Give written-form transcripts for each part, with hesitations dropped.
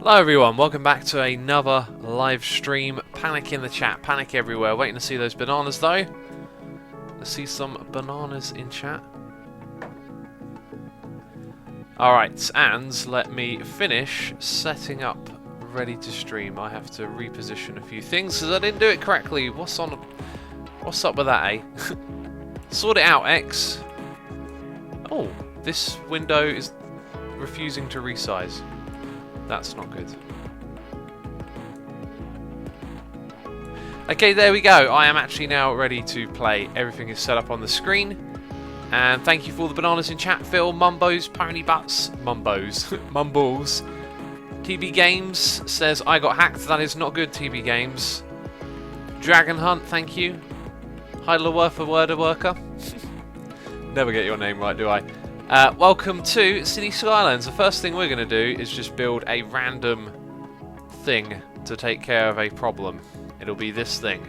Hello everyone, welcome back to another live stream. Panic in the chat, panic everywhere. Waiting to see those bananas though. Let's see some bananas in chat. Alright, and let me finish setting up ready to stream. I have to reposition a few things because I didn't do it correctly. What's up with that, eh? Sort it out, X. Oh, this window is refusing to resize. That's not good. Okay, there we go. I am actually now ready to play. Everything is set up on the screen. And thank you for all the bananas in chat. Phil, Mumbos, Pony Butts, Mumbos, Mumbles. TB Games says, I got hacked. That is not good, TB Games. Dragon Hunt, thank you. Heidelwerfer Worder Worker. Never get your name right, do I? Welcome to City Skylines. The first thing we're going to do is just build a random thing to take care of a problem. It'll be this thing.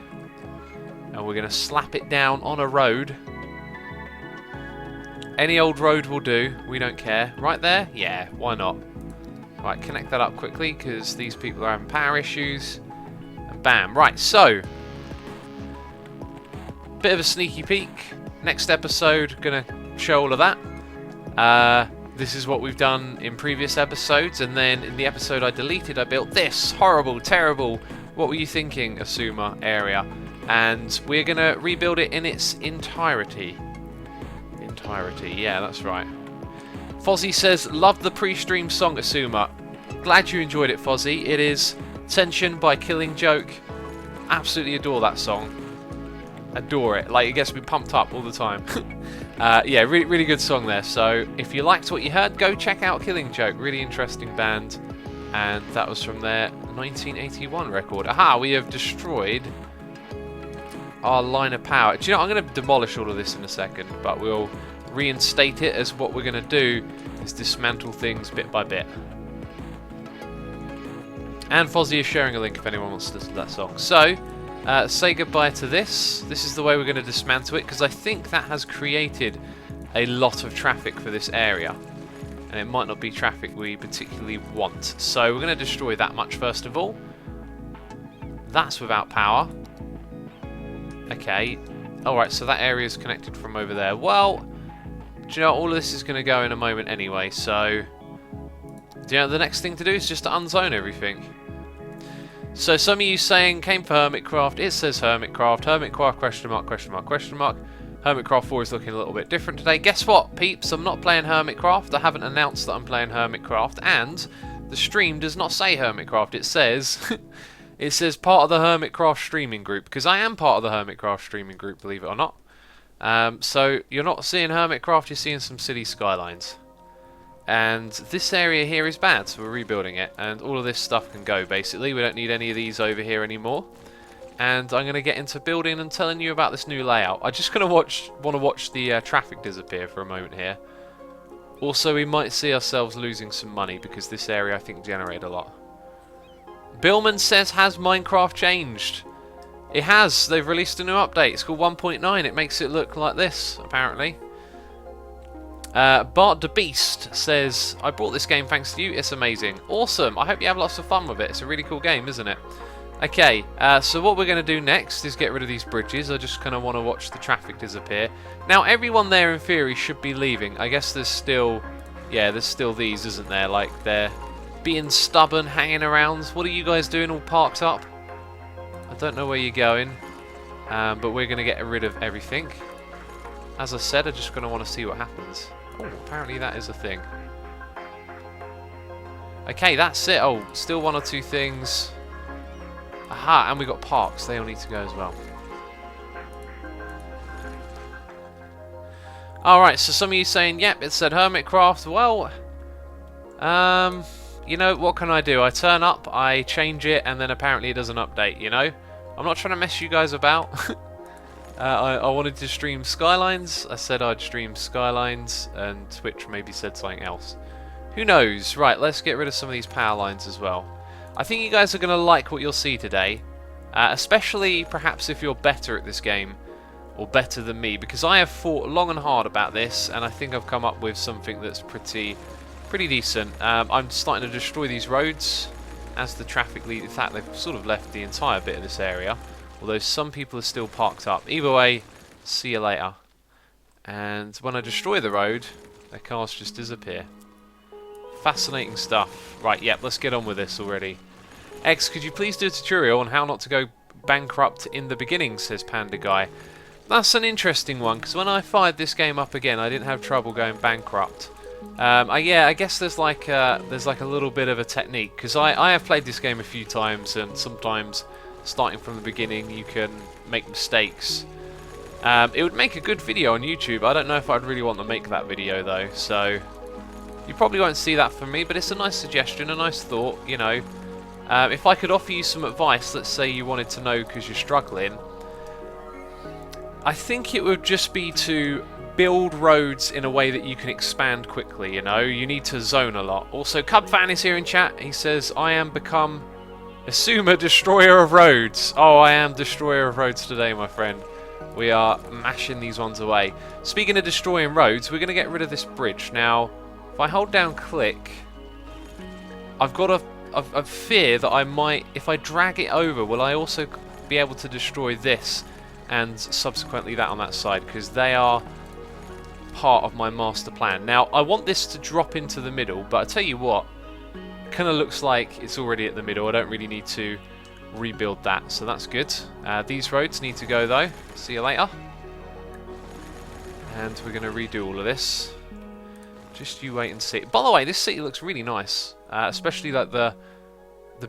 And we're going to slap it down on a road. Any old road will do. We don't care. Right there? Yeah, why not? Right, connect that up quickly because these people are having power issues. And bam. Right, so. Bit of a sneaky peek. Next episode, going to show all of that. This is what we've done in previous episodes, and then in the episode I deleted, I built this horrible, terrible, what were you thinking, Asuma area, and we're gonna rebuild it in its entirety. Yeah, that's right. Fozzie says, love the pre-stream song, Asuma. Glad you enjoyed it, Fozzie. It is Tension by Killing Joke. Absolutely adore that song. Adore it. Like, it gets me pumped up all the time. Yeah, really good song there. So if you liked what you heard, go check out Killing Joke. Really interesting band. And that was from their 1981 record. Aha, we have destroyed our line of power. Do you know, I'm going to demolish all of this in a second, but we'll reinstate it as what we're going to do is dismantle things bit by bit. And Fozzie is sharing a link if anyone wants to listen to that song. So, say goodbye to this. This is the way we're going to dismantle it, because I think that has created a lot of traffic for this area. And it might not be traffic we particularly want. So we're going to destroy that much first of all. That's without power. Okay. Alright, so that area is connected from over there. Well, do you know, all of this is going to go in a moment anyway, so... Do you know, the next thing to do is just to unzone everything. So some of you saying, came for Hermitcraft, it says Hermitcraft, Hermitcraft question mark, question mark, question mark. Hermitcraft 4 is looking a little bit different today. Guess what, peeps, I'm not playing Hermitcraft, I haven't announced that I'm playing Hermitcraft, and the stream does not say Hermitcraft, it says, it says part of the Hermitcraft streaming group, because I am part of the Hermitcraft streaming group, believe it or not. So you're not seeing Hermitcraft, you're seeing some City Skylines. And this area here is bad, so we're rebuilding it. And all of this stuff can go, basically. We don't need any of these over here anymore. And I'm going to get into building and telling you about this new layout. I'm just going to want to watch the traffic disappear for a moment here. Also, we might see ourselves losing some money, because this area, I think, generated a lot. Billman says, has Minecraft changed? It has. They've released a new update. It's called 1.9. It makes it look like this, apparently. Bart the Beast says, I bought this game thanks to you, it's amazing. Awesome, I hope you have lots of fun with it. It's a really cool game, isn't it? Okay, so what we're going to do next is get rid of these bridges. I just kind of want to watch the traffic disappear. Now, everyone there in theory should be leaving. I guess there's still, yeah, there's still these, isn't there? Like, they're being stubborn, hanging around. What are you guys doing all parked up? I don't know where you're going, but we're going to get rid of everything. As I said, I'm just going to want to see what happens. Oh, apparently that is a thing. Okay, that's it. Oh, still one or two things. Aha, and we got parks. They all need to go as well. Alright, so some of you saying, yep, it said Hermitcraft. Well, you know, what can I do? I turn up, I change it, and then apparently it doesn't update, you know? I'm not trying to mess you guys about. I wanted to stream Skylines. I said I'd stream Skylines, and Twitch maybe said something else. Who knows? Right, let's get rid of some of these power lines as well. I think you guys are going to like what you'll see today, especially perhaps if you're better at this game, or better than me, because I have thought long and hard about this, and I think I've come up with something that's pretty decent. I'm starting to destroy these roads. as the traffic lead. In fact, they've sort of left the entire bit of this area, although some people are still parked up. Either way, see you later. And when I destroy the road, their cars just disappear. Fascinating stuff. Right, yep, let's get on with this already. X, could you please do a tutorial on how not to go bankrupt in the beginning, says Panda Guy. That's an interesting one, because when I fired this game up again, I didn't have trouble going bankrupt. Yeah, I guess there's like a little bit of a technique, because I have played this game a few times, and sometimes starting from the beginning you can make mistakes. It would make a good video on YouTube. I don't know if I'd really want to make that video though, so you probably won't see that from me, but it's a nice suggestion, a nice thought, you know. If I could offer you some advice, let's say you wanted to know because you're struggling, I think it would just be to build roads in a way that you can expand quickly, you know. You need to zone a lot. Also, Cubfan is here in chat. He says, I am become Asuma Destroyer of Roads. Oh, I am Destroyer of Roads today, my friend. We are mashing these ones away. Speaking of destroying roads, we're going to get rid of this bridge. Now, if I hold down click, I've got a fear that I might, if I drag it over, will I also be able to destroy this and subsequently that on that side, because they are part of my master plan. Now, I want this to drop into the middle, but I tell you what, it kind of looks like it's already at the middle. I don't really need to rebuild that, so that's good. These roads need to go though. See you later. And we're going to redo all of this. Just you wait and see. By the way, this city looks really nice, especially like the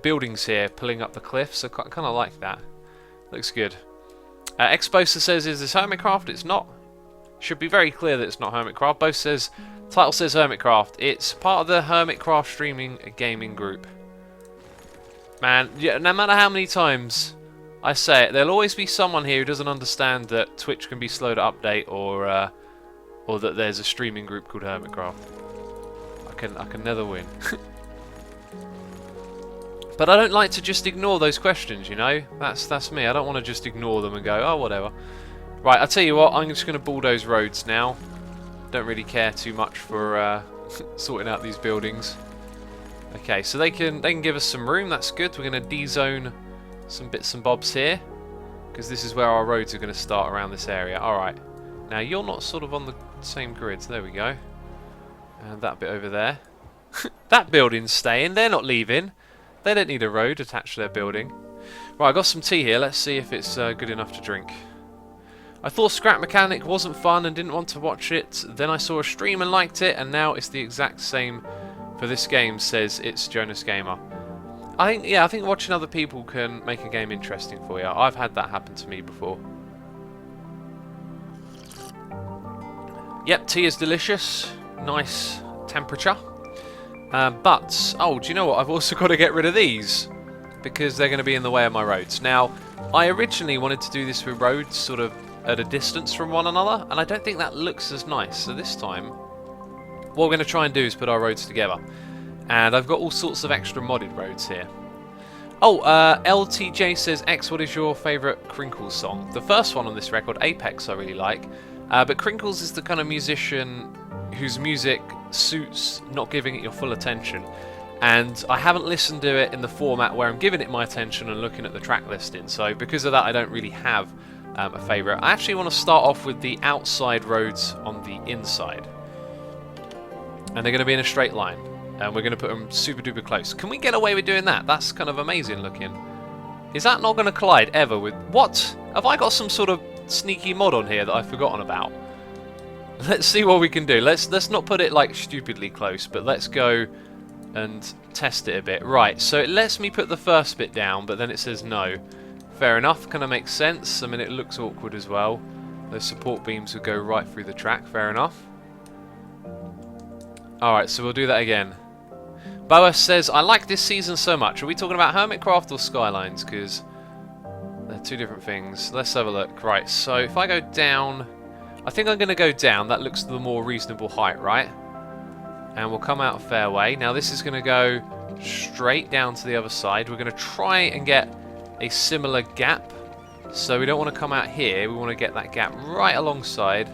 buildings here pulling up the cliffs. I kind of like that. Looks good. Exposer says, is this Hermitcraft? It's not. Should be very clear that it's not Hermitcraft. Both says, title says Hermitcraft. It's part of the Hermitcraft streaming gaming group. Man, yeah, no matter how many times I say it, there'll always be someone here who doesn't understand that Twitch can be slow to update, or that there's a streaming group called Hermitcraft. I can never win. But I don't like to just ignore those questions, you know? That's me. I don't want to just ignore them and go, oh, whatever. Right, I'll tell you what, I'm just going to bulldoze roads now. Don't really care too much for sorting out these buildings. Okay, so they can give us some room, that's good. We're going to de-zone some bits and bobs here, because this is where our roads are going to start around this area. Alright, now you're not sort of on the same grids, there we go. And that bit over there. That building's staying, they're not leaving. They don't need a road attached to their building. Right, I got some tea here. Let's see if it's good enough to drink. I thought Scrap Mechanic wasn't fun and didn't want to watch it. Then I saw a stream and liked it, and now it's the exact same for this game, says It's Jonas Gamer. I think watching other people can make a game interesting for you. I've had that happen to me before. Yep, tea is delicious. Nice temperature. But, oh, do you know what? I've also got to get rid of these, because they're going to be in the way of my roads. Now, I originally wanted to do this with roads sort of at a distance from one another, and I don't think that looks as nice. So this time, what we're going to try and do is put our roads together. And I've got all sorts of extra modded roads here. Oh, LTJ says, X, what is your favourite Crinkles song? The first one on this record, Apex, I really like. But Crinkles is the kind of musician whose music suits not giving it your full attention, and I haven't listened to it in the format where I'm giving it my attention and looking at the track listing, so because of that I don't really have a favourite. I actually want to start off with the outside roads on the inside, and they're going to be in a straight line, and we're going to put them super duper close. Can we get away with doing that? That's kind of amazing looking. Is that not going to collide ever with... What? Have I got some sort of sneaky mod on here that I've forgotten about? Let's see what we can do. Let's not put it like stupidly close, but let's go and test it a bit. Right, so it lets me put the first bit down, but then it says no. Fair enough, kind of makes sense. I mean, it looks awkward as well. Those support beams would go right through the track. Fair enough. Alright, so we'll do that again. Boas says, I like this season so much. Are we talking about Hermitcraft or Skylines? Because they're two different things. Let's have a look. Right, so if I go down... I think I'm going to go down. That looks the more reasonable height, right? And we'll come out a fair way. Now this is going to go straight down to the other side. We're going to try and get a similar gap. So we don't want to come out here. We want to get that gap right alongside.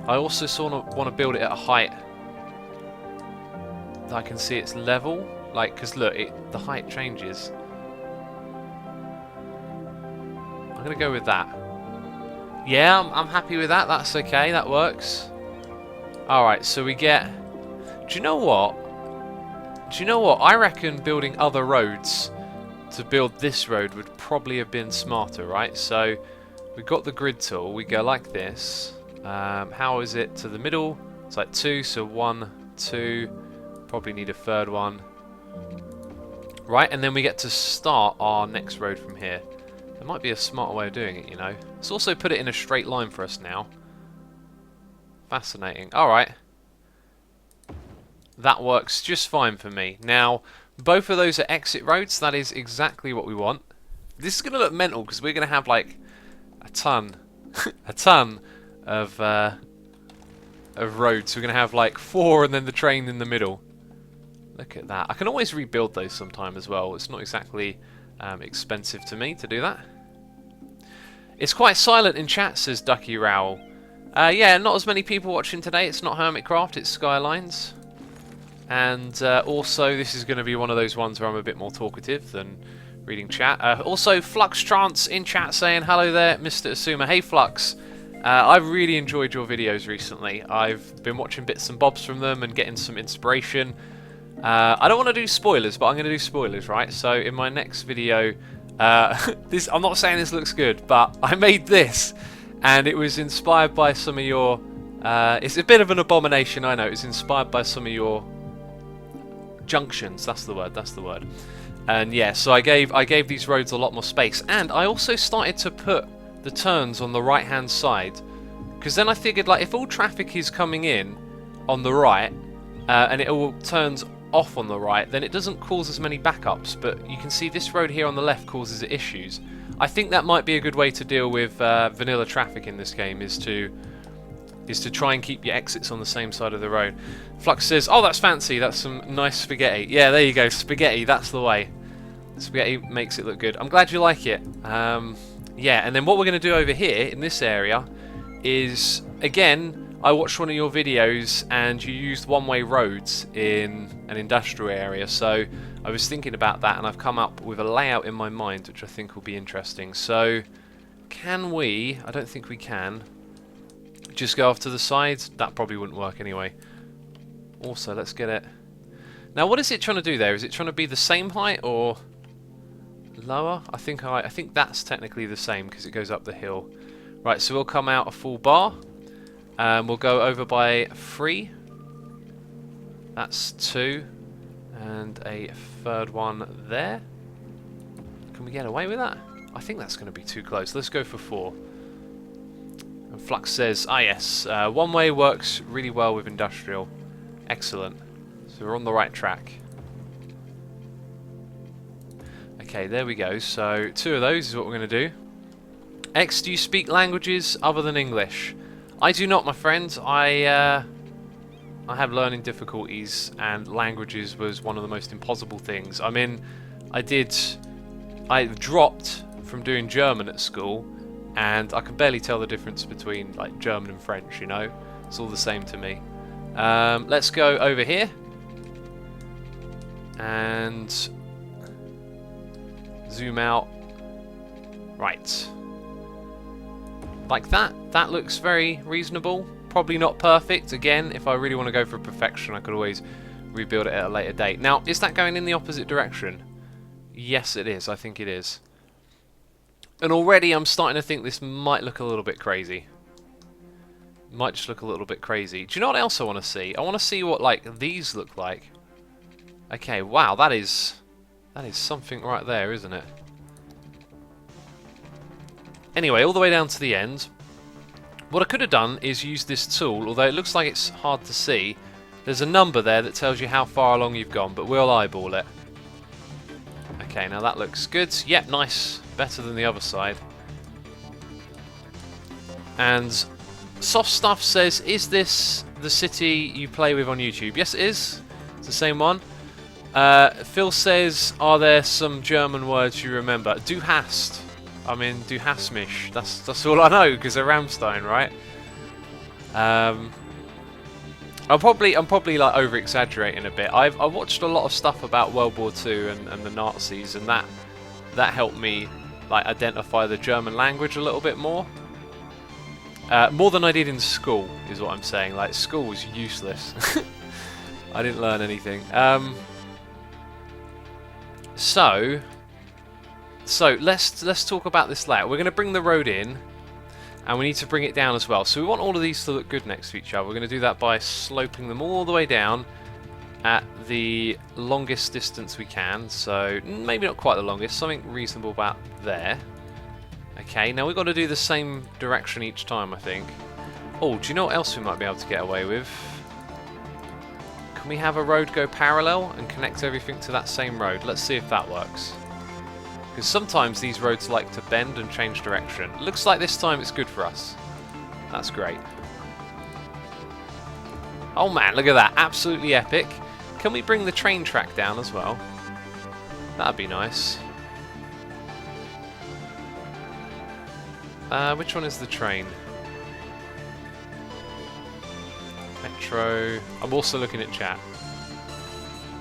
I also sort of want to build it at a height that I can see it's level. Like, because look, the height changes. I'm going to go with that. Yeah, I'm happy with that. That's okay. That works. Alright, so we get... Do you know what? Do you know what? I reckon building other roads to build this road would probably have been smarter, right? So we've got the grid tool. We go like this. How is it to the middle? It's like 2, so 1, 2. Probably need a third one. Right, and then we get to start our next road from here. There might be a smarter way of doing it, you know. Let's also put it in a straight line for us now. Fascinating. Alright. That works just fine for me. Now, both of those are exit roads. That is exactly what we want. This is going to look mental because we're going to have like a ton, a ton of roads. We're going to have like 4 and then the train in the middle. Look at that. I can always rebuild those sometime as well. It's not exactly expensive to me to do that. It's quite silent in chat, says Ducky Rowell. Yeah, not as many people watching today. It's not Hermitcraft, it's Skylines. And also, this is going to be one of those ones where I'm a bit more talkative than reading chat. Also, Flux Trance in chat saying, hello there, Mr. Asuma. Hey, Flux. I've really enjoyed your videos recently. I've been watching bits and bobs from them and getting some inspiration. I don't want to do spoilers, but I'm going to do spoilers, right? So, in my next video, I'm not saying this looks good, but I made this, and it was inspired by some of your... it's a bit of an abomination, I know. It's inspired by some of your... junctions, that's the word. And yeah, so I gave these roads a lot more space, and I also started to put the turns on the right hand side, because then I figured, like, if all traffic is coming in on the right and it all turns off on the right, then it doesn't cause as many backups. But you can see this road here on the left causes issues. I think that might be a good way to deal with vanilla traffic in this game, is to try and keep your exits on the same side of the road. Flux says, oh, that's fancy, that's some nice spaghetti. Yeah, there you go, spaghetti, that's the way. Spaghetti makes it look good. I'm glad you like it. Yeah, and then what we're going to do over here, in this area, is, again, I watched one of your videos and you used one-way roads in an industrial area, so I was thinking about that and I've come up with a layout in my mind which I think will be interesting. So, can we, I don't think we can, just go off to the sides? That probably wouldn't work anyway. Also, let's get it. Now, what is it trying to do there? Is it trying to be the same height or lower? I think that's technically the same because it goes up the hill. Right, so we'll come out a full bar. We'll go over by 3. That's 2. And a third one there. Can we get away with that? I think that's going to be too close. Let's go for 4. And Flux says, ah yes, one way works really well with industrial. Excellent. So we're on the right track. Okay, there we go. So 2 of those is what we're going to do. X, do you speak languages other than English? I do not, my friend. I have learning difficulties, and languages was one of the most impossible things. I mean, I dropped from doing German at school, and I can barely tell the difference between like German and French, you know? It's all the same to me. Let's go over here. And zoom out. Right. Like that. That looks very reasonable. Probably not perfect. Again, if I really want to go for perfection, I could always rebuild it at a later date. Now, is that going in the opposite direction? Yes, it is. I think it is. And already I'm starting to think this might look a little bit crazy. Might just look a little bit crazy. Do you know what else I want to see? I want to see what, like, these look like. Okay, wow, that is something right there, isn't it? Anyway, all the way down to the end. What I could have done is use this tool, although it looks like it's hard to see. There's a number there that tells you how far along you've gone, but we'll eyeball it. Okay, now that looks good. Yep, nice. Better than the other side. And Soft Stuff says, is this the city you play with on YouTube? Yes, it is. It's the same one. Phil says, are there some German words you remember? Du hast. I mean, du hast mich. That's all I know, because of Rammstein, right? I'm probably like over exaggerating a bit. I watched a lot of stuff about World War II and the Nazis, and that helped me like identify the German language a little bit more. More than I did in school, is what I'm saying. Like, school was useless. I didn't learn anything. So let's talk about this layout. We're going to bring the road in, and we need to bring it down as well. So we want all of these to look good next to each other. We're going to do that by sloping them all the way down at the longest distance we can. So maybe not quite the longest, something reasonable about there. Okay, now we've got to do the same direction each time, I think. Oh, do you know what else we might be able to get away with? Can we have a road go parallel and connect everything to that same road? Let's see if that works. Because sometimes these roads like to bend and change direction. Looks like this time it's good for us. That's great. Oh man, look at that. Absolutely epic. Can we bring the train track down as well? That'd be nice. Which one is the train? Metro. I'm also looking at chat.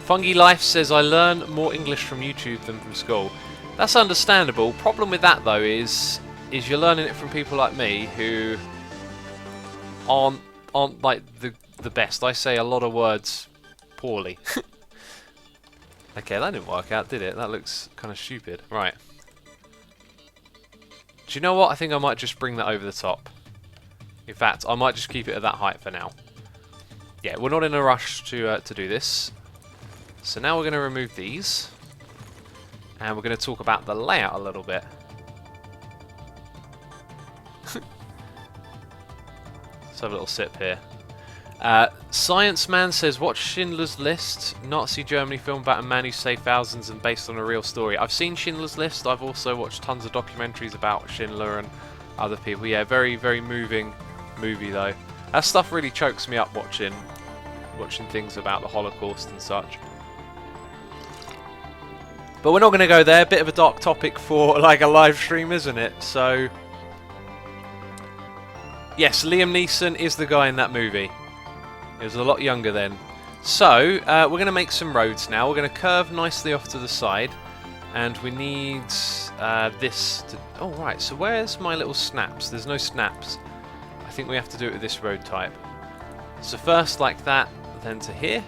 Fungi Life says, I learn more English from YouTube than from school. That's understandable. Problem with that though is you're learning it from people like me who aren't like the best. I say a lot of words poorly. Okay, that didn't work out, did it? That looks kind of stupid. Right. Do you know what? I think I might just bring that over the top. In fact, I might just keep it at that height for now. Yeah, we're not in a rush to do this. So now we're going to remove these. And we're going to talk about the layout a little bit. Let's have a little sip here. Science Man says, watch Schindler's List, Nazi Germany film about a man who saved thousands and based on a real story. I've seen Schindler's List. I've also watched tons of documentaries about Schindler and other people. Yeah, very, very moving movie though. That stuff really chokes me up watching things about the Holocaust and such. But we're not going to go there. Bit of a dark topic for like a live stream, isn't it? So yes, Liam Neeson is the guy in that movie. He was a lot younger then. So we're going to make some roads now. We're going to curve nicely off to the side, and we need this to... Oh right, so where's my little snaps? There's no snaps. I think we have to do it with this road type. So first like that, then to here,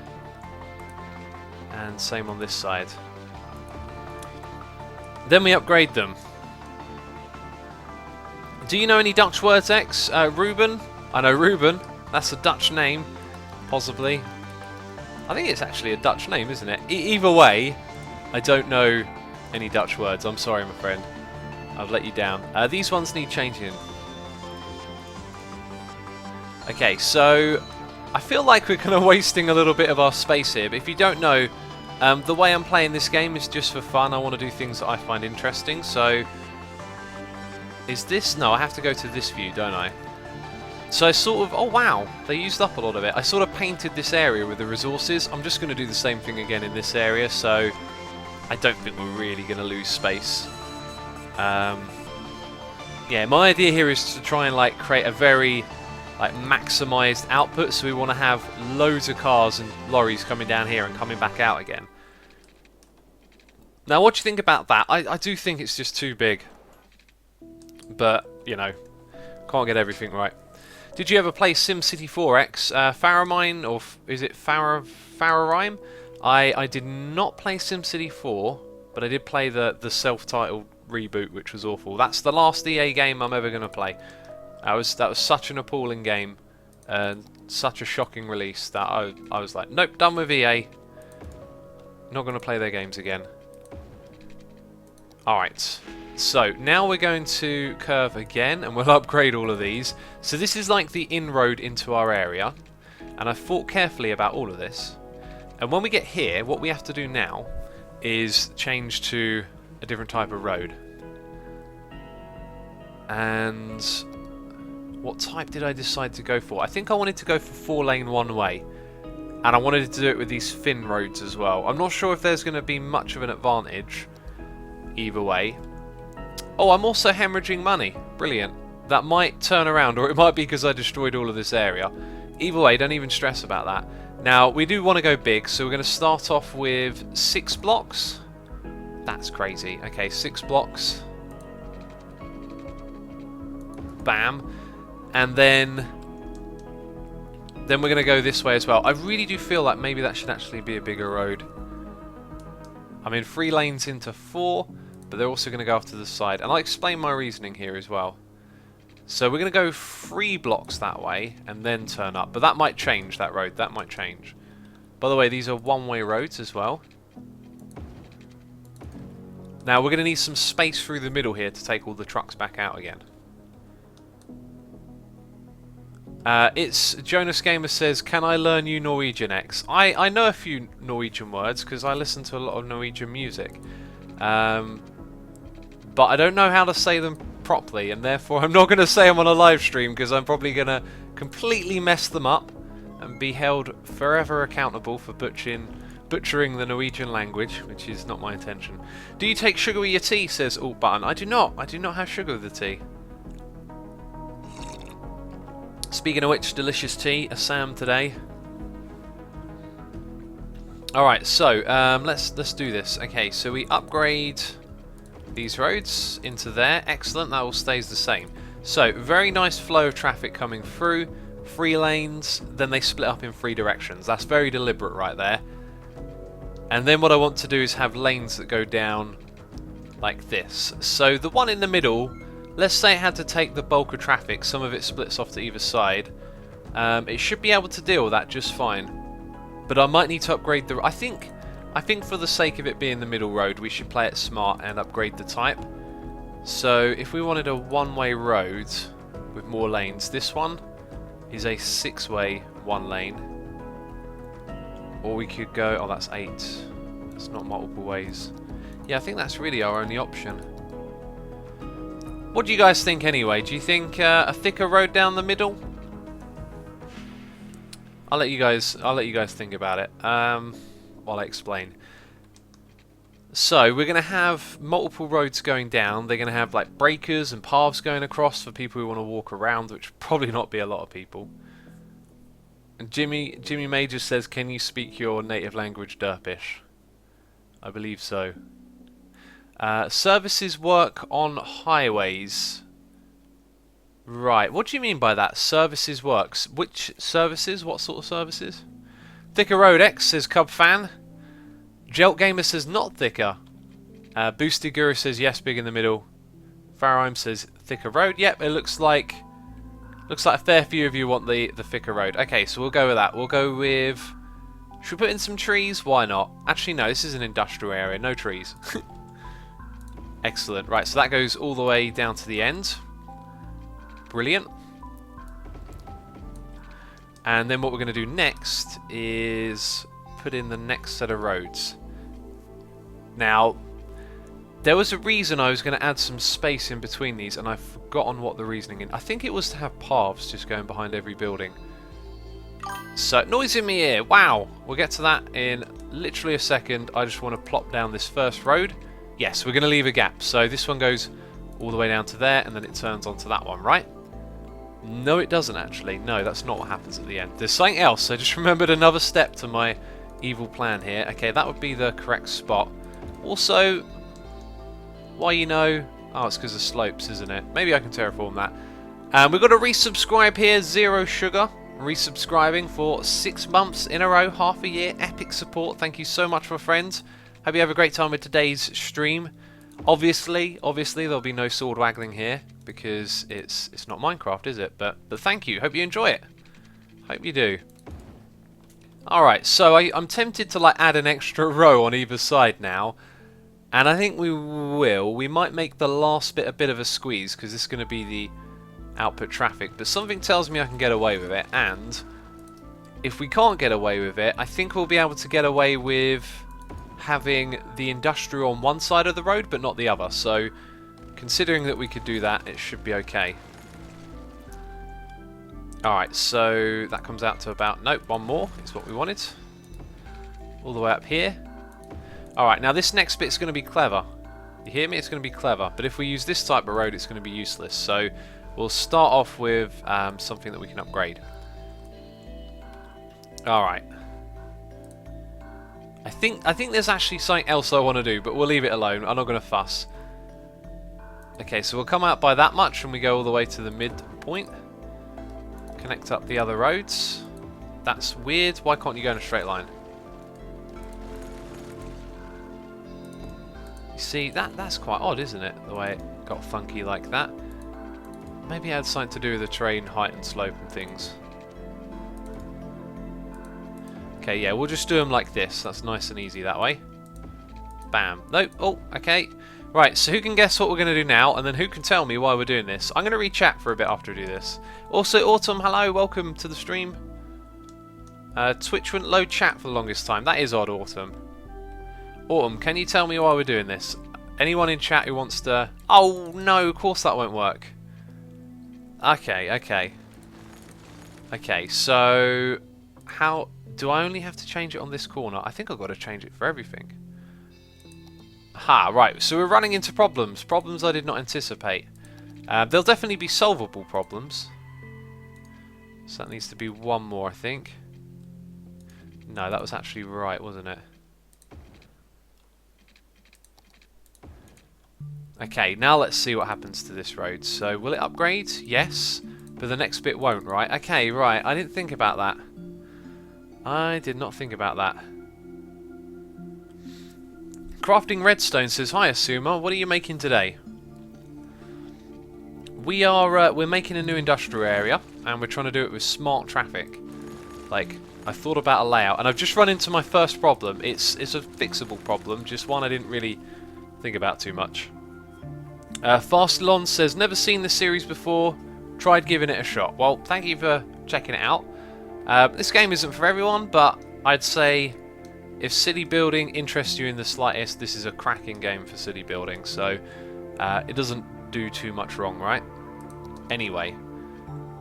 and same on this side. Then we upgrade them. Do you know any Dutch words, X? Ruben? I know Ruben. That's a Dutch name. Possibly. I think it's actually a Dutch name, isn't it? Either way, I don't know any Dutch words. I'm sorry, my friend. I've let you down. These ones need changing. Okay, so I feel like we're kind of wasting a little bit of our space here. But if you don't know, the way I'm playing this game is just for fun. I want to do things that I find interesting. So, is this... No, I have to go to this view, don't I? So I sort of... Oh, wow. They used up a lot of it. I sort of painted this area with the resources. I'm just going to do the same thing again in this area. So, I don't think we're really going to lose space. Yeah, my idea here is to try and like create a very like maximised output. So we want to have loads of cars and lorries coming down here and coming back out again. Now, what do you think about that? I do think it's just too big. But, you know, can't get everything right. Did you ever play SimCity 4X? Faramine, or is it Fararime? I did not play SimCity 4, but I did play the self-titled reboot, which was awful. That's the last EA game I'm ever going to play. That was such an appalling game, and such a shocking release that I was like, nope, done with EA. Not going to play their games again. Alright, so now we're going to curve again, and we'll upgrade all of these. So this is like the inroad into our area, and I've thought carefully about all of this. And when we get here, what we have to do now is change to a different type of road. And what type did I decide to go for? I think I wanted to go for 4-lane one-way, and I wanted to do it with these thin roads as well. I'm not sure if there's going to be much of an advantage either way. Oh, I'm also hemorrhaging money. Brilliant. That might turn around, or it might be because I destroyed all of this area. Either way, don't even stress about that. Now, we do want to go big, so we're going to start off with 6 blocks. That's crazy. Okay, 6 blocks. Bam. And then we're going to go this way as well. I really do feel like maybe that should actually be a bigger road. I mean, 3 lanes into 4, but they're also going to go off to the side. And I'll explain my reasoning here as well. So we're going to go 3 blocks that way and then turn up. But that might change, that road. That might change. By the way, these are one-way roads as well. Now, we're going to need some space through the middle here to take all the trucks back out again. It's Jonas Gamer says, can I learn you Norwegian, X? I know a few Norwegian words because I listen to a lot of Norwegian music. But I don't know how to say them properly, and therefore I'm not going to say them on a live stream because I'm probably going to completely mess them up and be held forever accountable for butchering the Norwegian language, which is not my intention. Do you take sugar with your tea, says Alt Button. I do not. I do not have sugar with the tea. Speaking of which, delicious tea, a Sam today. Alright, so let's do this. Okay, so we upgrade these roads into there. Excellent, that all stays the same. So, very nice flow of traffic coming through. 3 lanes, then they split up in 3 directions. That's very deliberate right there. And then what I want to do is have lanes that go down like this. So the one in the middle, let's say it had to take the bulk of traffic, some of it splits off to either side. It should be able to deal with that just fine. But I might need to upgrade the... I think for the sake of it being the middle road, we should play it smart and upgrade the type. So if we wanted a one-way road with more lanes, this one is a 6-way 1 lane. Or we could go... oh, that's 8. It's not multiple ways. Yeah, I think that's really our only option. What do you guys think anyway? Do you think a thicker road down the middle? I'll let you guys think about it. While I explain. So we're going to have multiple roads going down. They're going to have like breakers and paths going across for people who want to walk around, which will probably not be a lot of people. And Jimmy Major says, "Can you speak your native language, Derpish?" I believe so. Services work on highways. Right, what do you mean by that? Services works. Which services? What sort of services? Thicker Road X says Cub Fan. Jelt Gamer says not thicker. Boosted Guru says yes, big in the middle. Farheim says thicker road. Yep, it looks like a fair few of you want the thicker road. Okay, so we'll go with that. We'll go with... should we put in some trees? Why not? Actually, no, this is an industrial area. No trees. Excellent. Right, so that goes all the way down to the end. Brilliant. And then what we're going to do next is put in the next set of roads. Now, there was a reason I was going to add some space in between these, and I've forgotten what the reasoning is. I think it was to have paths just going behind every building. So, noise in my ear. Wow. We'll get to that in literally a second. I just want to plop down this first road. Yes, we're going to leave a gap. So this one goes all the way down to there, and then it turns onto that one, right? No, it doesn't actually. No, that's not what happens at the end. There's something else. I just remembered another step to my evil plan here. Okay, that would be the correct spot. Also, why you know... oh, it's because of slopes, isn't it? Maybe I can terraform that. We've got a resubscribe here, Zero Sugar. Resubscribing for 6 months in a row, half a year. Epic support. Thank you so much, my friends. Hope you have a great time with today's stream. Obviously, there'll be no sword waggling here because it's not Minecraft, is it? But thank you. Hope you enjoy it. Hope you do. All right, so I'm tempted to like add an extra row on either side now, and I think we will. We might make the last bit a bit of a squeeze because this is going to be the output traffic. But something tells me I can get away with it, and if we can't get away with it, I think we'll be able to get away with having the industrial on one side of the road but not the other. So considering that we could do that, it should be okay. Alright, so that comes out to about... nope, one more is what we wanted. All the way up here. Alright, now this next bit's going to be clever. You hear me? It's going to be clever. But if we use this type of road, it's going to be useless. So we'll start off with something that we can upgrade. Alright. I think there's actually something else I want to do, but we'll leave it alone. I'm not going to fuss. Okay, so we'll come out by that much and we go all the way to the midpoint. Connect up the other roads. That's weird. Why can't you go in a straight line? You see, that's quite odd, isn't it? The way it got funky like that. Maybe it had something to do with the terrain, height and slope and things. Okay, yeah, we'll just do them like this. That's nice and easy that way. Bam. Nope. Oh, okay. Right, so who can guess what we're going to do now, and then who can tell me why we're doing this? I'm going to re-chat for a bit after I do this. Also, Autumn, hello, welcome to the stream. Twitch wouldn't load chat for the longest time. That is odd, Autumn. Autumn, can you tell me why we're doing this? Anyone in chat who wants to... Oh, no, of course that won't work. Okay, okay. Okay, so... How... Do I only have to change it on this corner? I think I've got to change it for everything. Ha, right, so we're running into problems. Problems I did not anticipate. There'll definitely be solvable problems. So that needs to be one more, I think. No, that was actually right, wasn't it? Okay, now let's see what happens to this road. So, will it upgrade? Yes. But the next bit won't, right? Okay, right, I didn't think about that. I did not think about that. Crafting Redstone says, hi Asuma, what are you making today? We're making a new industrial area, and we're trying to do it with smart traffic. Like, I thought about a layout, and I've just run into my first problem. It's a fixable problem, just one I didn't really think about too much. Fastlon says, never seen this series before, tried giving it a shot. Well, thank you for checking it out. This game isn't for everyone, but I'd say if city building interests you in the slightest, this is a cracking game for city building, so it doesn't do too much wrong, right? Anyway,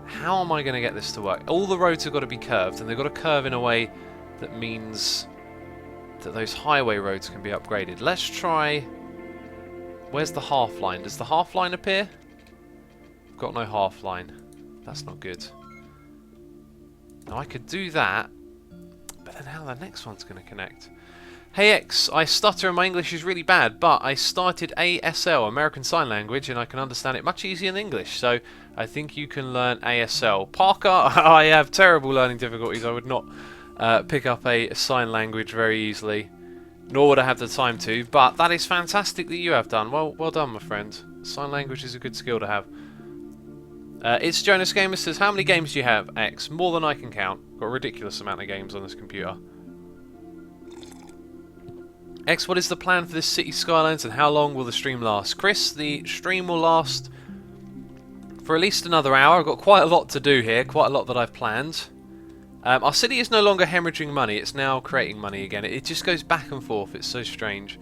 how am I going to get this to work? All the roads have got to be curved, and they've got to curve in a way that means that those highway roads can be upgraded. Let's try... Where's the half line? Does the half line appear? I've got no half line. That's not good. Now I could do that, but then how the next one's going to connect? Hey X, I stutter and my English is really bad, but I started ASL, American Sign Language, and I can understand it much easier than English, so I think you can learn ASL. Parker, I have terrible learning difficulties. I would not pick up a sign language very easily, nor would I have the time to, but that is fantastic that you have done. Well done, my friend. Sign language is a good skill to have. It's Jonas Gamer says, how many games do you have, X? More than I can count. Got a ridiculous amount of games on this computer. X, what is the plan for this City Skylines and how long will the stream last? Chris, the stream will last for at least another hour. I've got quite a lot to do here, quite a lot that I've planned. Our city is no longer hemorrhaging money, it's now creating money again. It just goes back and forth, it's so strange.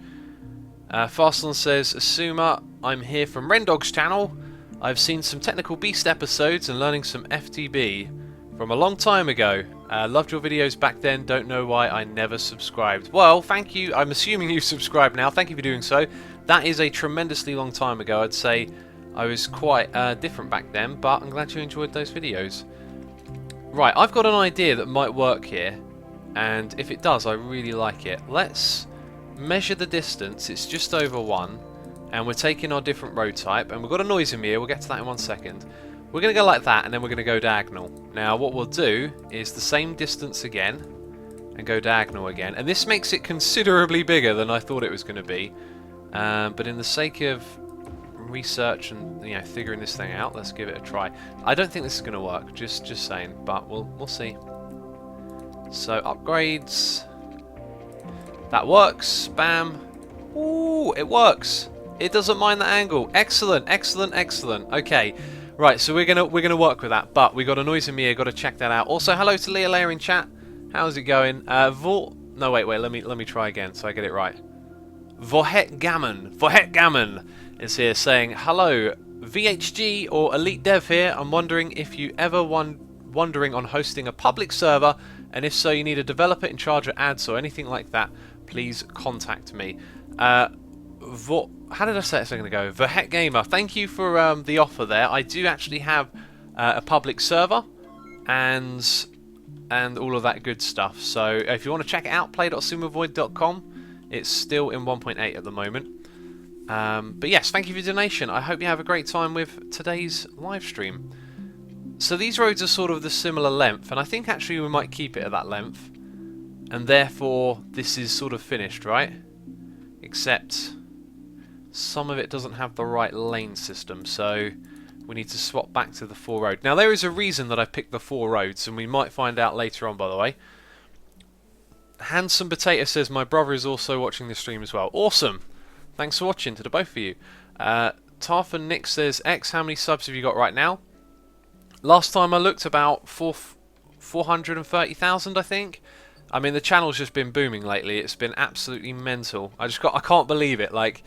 Fastlon says, Asuma, I'm here from Rendog's channel. I've seen some Technical Beast episodes and learning some FTB from a long time ago. Loved your videos back then, don't know why I never subscribed. Well, thank you, I'm assuming you've subscribed now, thank you for doing so. That is a tremendously long time ago, I'd say I was quite different back then, but I'm glad you enjoyed those videos. Right, I've got an idea that might work here, and if it does, I really like it. Let's measure the distance, it's just over 1. And we're taking our different road type, and we've got a noise in here, we'll get to that in 1 second. We're going to go like that, and then we're going to go diagonal. Now what we'll do is the same distance again, and go diagonal again. And this makes it considerably bigger than I thought it was going to be. But in the sake of research and figuring this thing out, let's give it a try. I don't think this is going to work, just saying, but we'll see. So upgrades. That works, bam. Ooh, it works. It doesn't mind that angle. Excellent, excellent, excellent. Okay, right. So we're gonna work with that. But we got a noise in me here. Got to check that out. Also, hello to Leah Lair in chat. How's it going? No, wait. Let me try again so I get it right. Vohet Gammon is here saying hello. VHG or Elite Dev here. I'm wondering if you ever wondering on hosting a public server, and if so, you need a developer in charge of ads or anything like that. Please contact me. How did I say it a second ago? Vohet Gamer, thank you for the offer there. I do actually have a public server, and and all of that good stuff. So if you want to check it out, play.simavoid.com. It's still in 1.8 at the moment. But yes, thank you for your donation. I hope you have a great time with today's live stream. So these roads are sort of the similar length, and I think actually we might keep it at that length. And therefore, this is sort of finished, right? Except some of it doesn't have the right lane system, so we need to swap back to the 4 road. Now, there is a reason that I picked the 4 roads, and we might find out later on, by the way. Handsome Potato says, my brother is also watching the stream as well. Awesome! Thanks for watching to the both of you. Tarfan Nick says, X, how many subs have you got right now? Last time I looked, about 430,000, I think. I mean, the channel's just been booming lately. It's been absolutely mental. I can't believe it. Like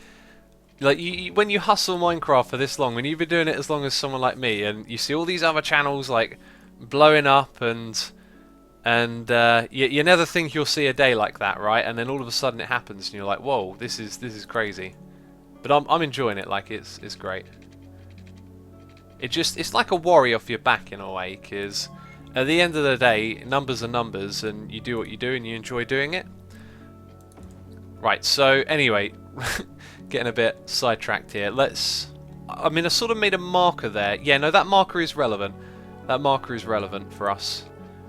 when you hustle Minecraft for this long, when you've been doing it as long as someone like me, and you see all these other channels like blowing up, and you never think you'll see a day like that, right? And then all of a sudden it happens, and you're like, whoa, this is crazy. But I'm enjoying it. Like it's great. It's like a worry off your back in a way, because at the end of the day, numbers are numbers, and you do what you do, and you enjoy doing it. Right, so anyway, getting a bit sidetracked here. I sort of made a marker there. Yeah, no, that marker is relevant. That marker is relevant for us.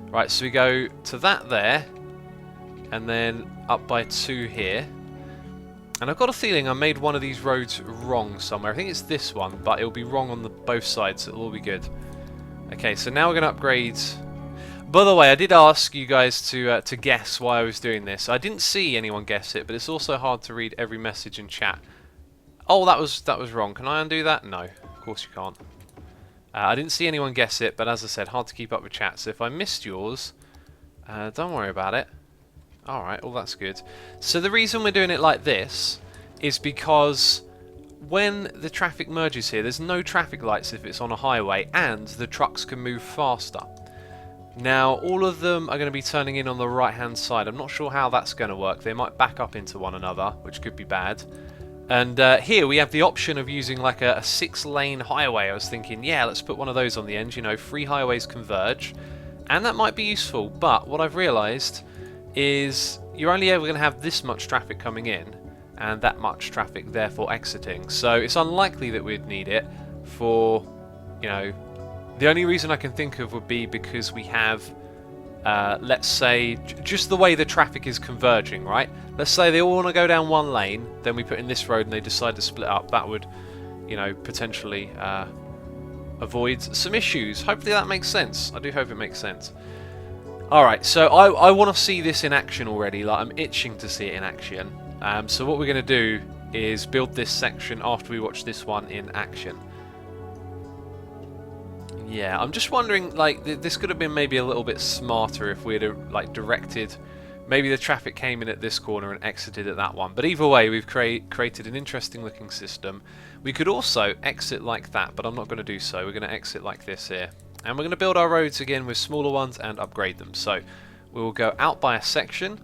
Right, so we go to that there, and then up by 2 here. And I've got a feeling I made one of these roads wrong somewhere. I think it's this one, but it'll be wrong on both sides, so it'll all be good. Okay, so now we're going to upgrade. By the way, I did ask you guys to guess why I was doing this. I didn't see anyone guess it, but it's also hard to read every message in chat. Oh, that was wrong. Can I undo that? No, of course you can't. I didn't see anyone guess it, but as I said, hard to keep up with chat. So if I missed yours, don't worry about it. Alright, well that's good. So the reason we're doing it like this is because when the traffic merges here, there's no traffic lights if it's on a highway, and the trucks can move faster. Now, all of them are going to be turning in on the right-hand side. I'm not sure how that's going to work. They might back up into one another, which could be bad. And here we have the option of using like a 6-lane highway. I was thinking, yeah, let's put one of those on the end. You know, 3 highways converge. And that might be useful. But what I've realised is you're only ever going to have this much traffic coming in, and that much traffic therefore exiting. So it's unlikely that we'd need it for, you know, the only reason I can think of would be because we have, let's say, just the way the traffic is converging, right? Let's say they all want to go down one lane, then we put in this road and they decide to split up. That would, you know, potentially avoid some issues. Hopefully that makes sense. I do hope it makes sense. Alright, so I want to see this in action already. Like, I'm itching to see it in action. So what we're going to do is build this section after we watch this one in action. Yeah, I'm just wondering, like, this could have been maybe a little bit smarter if we had, like, directed. Maybe the traffic came in at this corner and exited at that one. But either way, we've created an interesting looking system. We could also exit like that, but I'm not going to do so. We're going to exit like this here. And we're going to build our roads again with smaller ones and upgrade them. So we will go out by a section,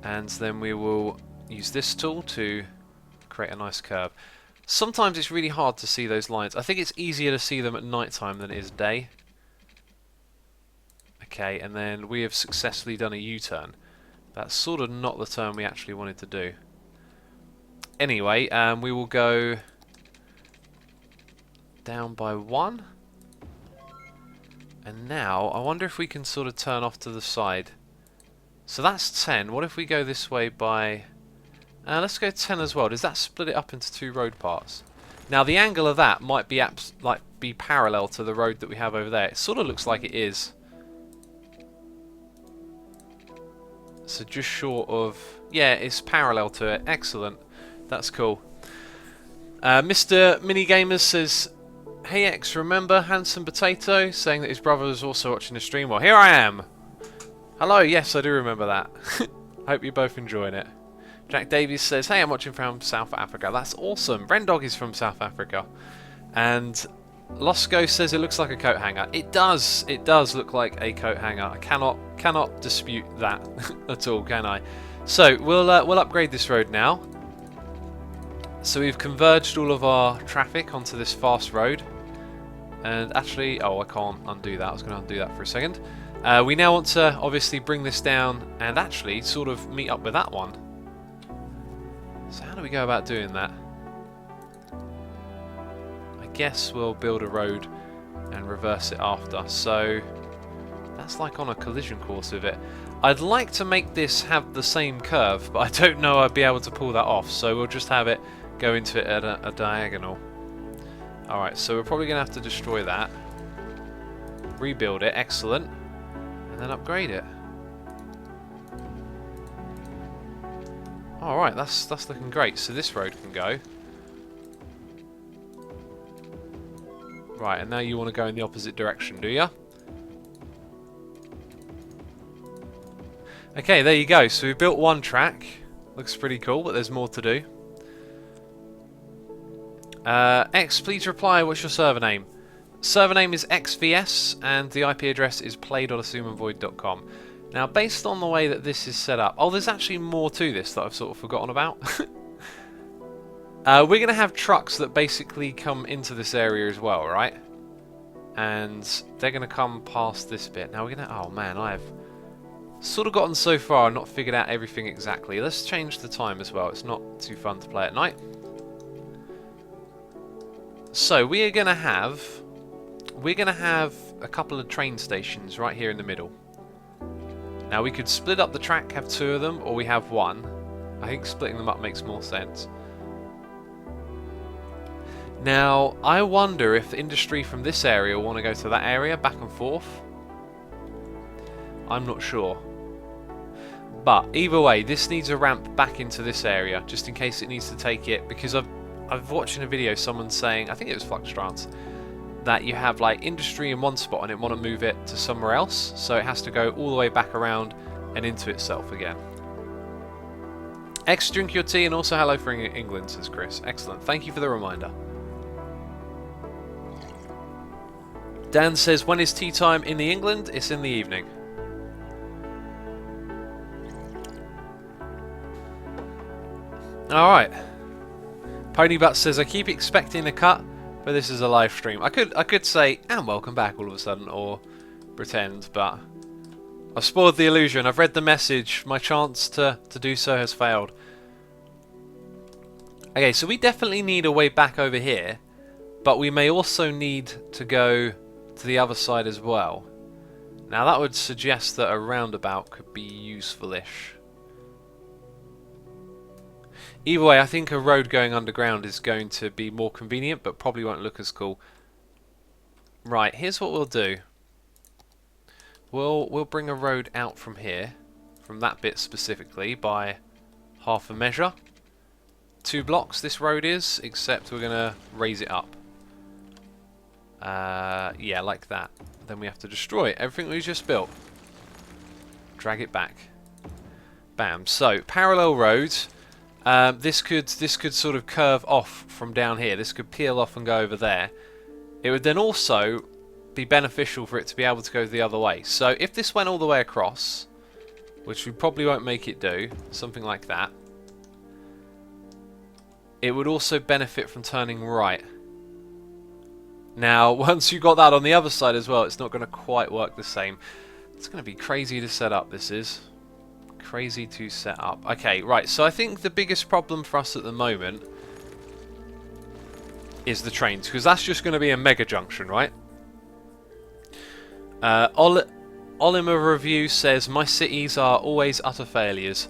and then we will use this tool to create a nice curve. Sometimes it's really hard to see those lines. I think it's easier to see them at night time than it is day. Okay, and then we have successfully done a U-turn. That's sort of not the turn we actually wanted to do. Anyway, we will go down by 1. And now, I wonder if we can sort of turn off to the side. So that's 10. What if we go this way by... let's go 10 as well. Does that split it up into 2 road parts? Now, the angle of that might be be parallel to the road that we have over there. It sort of looks like it is. So just short of... Yeah, it's parallel to it. Excellent. That's cool. Mr. Minigamers says... Hey X, remember Handsome Potato saying that his brother was also watching the stream? Well, here I am! Hello, yes, I do remember that. Hope you're both enjoying it. Jack Davies says, hey, I'm watching from South Africa. That's awesome. Rendog is from South Africa. And Losco says it looks like a coat hanger. It does. It does look like a coat hanger. I cannot dispute that at all, can I? So, we'll upgrade this road now. So we've converged all of our traffic onto this fast road. And actually, oh, I can't undo that. I was going to undo that for a second. We now want to obviously bring this down and actually sort of meet up with that one. So how do we go about doing that? I guess we'll build a road and reverse it after. So that's like on a collision course with it. I'd like to make this have the same curve, but I don't know I'd be able to pull that off. So we'll just have it go into it at a diagonal. Alright, so we're probably going to have to destroy that. Rebuild it, excellent. And then upgrade it. Alright, that's looking great. So this road can go. Right, and now you want to go in the opposite direction, do you? Okay, there you go. So we built one track. Looks pretty cool, but there's more to do. X, please reply. What's your server name? Server name is XVS, and the IP address is play.assumeandvoid.com. Now, based on the way that this is set up... Oh, there's actually more to this that I've sort of forgotten about. We're going to have trucks that basically come into this area as well, right? And they're going to come past this bit. Now, we're going to... Oh, man, I've sort of gotten so far and not figured out everything exactly. Let's change the time as well. It's not too fun to play at night. So, we are going to have... We're going to have a couple of train stations right here in the middle. Now we could split up the track, have two of them, or we have one. I think splitting them up makes more sense. Now, I wonder if the industry from this area will want to go to that area, back and forth. I'm not sure. But either way, this needs a ramp back into this area, just in case it needs to take it, because I've watched in a video someone saying, I think it was Fluxtrance, that you have like industry in one spot and it want to move it to somewhere else, so it has to go all the way back around and into itself again. X, drink your tea, and also hello from England, says Chris. Excellent, thank you for the reminder. Dan says, when is tea time in the England? It's in the evening. Alright. Ponybutt says, I keep expecting a cut, but this is a live stream. I could say, and welcome back all of a sudden, or pretend, but I've spoiled the illusion. I've read the message. My chance to do so has failed. Okay, so we definitely need a way back over here, but we may also need to go to the other side as well. Now that would suggest that a roundabout could be useful-ish. Either way, I think a road going underground is going to be more convenient, but probably won't look as cool. Right, here's what we'll do. We'll bring a road out from here, from that bit specifically, by half a measure. 2 blocks this road is, except we're going to raise it up. Yeah, like that. Then we have to destroy everything we just built. Drag it back. Bam. So, parallel roads. This could sort of curve off from down here. This could peel off and go over there. It would then also be beneficial for it to be able to go the other way. So if this went all the way across, which we probably won't make it do, something like that, it would also benefit from turning right. Now, once you got that on the other side as well, it's not going to quite work the same. It's going to be crazy to set up, this is. Crazy to set up. Okay, right, so I think the biggest problem for us at the moment is the trains, because that's just going to be a mega junction, right? Olimer Review says, my cities are always utter failures.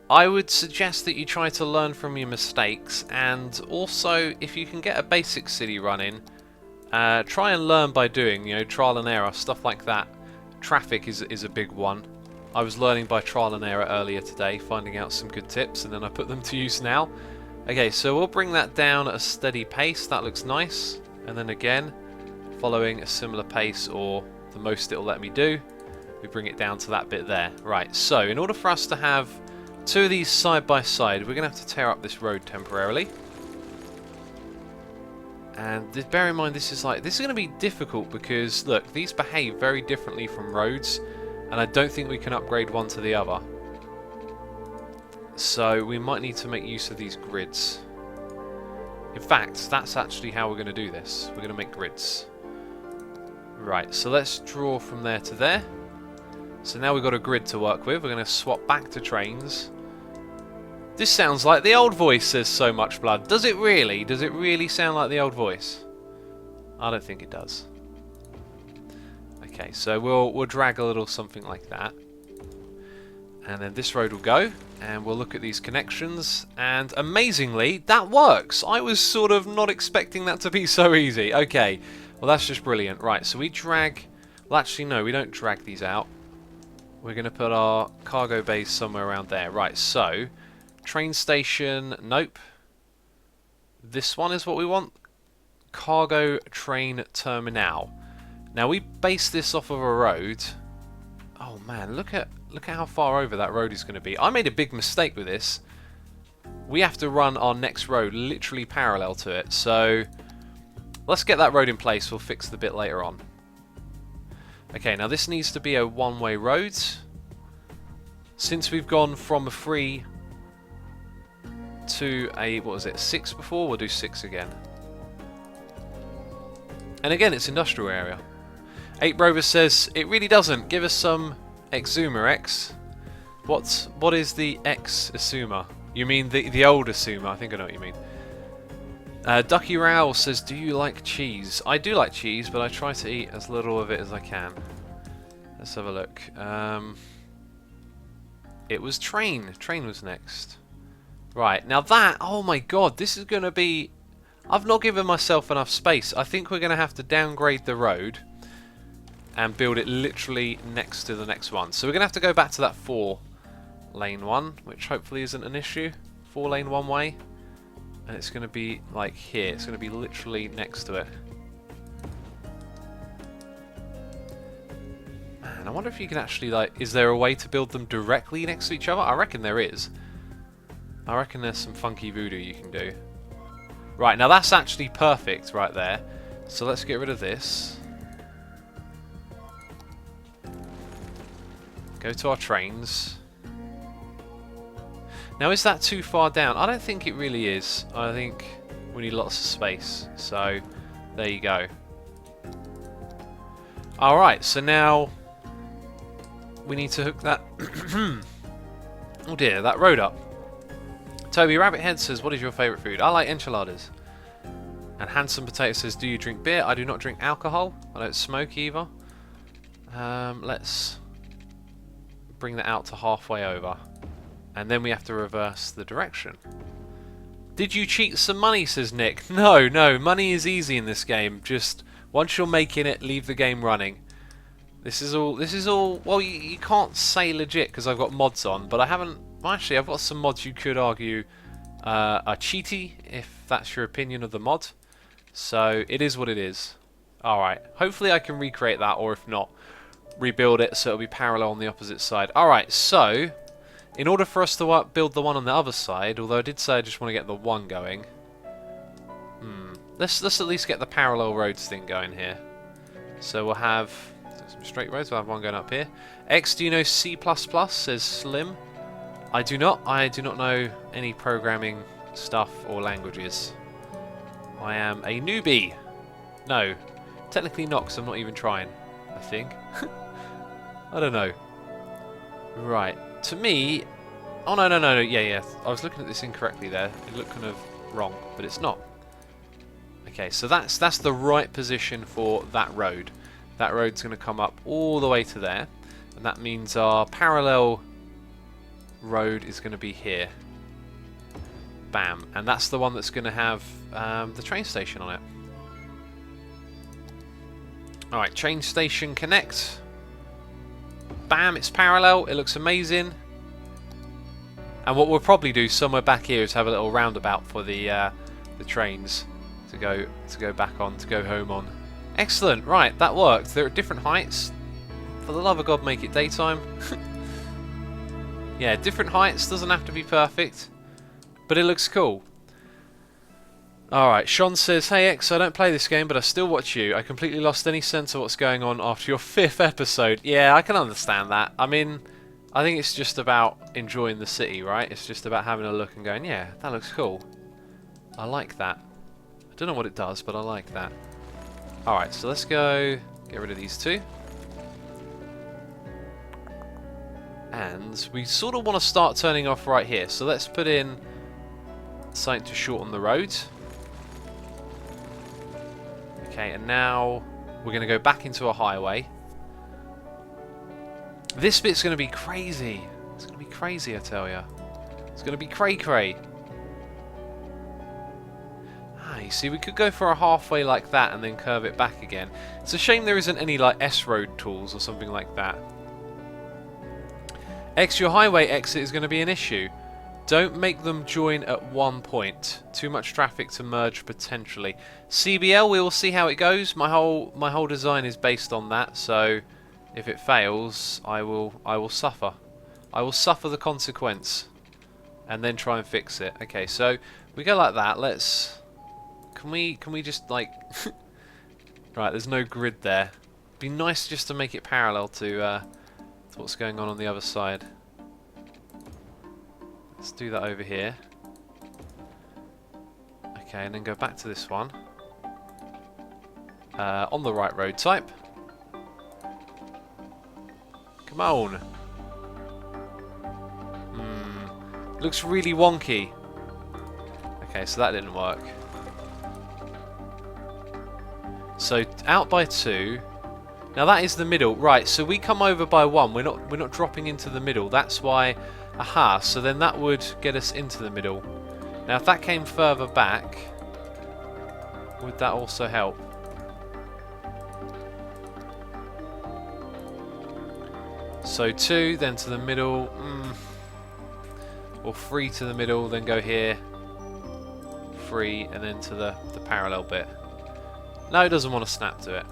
I would suggest that you try to learn from your mistakes, and also, if you can get a basic city running, try and learn by doing, you know, trial and error, stuff like that. Traffic is a big one. I was learning by trial and error earlier today, finding out some good tips, and then I put them to use now. Okay, so we'll bring that down at a steady pace. That looks nice. And then again, following a similar pace, or the most it'll let me do, we bring it down to that bit there. Right, so in order for us to have 2 of these side by side, we're going to have to tear up this road temporarily. And bear in mind, this is going to be difficult because, look, these behave very differently from roads. And I don't think we can upgrade one to the other. So we might need to make use of these grids. In fact, that's actually how we're going to do this. We're going to make grids. Right, so let's draw from there to there. So now we've got a grid to work with. We're going to swap back to trains. This sounds like the old voice, says So Much Blood. Does it really? Does it really sound like the old voice? I don't think it does. Okay, so we'll drag a little something like that. And then this road will go, and we'll look at these connections, and amazingly, that works! I was sort of not expecting that to be so easy. Okay, well that's just brilliant. Right, so we drag... Well actually no, we don't drag these out. We're going to put our cargo base somewhere around there. Right, so... Train station, nope. This one is what we want. Cargo train terminal. Now we base this off of a road. Oh man, look at how far over that road is going to be. I made a big mistake with this. We have to run our next road literally parallel to it. So let's get that road in place. We'll fix the bit later on. Okay, now this needs to be a one-way road. Since we've gone from a 3 to a, what was it, 6 before, we'll do 6 again. And again, it's industrial area. 8 Rover says, it really doesn't. Give us some Exuma X. What is the X Asuma? You mean the old Asuma? I think I know what you mean. Ducky Rowell says, do you like cheese? I do like cheese, but I try to eat as little of it as I can. Let's have a look. It was train. Train was next. Right, now that, oh my god, this is going to be... I've not given myself enough space. I think we're going to have to downgrade the road and build it literally next to the next one. So we're going to have to go back to that 4-lane one, which hopefully isn't an issue. 4-lane one way. And it's going to be like here. It's going to be literally next to it. Man, I wonder if you can actually, like, is there a way to build them directly next to each other? I reckon there is. I reckon there's some funky voodoo you can do. Right, now that's actually perfect right there. So let's get rid of this. Go to our trains. Now is that too far down? I don't think it really is. I think we need lots of space. So there you go. Alright, so now we need to hook that oh dear, that road up. Toby Rabbithead says, what is your favourite food? I like enchiladas. And Handsome Potato says, do you drink beer? I do not drink alcohol. I don't smoke either. Let's bring that out to halfway over. And then we have to reverse the direction. Did you cheat some money, says Nick. No, money is easy in this game. Just, once you're making it, leave the game running. This is all, well, you can't say legit because I've got mods on, but I haven't, well, actually, I've got some mods you could argue are cheaty, if that's your opinion of the mod. So, it is what it is. Alright, hopefully I can recreate that, or if not, rebuild it so it'll be parallel on the opposite side. Alright, so, in order for us to build the one on the other side, although I did say I just want to get the one going, let's at least get the parallel roads thing going here. So we'll have some straight roads, we'll have one going up here. X, do you know C++, says Slim. I do not know any programming stuff or languages. I am a newbie. No, technically not, because I'm not even trying, I think. I don't know. Right, to me... Oh, no, yeah. I was looking at this incorrectly there. It looked kind of wrong, but it's not. Okay, so that's the right position for that road. That road's going to come up all the way to there, and that means our parallel road is going to be here. Bam, and that's the one that's going to have the train station on it. Alright, train station connect. Bam, it's parallel, it looks amazing. And what we'll probably do somewhere back here is have a little roundabout for the trains to go back on, to go home on. Excellent, right, that worked. They're at different heights. For the love of God, make it daytime. Yeah, different heights, doesn't have to be perfect, but it looks cool. Alright, Sean says, hey X, I don't play this game, but I still watch you. I completely lost any sense of what's going on after your 5th episode. Yeah, I can understand that. I mean, I think it's just about enjoying the city, right? It's just about having a look and going, yeah, that looks cool. I like that. I don't know what it does, but I like that. Alright, so let's go Get rid of these two. And we sort of want to start turning off right here. So let's put in something to shorten the road. Okay, and now we're going to go back into a highway. This bit's going to be crazy. It's going to be crazy, I tell ya. It's going to be cray-cray. Ah, you see, we could go for a halfway like that and then curve it back again. It's a shame there isn't any like S-Road tools or something like that. X, your highway exit is going to be an issue. Don't make them join at one point. Too much traffic to merge potentially. CBL, we will see how it goes. My whole design is based on that, so if it fails, I will suffer. I will suffer the consequence and then try and fix it. Okay, so we go like that. Let's can we just like right, there's no grid there. Be nice just to make it parallel to what's going on the other side. Let's do that over here. Okay, and then go back to this one. On the right road type. Come on. Looks really wonky. Okay, so that didn't work. So out by 2. Now that is the middle, right? So we come over by 1. We're not dropping into the middle. That's why. Aha. So then that would get us into the middle. Now if that came further back, would that also help? So 2, then to the middle. Or 3 to the middle, then go here. 3, and then to the parallel bit. No, it doesn't want to snap to it.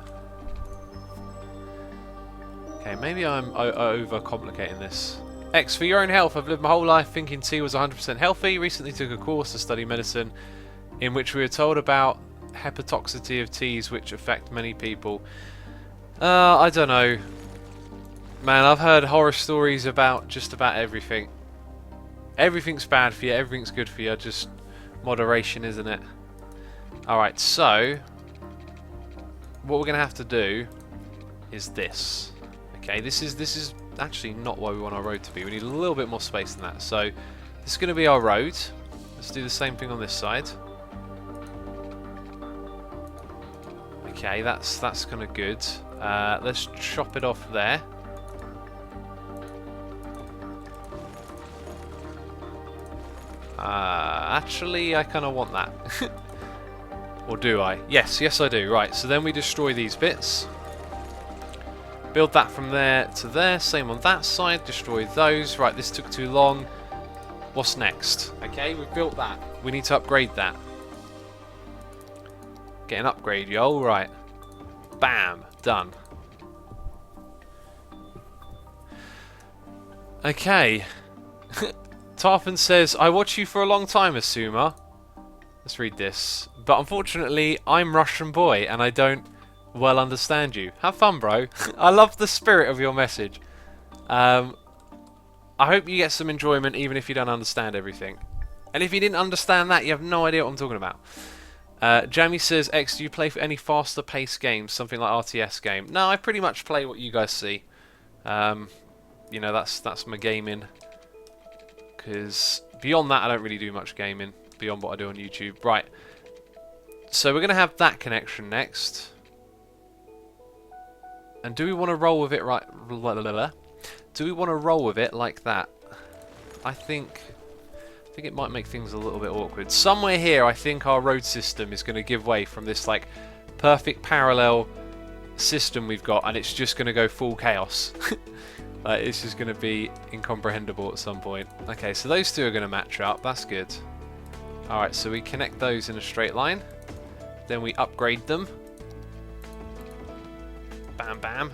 Okay, maybe I'm overcomplicating this. X, for your own health, I've lived my whole life thinking tea was 100% healthy. Recently took a course to study medicine in which we were told about hepatotoxicity of teas which affect many people. I don't know. Man, I've heard horror stories about just about everything. Everything's bad for you, everything's good for you, just moderation, isn't it? Alright, so what we're going to have to do is this. Okay, this is actually not where we want our road to be. We need a little bit more space than that. So this is going to be our road. Let's do the same thing on this side. Okay, that's kind of good. Let's chop it off there. Actually, I kind of want that. Or do I? Yes, I do. Right, so then we destroy these bits. Build that from there to there. Same on that side. Destroy those. Right, this took too long. What's next? Okay, we've built that. We need to upgrade that. Get an upgrade, yo. Right. Bam. Done. Okay. Tarpon says, I watch you for a long time, Asuma. Let's read this. But unfortunately, I'm Russian boy and I don't well understand you. Have fun, bro. I love the spirit of your message. I hope you get some enjoyment even if you don't understand everything. And if you didn't understand that, you have no idea what I'm talking about. Jamie says, X, do you play for any faster paced games? Something like RTS game? No, I pretty much play what you guys see. You know, that's my gaming. Because beyond that, I don't really do much gaming. Beyond what I do on YouTube. Right. So we're going to have that connection next. And do we want to roll with it right? Do we want to roll with it like that? I think it might make things a little bit awkward. Somewhere here, I think our road system is going to give way from this like perfect parallel system we've got, and it's just going to go full chaos. Like, it's just going to be incomprehensible at some point. Okay, so those two are going to match up. That's good. Alright, so we connect those in a straight line. Then we upgrade them. Bam, bam.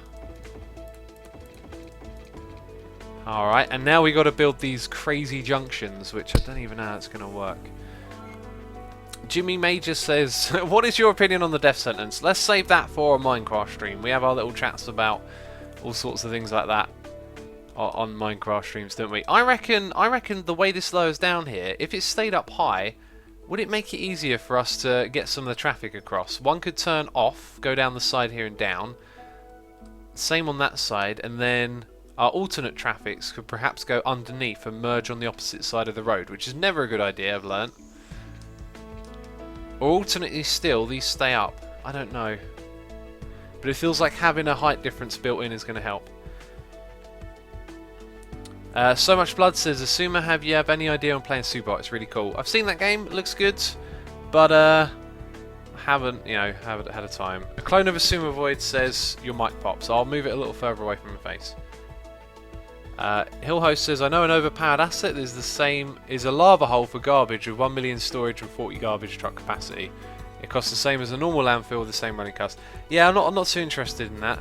Alright, and now we got to build these crazy junctions, which I don't even know how it's going to work. Jimmy Major says, what is your opinion on the death sentence? Let's save that for a Minecraft stream. We have our little chats about all sorts of things like that on Minecraft streams, don't we? I reckon the way this lowers down here, if it stayed up high, would it make it easier for us to get some of the traffic across? One could turn off, go down the side here and down, Same on that side, and then our alternate traffics could perhaps go underneath and merge on the opposite side of the road, which is never a good idea, I've learnt. Or alternately still, these stay up. I don't know. But it feels like having a height difference built in is going to help. So Much Blood says, Asuma, have you any idea on playing Subot? It's really cool. I've seen that game, it looks good, but haven't had a time. A clone of Asuma Void says your mic pops, so I'll move it a little further away from my face. Hillhost says, I know an overpowered asset is the same is a lava hole for garbage with 1 million storage and 40 garbage truck capacity. It costs the same as a normal landfill with the same running cost. Yeah, I'm not too interested in that.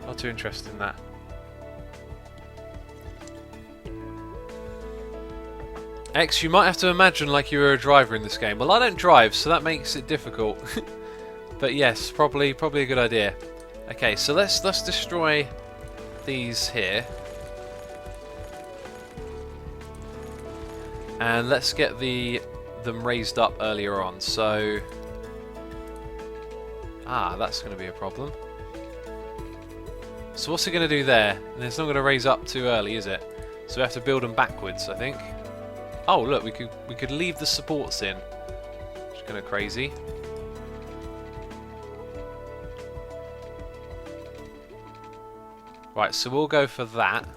Not too interested in that. X, you might have to imagine like you were a driver in this game. Well, I don't drive, so that makes it difficult. But yes, probably a good idea. Okay, so let's destroy these here. And let's get them raised up earlier on. So that's going to be a problem. So what's it going to do there? And it's not going to raise up too early, is it? So we have to build them backwards, I think. Oh look, we could leave the supports in. Which is kind of crazy. Right, so we'll go for that.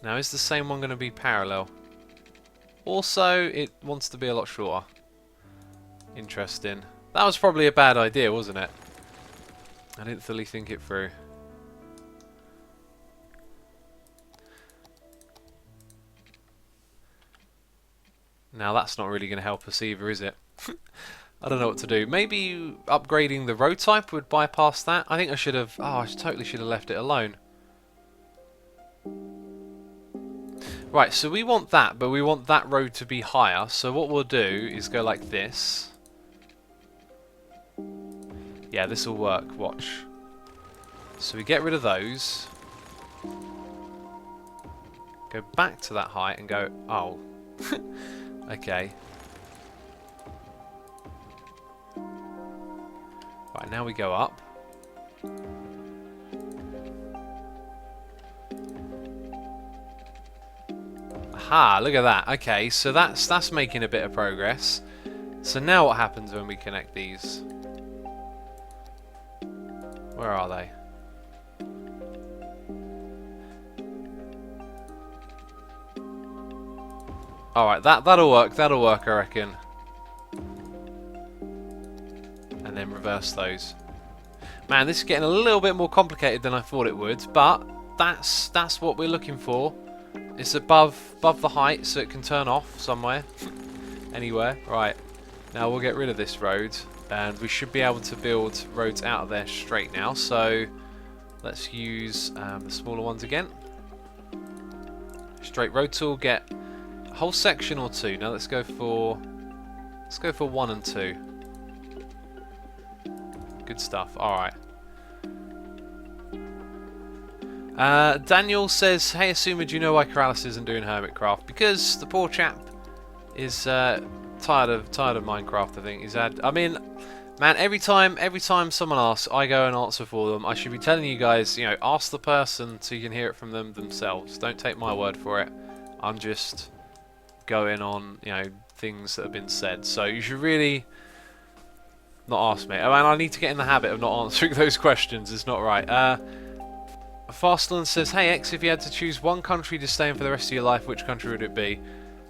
Now, is the same one going to be parallel? Also, it wants to be a lot shorter. Interesting. That was probably a bad idea, wasn't it? I didn't fully think it through. Now that's not really going to help us either, is it? I don't know what to do. Maybe upgrading the road type would bypass that. I think I should have... Oh, I totally should have left it alone. Right, so we want that, but we want that road to be higher. So what we'll do is go like this. Yeah, this will work. Watch. So we get rid of those. Go back to that height and go... Oh. Okay. Right, now we go up. Aha, look at that. Okay, so that's making a bit of progress. So now what happens when we connect these? Where are they? Alright, that'll work, I reckon. And then reverse those. Man, this is getting a little bit more complicated than I thought it would, but that's what we're looking for. It's above the height, so it can turn off somewhere. Anywhere. Right. Now we'll get rid of this road, and we should be able to build roads out of there straight now. So let's use the smaller ones again. Straight road tool, get a whole section or two. Now let's go for 1 and 2. Good stuff. All right. Daniel says, "Hey, Asuma, do you know why Corrales isn't doing Hermitcraft? Because the poor chap is tired of Minecraft. I think he's had. I mean, man, every time someone asks, I go and answer for them. I should be telling you guys, ask the person so you can hear it from them themselves. Don't take my word for it. I'm just going on, things that have been said. So you should really not ask me. I mean, I need to get in the habit of not answering those questions. It's not right." Fastland says, "Hey X, if you had to choose one country to stay in for the rest of your life, which country would it be?"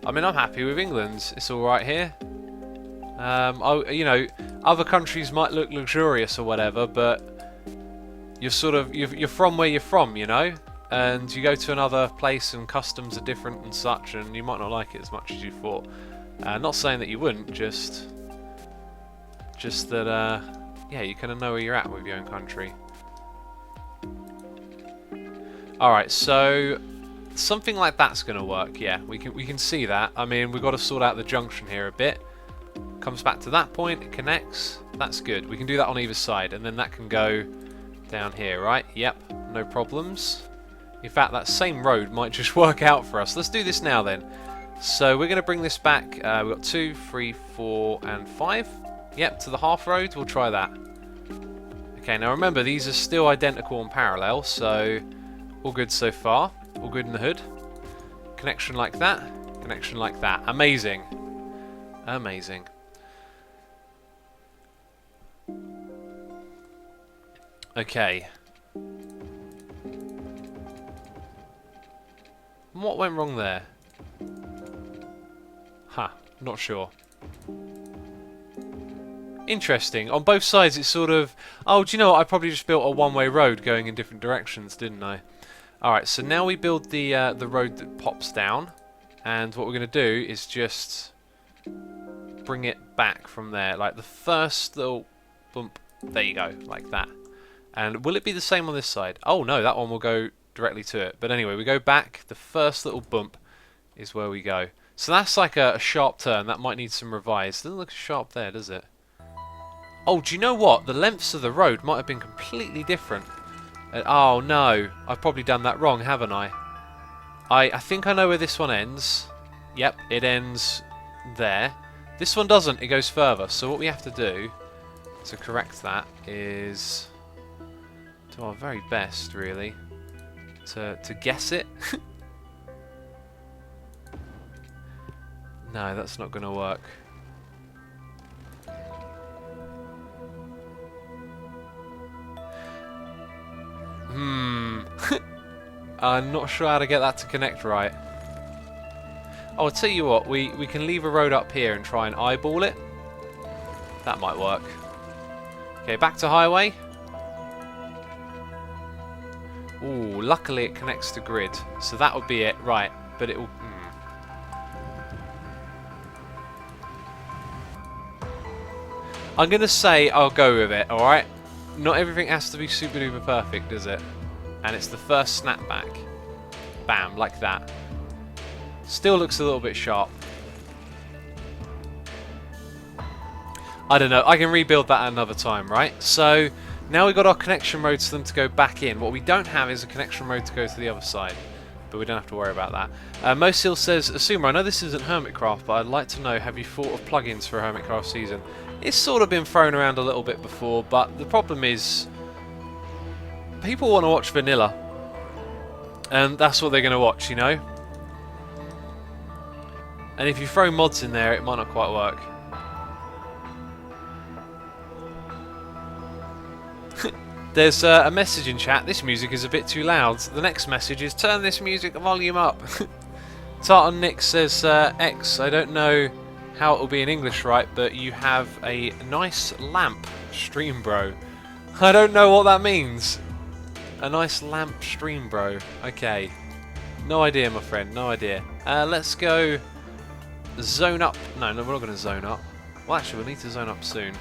I mean, I'm happy with England. It's all right here. Other countries might look luxurious or whatever, but you're from where you're from, and you go to another place and customs are different and such, and you might not like it as much as you thought. Not saying that you wouldn't, just that you kind of know where you're at with your own country. Alright, so something like that's going to work, yeah. We can see that. I mean, we've got to sort out the junction here a bit. Comes back to that point, it connects. That's good. We can do that on either side, and then that can go down here, right? Yep, no problems. In fact, that same road might just work out for us. Let's do this now then. So we're going to bring this back. We've got 2, 3, 4, and 5. Yep, to the half road. We'll try that. Okay, now remember, these are still identical and parallel, so all good so far. All good in the hood. Connection like that. Connection like that. Amazing. Amazing. Okay. What went wrong there? Huh, not sure. Interesting. On both sides it's sort of... Oh, do you know what? I probably just built a one-way road going in different directions, didn't I? Alright, so now we build the road that pops down. And what we're going to do is just bring it back from there. Like the first little bump. There you go, like that. And will it be the same on this side? Oh no, that one will go directly to it. But anyway, we go back. The first little bump is where we go. So that's like a sharp turn. That might need some revise. Doesn't look sharp there, does it? Oh, do you know what? The lengths of the road might have been completely different. Oh no, I've probably done that wrong, haven't I? I think I know where this one ends. Yep, it ends there. This one doesn't, it goes further. So what we have to do to correct that is do our very best, really, to guess it. No, that's not going to work. I'm not sure how to get that to connect right. Oh, I'll tell you what, we can leave a road up here and try and eyeball it. That might work. Okay, back to highway. Ooh, luckily it connects to grid. So that would be it, right. But it will... I'm going to say I'll go with it, alright? Not everything has to be super duper perfect, does it? And it's the first snapback. Bam, like that. Still looks a little bit sharp. I don't know, I can rebuild that another time, right? So, now we've got our connection roads for them to go back in. What we don't have is a connection road to go to the other side. But we don't have to worry about that. Mosil says, Assumer, I know this isn't Hermitcraft, but I'd like to know, have you thought of plugins for a Hermitcraft season? It's sort of been thrown around a little bit before, but the problem is people want to watch vanilla. And that's what they're going to watch, you know? And if you throw mods in there, it might not quite work. There's a message in chat, this music is a bit too loud. The next message is, turn this music volume up. Tartan Nick says, X, I don't know how it will be in English right, but you have a nice lamp stream, bro. I don't know what that means. A nice lamp stream, bro. Okay. No idea, my friend, no idea. Let's go zone up. No, we're not going to zone up. Well, actually, we'll need to zone up soon.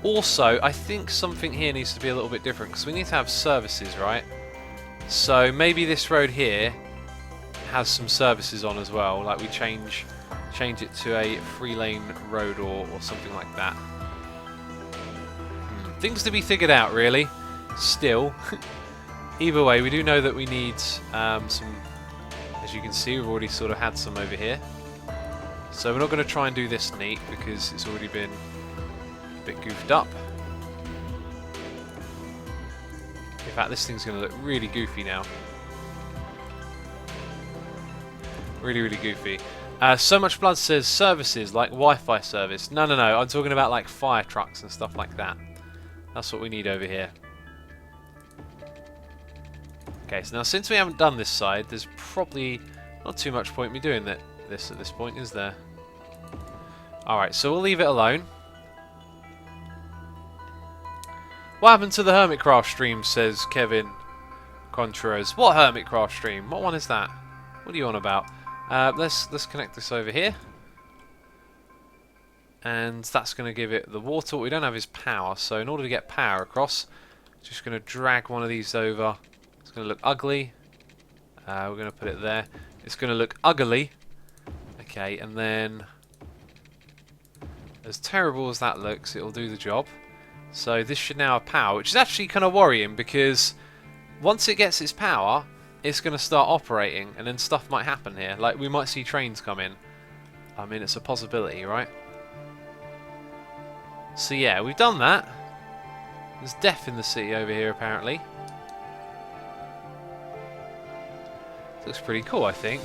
Also, I think something here needs to be a little bit different, because we need to have services, right? So maybe this road here has some services on as well, like we change it to a 3-lane road or something like that. Things to be figured out, really. Still. Either way, we do know that we need some, as you can see, we've already sort of had some over here. So we're not going to try and do this neat, because it's already been a bit goofed up. In fact, this thing's going to look really goofy now. Really, really goofy. So Much Blood says services, like Wi-Fi service. No, I'm talking about like fire trucks and stuff like that. That's what we need over here. Okay, so now since we haven't done this side, there's probably not too much point me doing this at this point, is there? Alright, so we'll leave it alone. What happened to the Hermitcraft stream, says Kevin Contreras. What Hermitcraft stream? What one is that? What are you on about? Let's connect this over here. And that's going to give it the water. What we don't have is power, so in order to get power across, just going to drag one of these over. It's going to look ugly. We're going to put it there. It's going to look ugly. Okay, and then as terrible as that looks, it'll do the job. So this should now have power, which is actually kind of worrying, because once it gets its power, it's going to start operating, and then stuff might happen here. Like, we might see trains come in. I mean, it's a possibility, right? So yeah, we've done that. There's death in the city over here, apparently. Looks pretty cool, I think.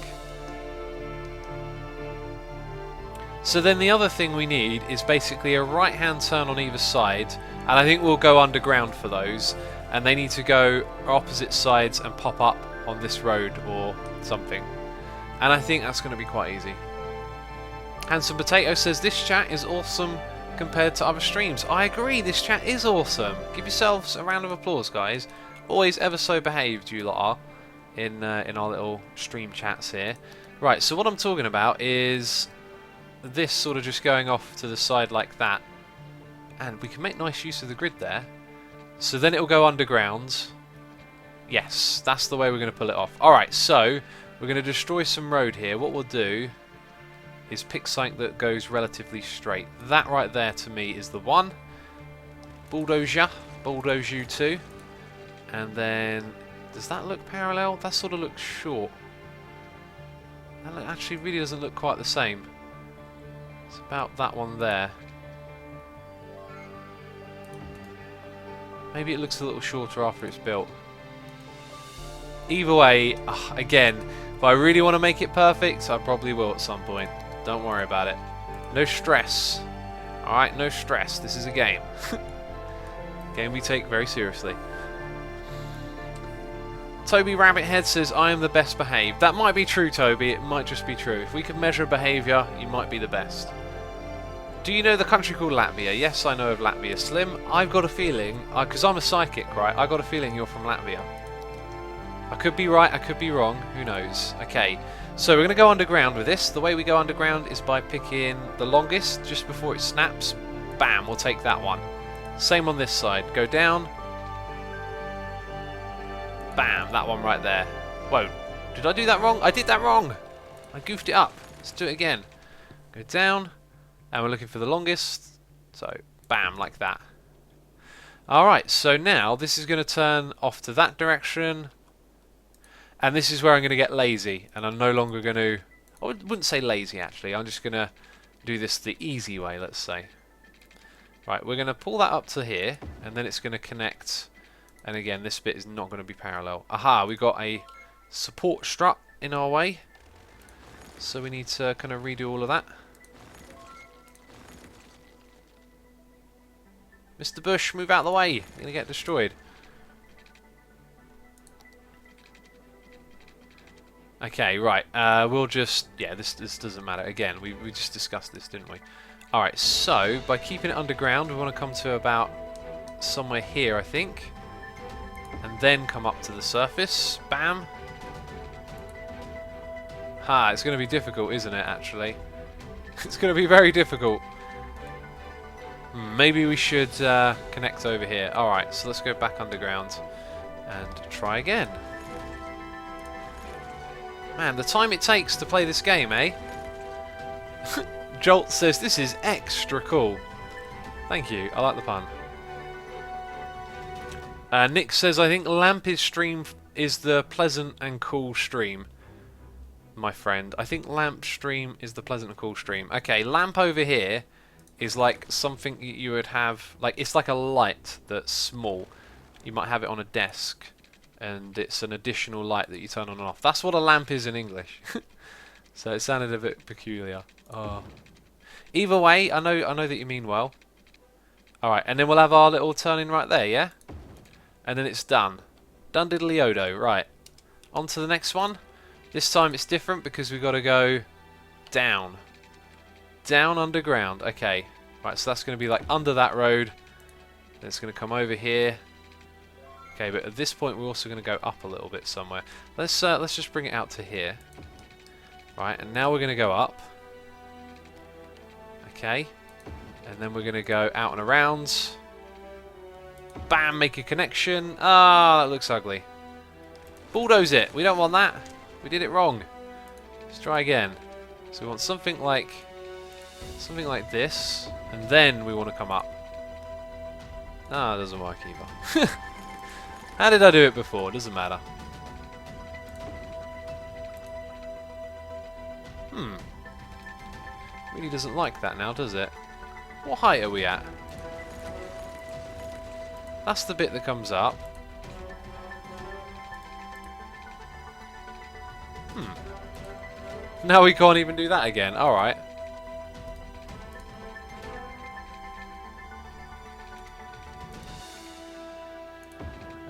So then the other thing we need is basically a right-hand turn on either side, and I think we'll go underground for those, and they need to go opposite sides and pop up on this road or something. And I think that's going to be quite easy. Handsome Potato says, this chat is awesome compared to other streams. I agree, this chat is awesome. Give yourselves a round of applause, guys. Always ever so behaved, you lot are, in our little stream chats here. Right, so what I'm talking about is this sort of just going off to the side like that, and we can make nice use of the grid there. So then it'll go underground. Yes, that's the way we're going to pull it off. Alright, so we're going to destroy some road here. What we'll do is pick something that goes relatively straight. That right there to me is the one. Bulldoze you too. And then, does that look parallel? That sort of looks short. That actually really doesn't look quite the same. It's about that one there. Maybe it looks a little shorter after it's built. Either way, again, if I really want to make it perfect, I probably will at some point. Don't worry about it. No stress. Alright, no stress. This is a game. Game we take very seriously. Toby Rabbithead says, I am the best behaved. That might be true, Toby. It might just be true. If we could measure behaviour, you might be the best. Do you know the country called Latvia? Yes, I know of Latvia. Slim, I've got a feeling, because I'm a psychic, right? I've got a feeling you're from Latvia. I could be right, I could be wrong. Who knows? Okay, so we're going to go underground with this. The way we go underground is by picking the longest just before it snaps. Bam, we'll take that one. Same on this side. Go down. Bam, that one right there. Whoa, did I do that wrong? I did that wrong. I goofed it up. Let's do it again. Go down. And we're looking for the longest. So, bam, like that. Alright, so now this is going to turn off to that direction. And this is where I'm going to get lazy. And I'm no longer going to... I wouldn't say lazy, actually. I'm just going to do this the easy way, let's say. Right, we're going to pull that up to here. And then it's going to connect. And again, this bit is not going to be parallel. Aha, we've got a support strut in our way. So we need to kind of redo all of that. Mr. Bush, move out of the way. You're going to get destroyed. Okay, right. We'll just... Yeah, this doesn't matter. Again, we just discussed this, didn't we? Alright, so by keeping it underground, we want to come to about somewhere here, I think. And then come up to the surface. Bam. Ha, it's going to be difficult, isn't it, actually? It's going to be very difficult. Maybe we should connect over here. Alright, so let's go back underground and try again. Man, the time it takes to play this game, eh? Jolt says, this is extra cool. Thank you, I like the pun. Nick says, I think Lamp's stream is the pleasant and cool stream. My friend, I think Lamp's stream is the pleasant and cool stream. Okay, Lamp over here is like something you would have, like it's like a light that's small. You might have it on a desk, and it's an additional light that you turn on and off. That's what a lamp is in English. So it sounded a bit peculiar. Oh. Either way, I know that you mean well. Alright, and then we'll have our little turning right there, yeah? And then it's done. Done diddly-odo. Right. On to the next one. This time it's different because we've got to go down. Down underground. Okay. Right, so that's going to be like under that road. Then it's going to come over here. Okay, but at this point we're also going to go up a little bit somewhere. Let's just bring it out to here. Right, and now we're going to go up. Okay. And then we're going to go out and around. Bam, make a connection. Ah, that looks ugly. Bulldoze it. We don't want that. We did it wrong. Let's try again. So we want something like this, and then we want to come up. Ah, it doesn't work either. How did I do it before? Doesn't matter. Really doesn't like that now, does it? What height are we at? That's the bit that comes up. Now we can't even do that again. Alright.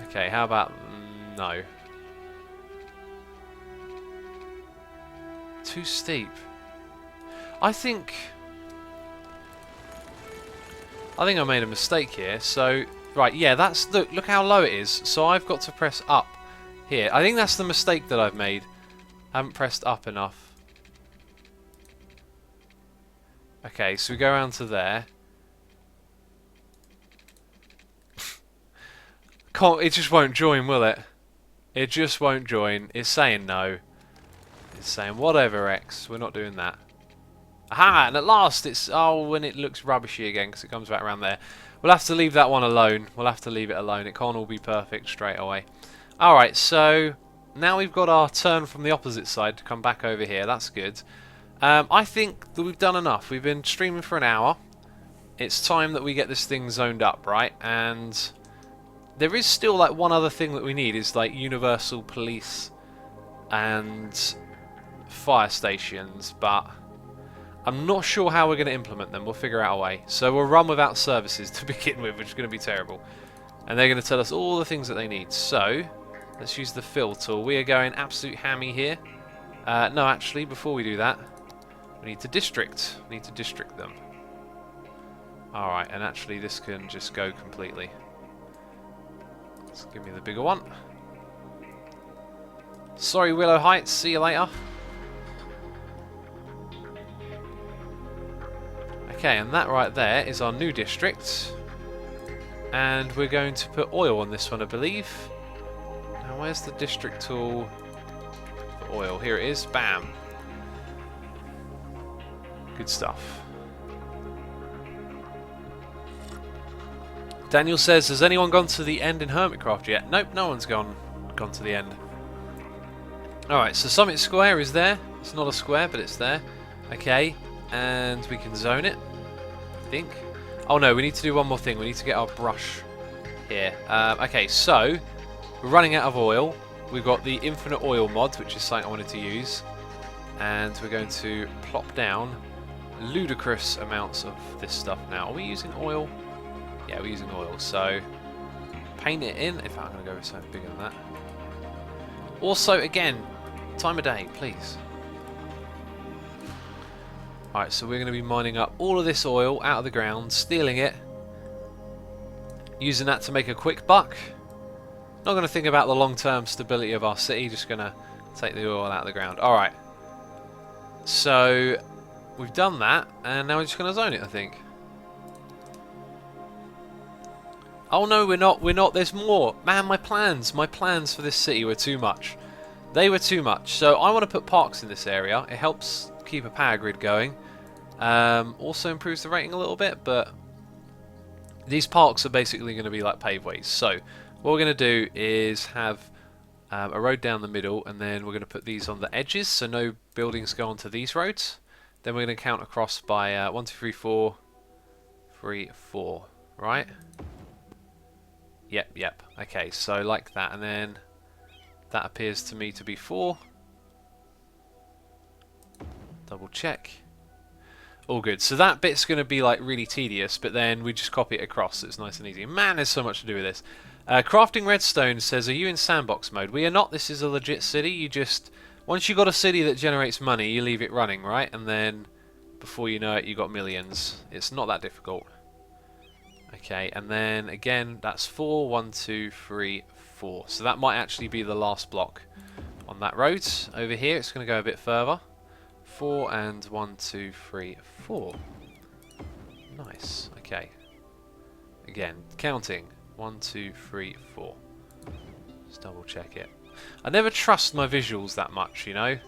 Okay, how about... no. Too steep. I think I made a mistake here. So, right, yeah, that's... Look how low it is. So I've got to press up here. I think that's the mistake that I've made. I haven't pressed up enough. Okay, so we go around to there. It just won't join, will it? It just won't join. It's saying no. It's saying whatever, X. We're not doing that. Aha! And at last it's... oh, when it looks rubbishy again because it comes back around there. We'll have to leave that one alone. We'll have to leave it alone. It can't all be perfect straight away. Alright, so now we've got our turn from the opposite side to come back over here. That's good. I think that we've done enough. We've been streaming for an hour. It's time that we get this thing zoned up, right? And there is still like one other thing that we need is like universal police and fire stations, but I'm not sure how we're going to implement them. We'll figure out a way. So we'll run without services to begin with, which is going to be terrible. And they're going to tell us all the things that they need. So let's use the fill tool. We are going absolute hammy here. No, actually, before we do that, we need to district. We need to district them. Alright, and actually this can just go completely. Let's give me the bigger one. Sorry, Willow Heights. See you later. Okay, and that right there is our new district. And we're going to put oil on this one, I believe. Now, where's the district tool for oil? Here it is. Bam. Good stuff. Daniel says, has anyone gone to the end in Hermitcraft yet? Nope, no one's gone to the end. Alright, so Summit Square is there. It's not a square, but it's there. Okay, and we can zone it, I think. Oh no, we need to do one more thing. We need to get our brush here. Okay, so we're running out of oil. We've got the infinite oil mod, which is something I wanted to use. And we're going to plop down ludicrous amounts of this stuff now. Are we using oil? Yeah, we're using oil. So paint it in. In fact, I'm going to go with something bigger than that. Also, again, time of day, please. Alright, so we're going to be mining up all of this oil out of the ground, stealing it, using that to make a quick buck. Not going to think about the long-term stability of our city, just going to take the oil out of the ground. Alright, so we've done that, and now we're just going to zone it, I think. Oh no, we're not, there's more. Man, my plans for this city were too much. They were too much. So I want to put parks in this area. It helps keep a power grid going. Also improves the rating a little bit, but these parks are basically going to be like paveways. So what we're going to do is have a road down the middle, and then we're going to put these on the edges so no buildings go onto these roads. Then we're going to count across by 1, 2, 3, 4, 3, 4, right? Yep. Okay, so like that, and then that appears to me to be 4. Double check. All good. So that bit's going to be like really tedious, but then we just copy it across. So it's nice and easy. Man, there's so much to do with this. Crafting Redstone says, are you in sandbox mode? We are not. This is a legit city. You just... once you've got a city that generates money, you leave it running, right? And then before you know it, you've got millions. It's not that difficult. Okay, and then again, that's 4, 1, 2, 3, 4. So that might actually be the last block on that road. Over here, it's going to go a bit further. 4 and 1, 2, 3, 4. Nice. Okay. Again, counting. 1, 2, 3, 4. Just double check it. I never trust my visuals that much, you know.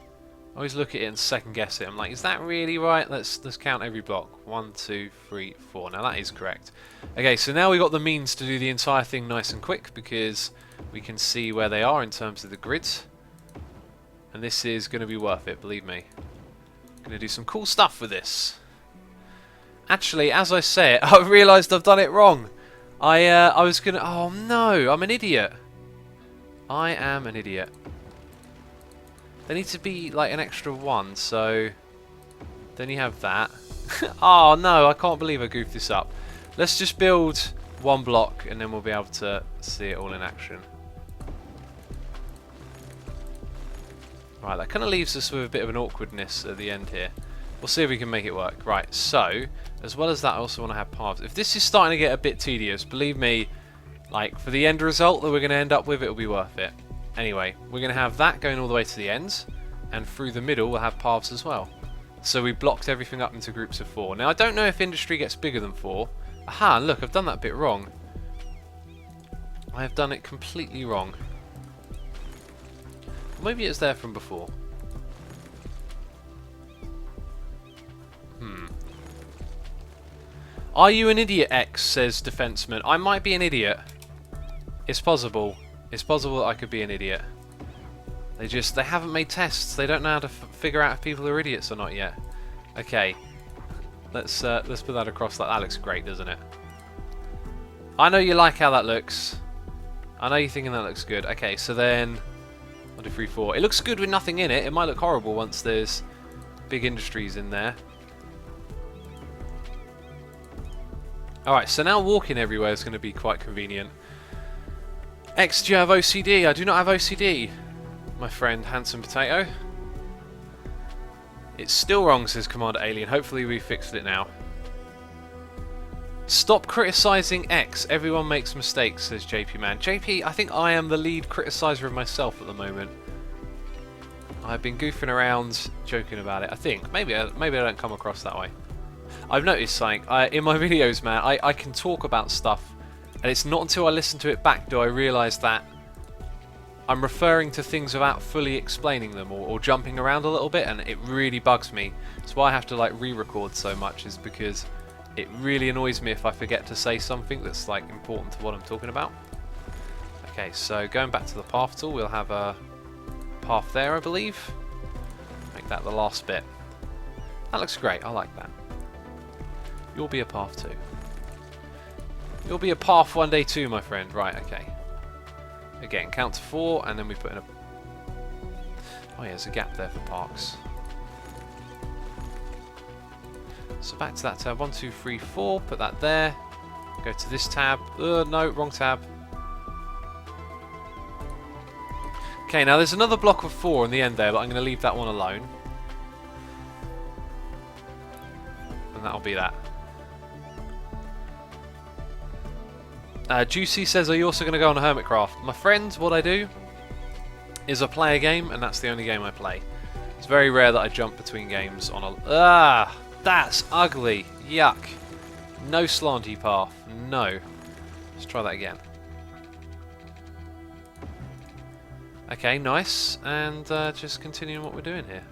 I always look at it and second guess it. I'm like, is that really right? Let's count every block. 1, 2, 3, 4. Now that is correct. Okay, so now we've got the means to do the entire thing nice and quick because we can see where they are in terms of the grids. And this is going to be worth it, believe me. Going to do some cool stuff with this. Actually, as I say it, I've realised I've done it wrong. I was gonna... Oh no, I'm an idiot. I am an idiot. There needs to be like an extra one, so... Then you have that. Oh no, I can't believe I goofed this up. Let's just build one block and then we'll be able to see it all in action. Right, that kind of leaves us with a bit of an awkwardness at the end here. We'll see if we can make it work. Right, so, as well as that, I also want to have paths. If this is starting to get a bit tedious, believe me, like, for the end result that we're going to end up with, it'll be worth it. Anyway, we're going to have that going all the way to the end, and through the middle we'll have paths as well. So we blocked everything up into groups of 4. Now, I don't know if industry gets bigger than 4. Aha, and look, I've done that bit wrong. I have done it completely wrong. Maybe it's there from before. Are you an idiot, X? Says Defenseman. I might be an idiot. It's possible. It's possible that I could be an idiot. They haven't made tests. They don't know how to figure out if people are idiots or not yet. Okay. Let's put that across. That looks great, doesn't it? I know you like how that looks. I know you're thinking that looks good. Okay, so then 1, 2, 3, 4. It looks good with nothing in it. It might look horrible once there's big industries in there. Alright, so now walking everywhere is going to be quite convenient. X, do you have OCD? I do not have OCD, my friend Handsome Potato. It's still wrong, says Commander Alien. Hopefully we fixed it now. Stop criticising X. Everyone makes mistakes, says JP Man. JP, I think I am the lead criticiser of myself at the moment. I've been goofing around, joking about it. I think. Maybe I don't come across that way. I've noticed something. In my videos, man, I can talk about stuff, and it's not until I listen to it back do I realise that I'm referring to things without fully explaining them or jumping around a little bit, and it really bugs me. That's why I have to like re-record so much, is because it really annoys me if I forget to say something that's like important to what I'm talking about. Okay, so going back to the path tool, we'll have a path there, I believe. Make that the last bit. That looks great. I like that. You'll be a path too. You'll be a path one day too, my friend. Right, okay. Again, count to 4, and then we put in a... Oh yeah, there's a gap there for parks. So back to that tab. 1, 2, 3, 4. Put that there. Go to this tab. No, wrong tab. Okay, now there's another block of 4 in the end there, but I'm going to leave that one alone. And that'll be that. Juicy says, are you also going to go on a Hermitcraft? My friend, what I do is I play a game, and that's the only game I play. It's very rare that I jump between games on a... Ah! That's ugly! Yuck! No slanty path. No. Let's try that again. Okay, nice. And just continuing what we're doing here.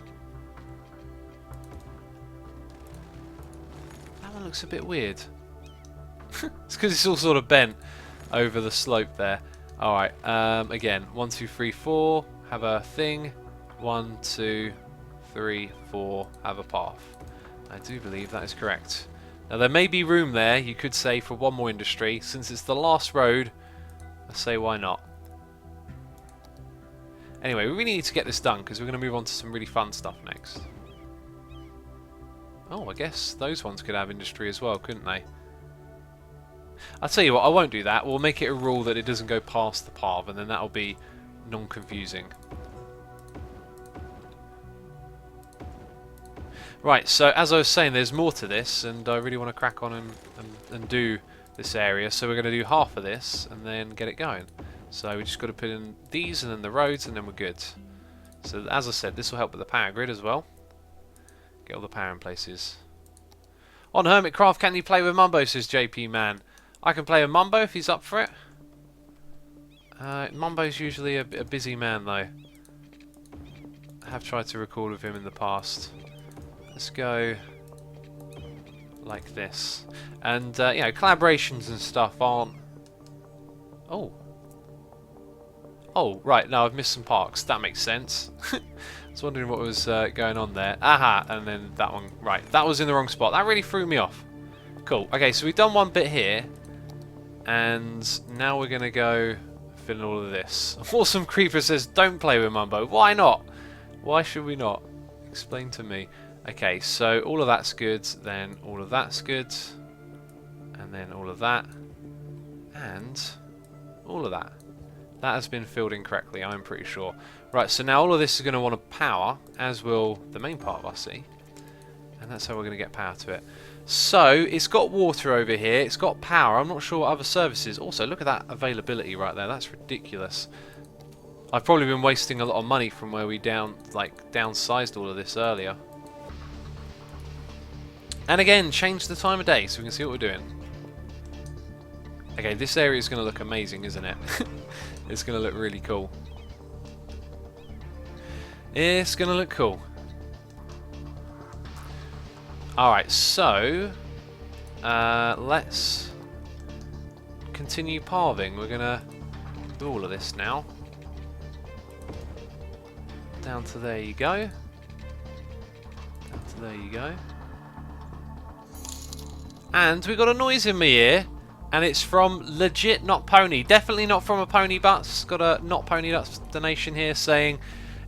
That one looks a bit weird. It's because it's all sort of bent over the slope there. Alright, again, 1, 2, 3, 4, have a thing. 1, 2, 3, 4, have a path. I do believe that is correct. Now there may be room there, you could say, for one more industry. Since it's the last road, I say why not. Anyway, we really need to get this done because we're going to move on to some really fun stuff next. Oh, I guess those ones could have industry as well, couldn't they? I'll tell you what, I won't do that. We'll make it a rule that it doesn't go past the path, and then that'll be non-confusing. Right, so as I was saying, there's more to this, and I really want to crack on and do this area. So we're going to do half of this, and then get it going. So we just got to put in these, and then the roads, and then we're good. So as I said, this will help with the power grid as well. Get all the power in places. On Hermitcraft, can you play with Mumbo, says JP Man. I can play with Mumbo if he's up for it. Mumbo's usually a busy man, though. I have tried to record with him in the past. Let's go like this. And, you know, collaborations and stuff aren't... Oh. Oh, right, no, I've missed some parks. That makes sense. I was wondering what was going on there. Aha, and then that one. Right, that was in the wrong spot. That really threw me off. Cool. Okay, so we've done one bit here. And now we're going to go fill in all of this. Awesome Creeper says, don't play with Mumbo. Why not? Why should we not? Explain to me. Okay, so all of that's good, then all of that's good, and then all of that, and all of that. That has been filled in correctly, I'm pretty sure. Right, so now all of this is going to want to power, as will the main part of our city. And that's how we're going to get power to it. So, it's got water over here, it's got power, I'm not sure what other services. Also, look at that availability right there, that's ridiculous. I've probably been wasting a lot of money from where we downsized all of this earlier. And again, change the time of day so we can see what we're doing. Okay, this area is going to look amazing, isn't it? It's going to look really cool. It's going to look cool. Alright, so let's continue parving. We're going to do all of this now. Down to there you go. Down to there you go. And we got a noise in my ear, and it's from legit Not Pony. Definitely not from a Pony Butts. Got a Not Pony Butts donation here saying,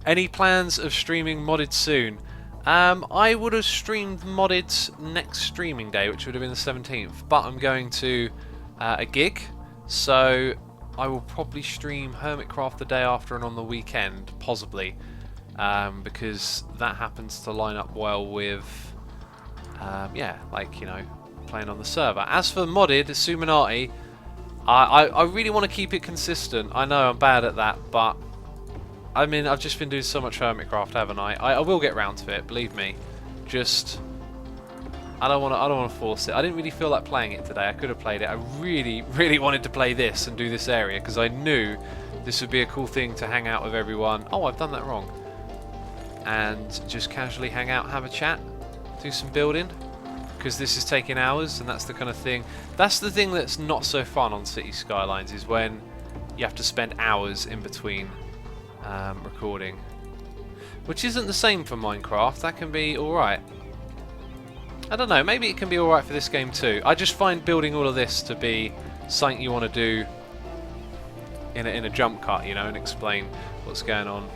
any plans of streaming modded soon? I would have streamed modded next streaming day, which would have been the 17th, but I'm going to a gig, so I will probably stream Hermitcraft the day after and on the weekend, possibly, because that happens to line up well with, yeah, like, you know, playing on the server. As for modded Suminati, I really want to keep it consistent. I know I'm bad at that, but I mean, I've just been doing so much Hermitcraft, haven't I? I will get round to it, believe me. Just, I don't want to force it. I didn't really feel like playing it today. I could have played it. I really wanted to play this and do this area because I knew this would be a cool thing to hang out with everyone. Oh, I've done that wrong. And just casually hang out, have a chat, do some building. Because this is taking hours, and that's the kind of thing. That's the thing that's not so fun on City Skylines, is when you have to spend hours in between recording. Which isn't the same for Minecraft. That can be alright. I don't know, maybe it can be alright for this game too. I just find building all of this to be something you want to do in a jump cut, you know, and explain what's going on.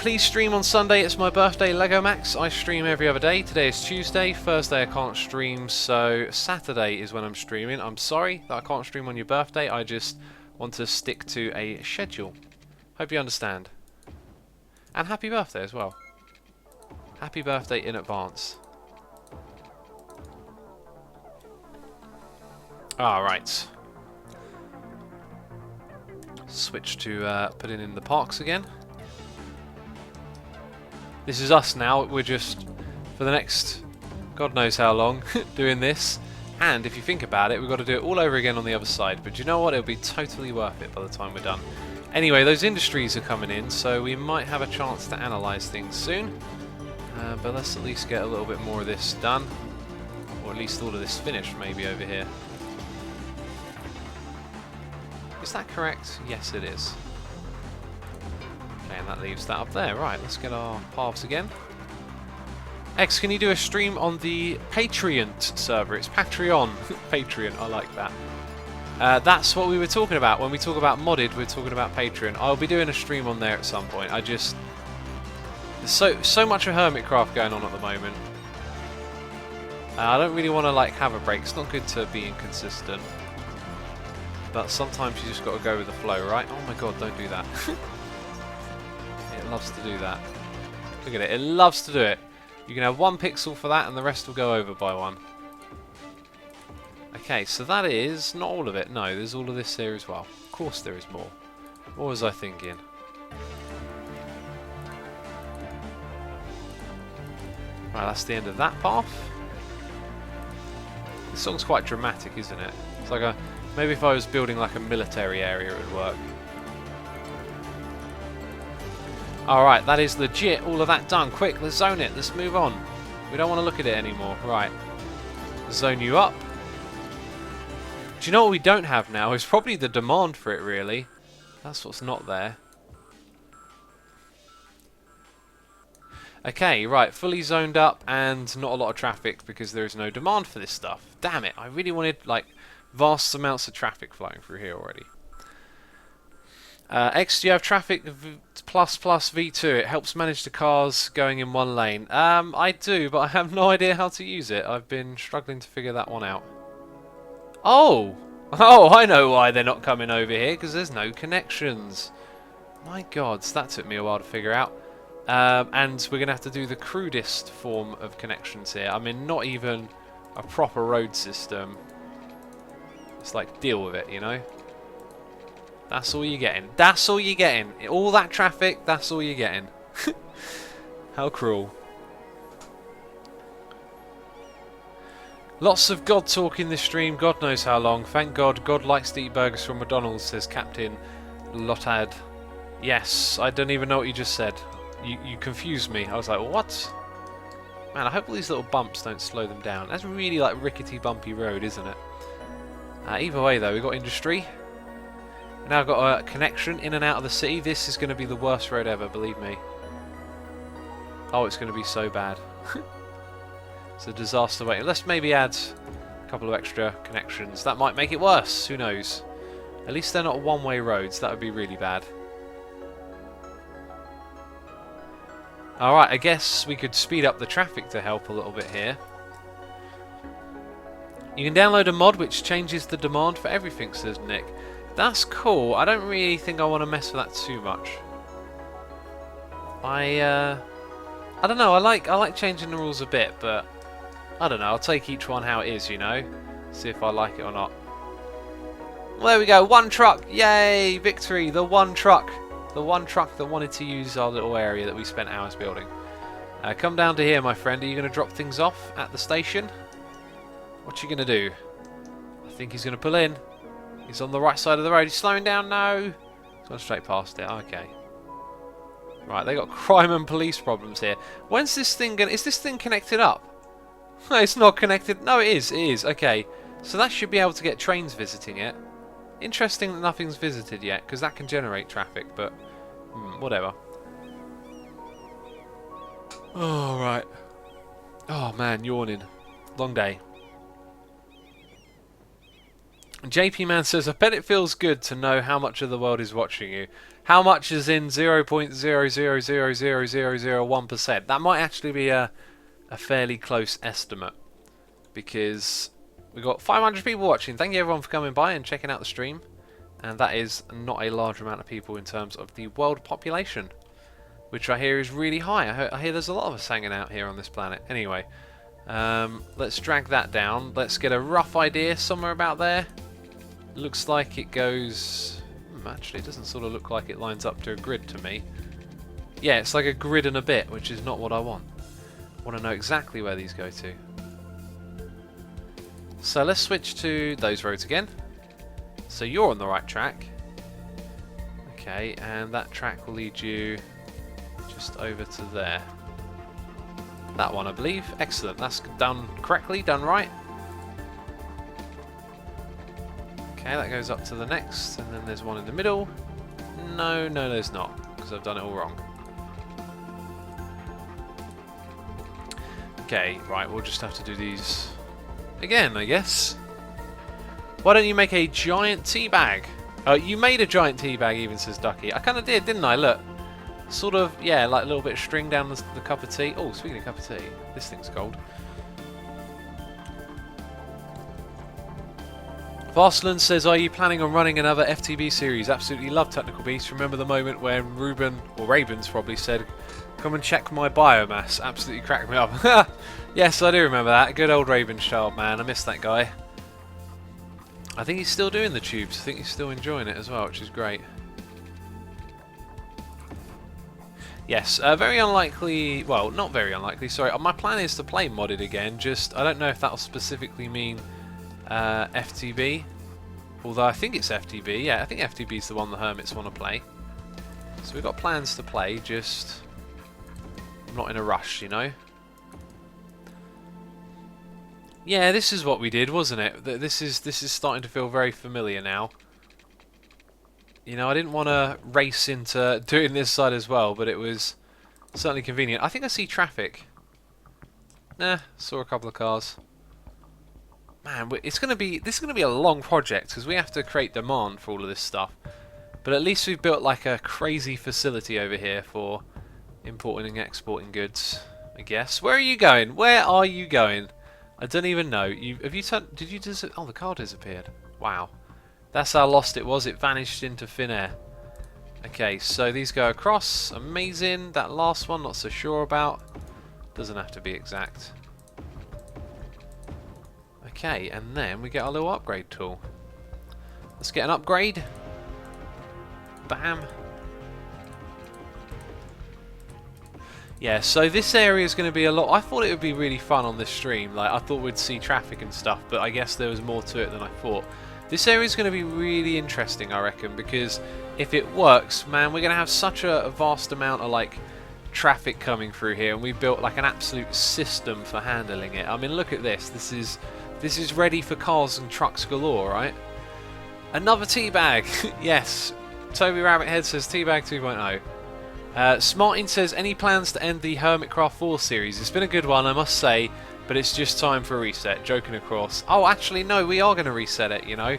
Please stream on Sunday, it's my birthday, Lego Max. I stream every other day. Today is Tuesday, Thursday I can't stream, so Saturday is when I'm streaming. I'm sorry that I can't stream on your birthday, I just want to stick to a schedule. Hope you understand. And happy birthday as well. Happy birthday in advance. Alright. Switch to putting in the parks again. This is us now, we're just, for the next God knows how long, doing this. And if you think about it, we've got to do it all over again on the other side. But you know what, it'll be totally worth it by the time we're done. Anyway, those industries are coming in, so we might have a chance to analyse things soon. But let's at least get a little bit more of this done. Or at least all of this finished, maybe, over here. Is that correct? Yes, it is. Okay, and that leaves that up there. Right, let's get our paths again. X, can you do a stream on the Patreon server? It's Patreon. Patreon, I like that. That's what we were talking about. When we talk about modded, we're talking about Patreon. I'll be doing a stream on there at some point. I just... There's so much of Hermitcraft going on at the moment. I don't really want to like have a break. It's not good to be inconsistent. But sometimes you just got to go with the flow, right? Oh my god, don't do that. It loves to do that. Look at it, it loves to do it. You can have 1 pixel for that and the rest will go over by 1. Okay, so that is not all of it. No, there's all of this here as well. Of course there is more. What was I thinking? Right, that's the end of that path. This song's quite dramatic, isn't it? It's like a... Maybe if I was building like a military area, it would work. Alright, that is legit. All of that done. Quick, let's zone it. Let's move on. We don't want to look at it anymore. Right. Zone you up. Do you know what we don't have now? It's probably the demand for it, really. That's what's not there. Okay, right. Fully zoned up and not a lot of traffic because there is no demand for this stuff. Damn it. I really wanted, like... Vast amounts of traffic flowing through here already. X, do you have traffic plus V2? It helps manage the cars going in one lane. I do, but I have no idea how to use it. I've been struggling to figure that one out. Oh! Oh, I know why they're not coming over here, because there's no connections. My gods, that took me a while to figure out. And we're going to have to do the crudest form of connections here. I mean, not even a proper road system. It's like, deal with it, you know? That's all you're getting. That's all you're getting. All that traffic, that's all you're getting. How cruel. Lots of God talk in this stream. God knows how long. Thank God. God likes to eat burgers from McDonald's, says Captain Lotad. Yes, I don't even know what you just said. You confused me. I was like, what? Man, I hope all these little bumps don't slow them down. That's really like rickety, bumpy road, isn't it? Either way, though, we've got industry. We've now got a connection in and out of the city. This is going to be the worst road ever, believe me. Oh, it's going to be so bad. It's a disaster waiting. Let's maybe add a couple of extra connections. That might make it worse. Who knows? At least they're not one-way roads. That would be really bad. Alright, I guess we could speed up the traffic to help a little bit here. You can download a mod which changes the demand for everything, says Nick. That's cool. I don't really think I want to mess with that too much. I don't know. I like changing the rules a bit, but I don't know. I'll take each one how it is, you know. See if I like it or not. Well, there we go. One truck. Yay! Victory. The one truck. The one truck that wanted to use our little area that we spent hours building. Come down to here, my friend. Are you going to drop things off at the station? What you going to do? I think he's going to pull in. He's on the right side of the road. He's slowing down. No. He's gone straight past it. Okay. Right, they got crime and police problems here. When's this thing going? Is this thing connected up? No, it's not connected. No, it is. It is. Okay. So that should be able to get trains visiting it. Interesting that nothing's visited yet, because that can generate traffic, but whatever. Oh, right. Oh, man, yawning. Long day. JP Man says, I bet it feels good to know how much of the world is watching you. How much is in 0.0000001%? That might actually be a fairly close estimate, because we've got 500 people watching. Thank you everyone for coming by and checking out the stream. And that is not a large amount of people in terms of the world population, which I hear is really high. I hear there's a lot of us hanging out here on this planet. Anyway, let's drag that down. Let's get a rough idea somewhere about there. Looks like it goes... actually, it doesn't sort of look like it lines up to a grid to me. Yeah, it's like a grid and a bit, which is not what I want. I want to know exactly where these go to. So let's switch to those roads again. So you're on the right track. Okay, and that track will lead you just over to there. That one, I believe. Excellent. That's done correctly, done right. Okay, that goes up to the next, and then there's one in the middle. No, there's not, because I've done it all wrong. Okay, right, we'll just have to do these again, I guess. Why don't you make a giant tea bag? Oh, you made a giant tea bag even, says Ducky. I kind of did, didn't I? Look. Sort of, yeah, like a little bit of string down the cup of tea. Oh, speaking of cup of tea, this thing's cold. Varsland says, are you planning on running another FTB series? Absolutely love Technical Beast. Remember the moment when Ruben, or Ravens probably said, come and check my biomass. Absolutely cracked me up. Yes, I do remember that. Good old Ravens child, man. I miss that guy. I think he's still doing the tubes. I think he's still enjoying it as well, which is great. Yes, very unlikely, well, not very unlikely, sorry. My plan is to play modded again, just, I don't know if that'll specifically mean FTB. Although I think it's FTB, yeah, I think FTB is the one the Hermits want to play. So we've got plans to play, just, I'm not in a rush, you know. Yeah, this is what we did, wasn't it? This is starting to feel very familiar now. You know, I didn't want to race into doing this side as well, but it was certainly convenient. I think I see traffic. Nah, saw a couple of cars. Man, this is going to be a long project because we have to create demand for all of this stuff. But at least we've built like a crazy facility over here for importing and exporting goods, I guess. Where are you going? Where are you going? I don't even know. Did you just... Oh, the car disappeared. Wow. That's how lost it was. It vanished into thin air. Okay, so these go across. Amazing. That last one, not so sure about. Doesn't have to be exact. Okay, and then we get our little upgrade tool. Let's get an upgrade. Bam. Yeah, so this area is going to be a lot... I thought it would be really fun on this stream. Like, I thought we'd see traffic and stuff, but I guess there was more to it than I thought. This area is going to be really interesting, I reckon, because if it works, man, we're going to have such a vast amount of, like, traffic coming through here, and we built, like, an absolute system for handling it. I mean, look at this. This is ready for cars and trucks galore, right? Another teabag! Yes. Toby Rabbithead says Teabag 2.0. Smartin says, any plans to end the Hermitcraft 4 series? It's been a good one, I must say, but it's just time for a reset. Joking of course. Oh, actually, no, we are going to reset it, you know.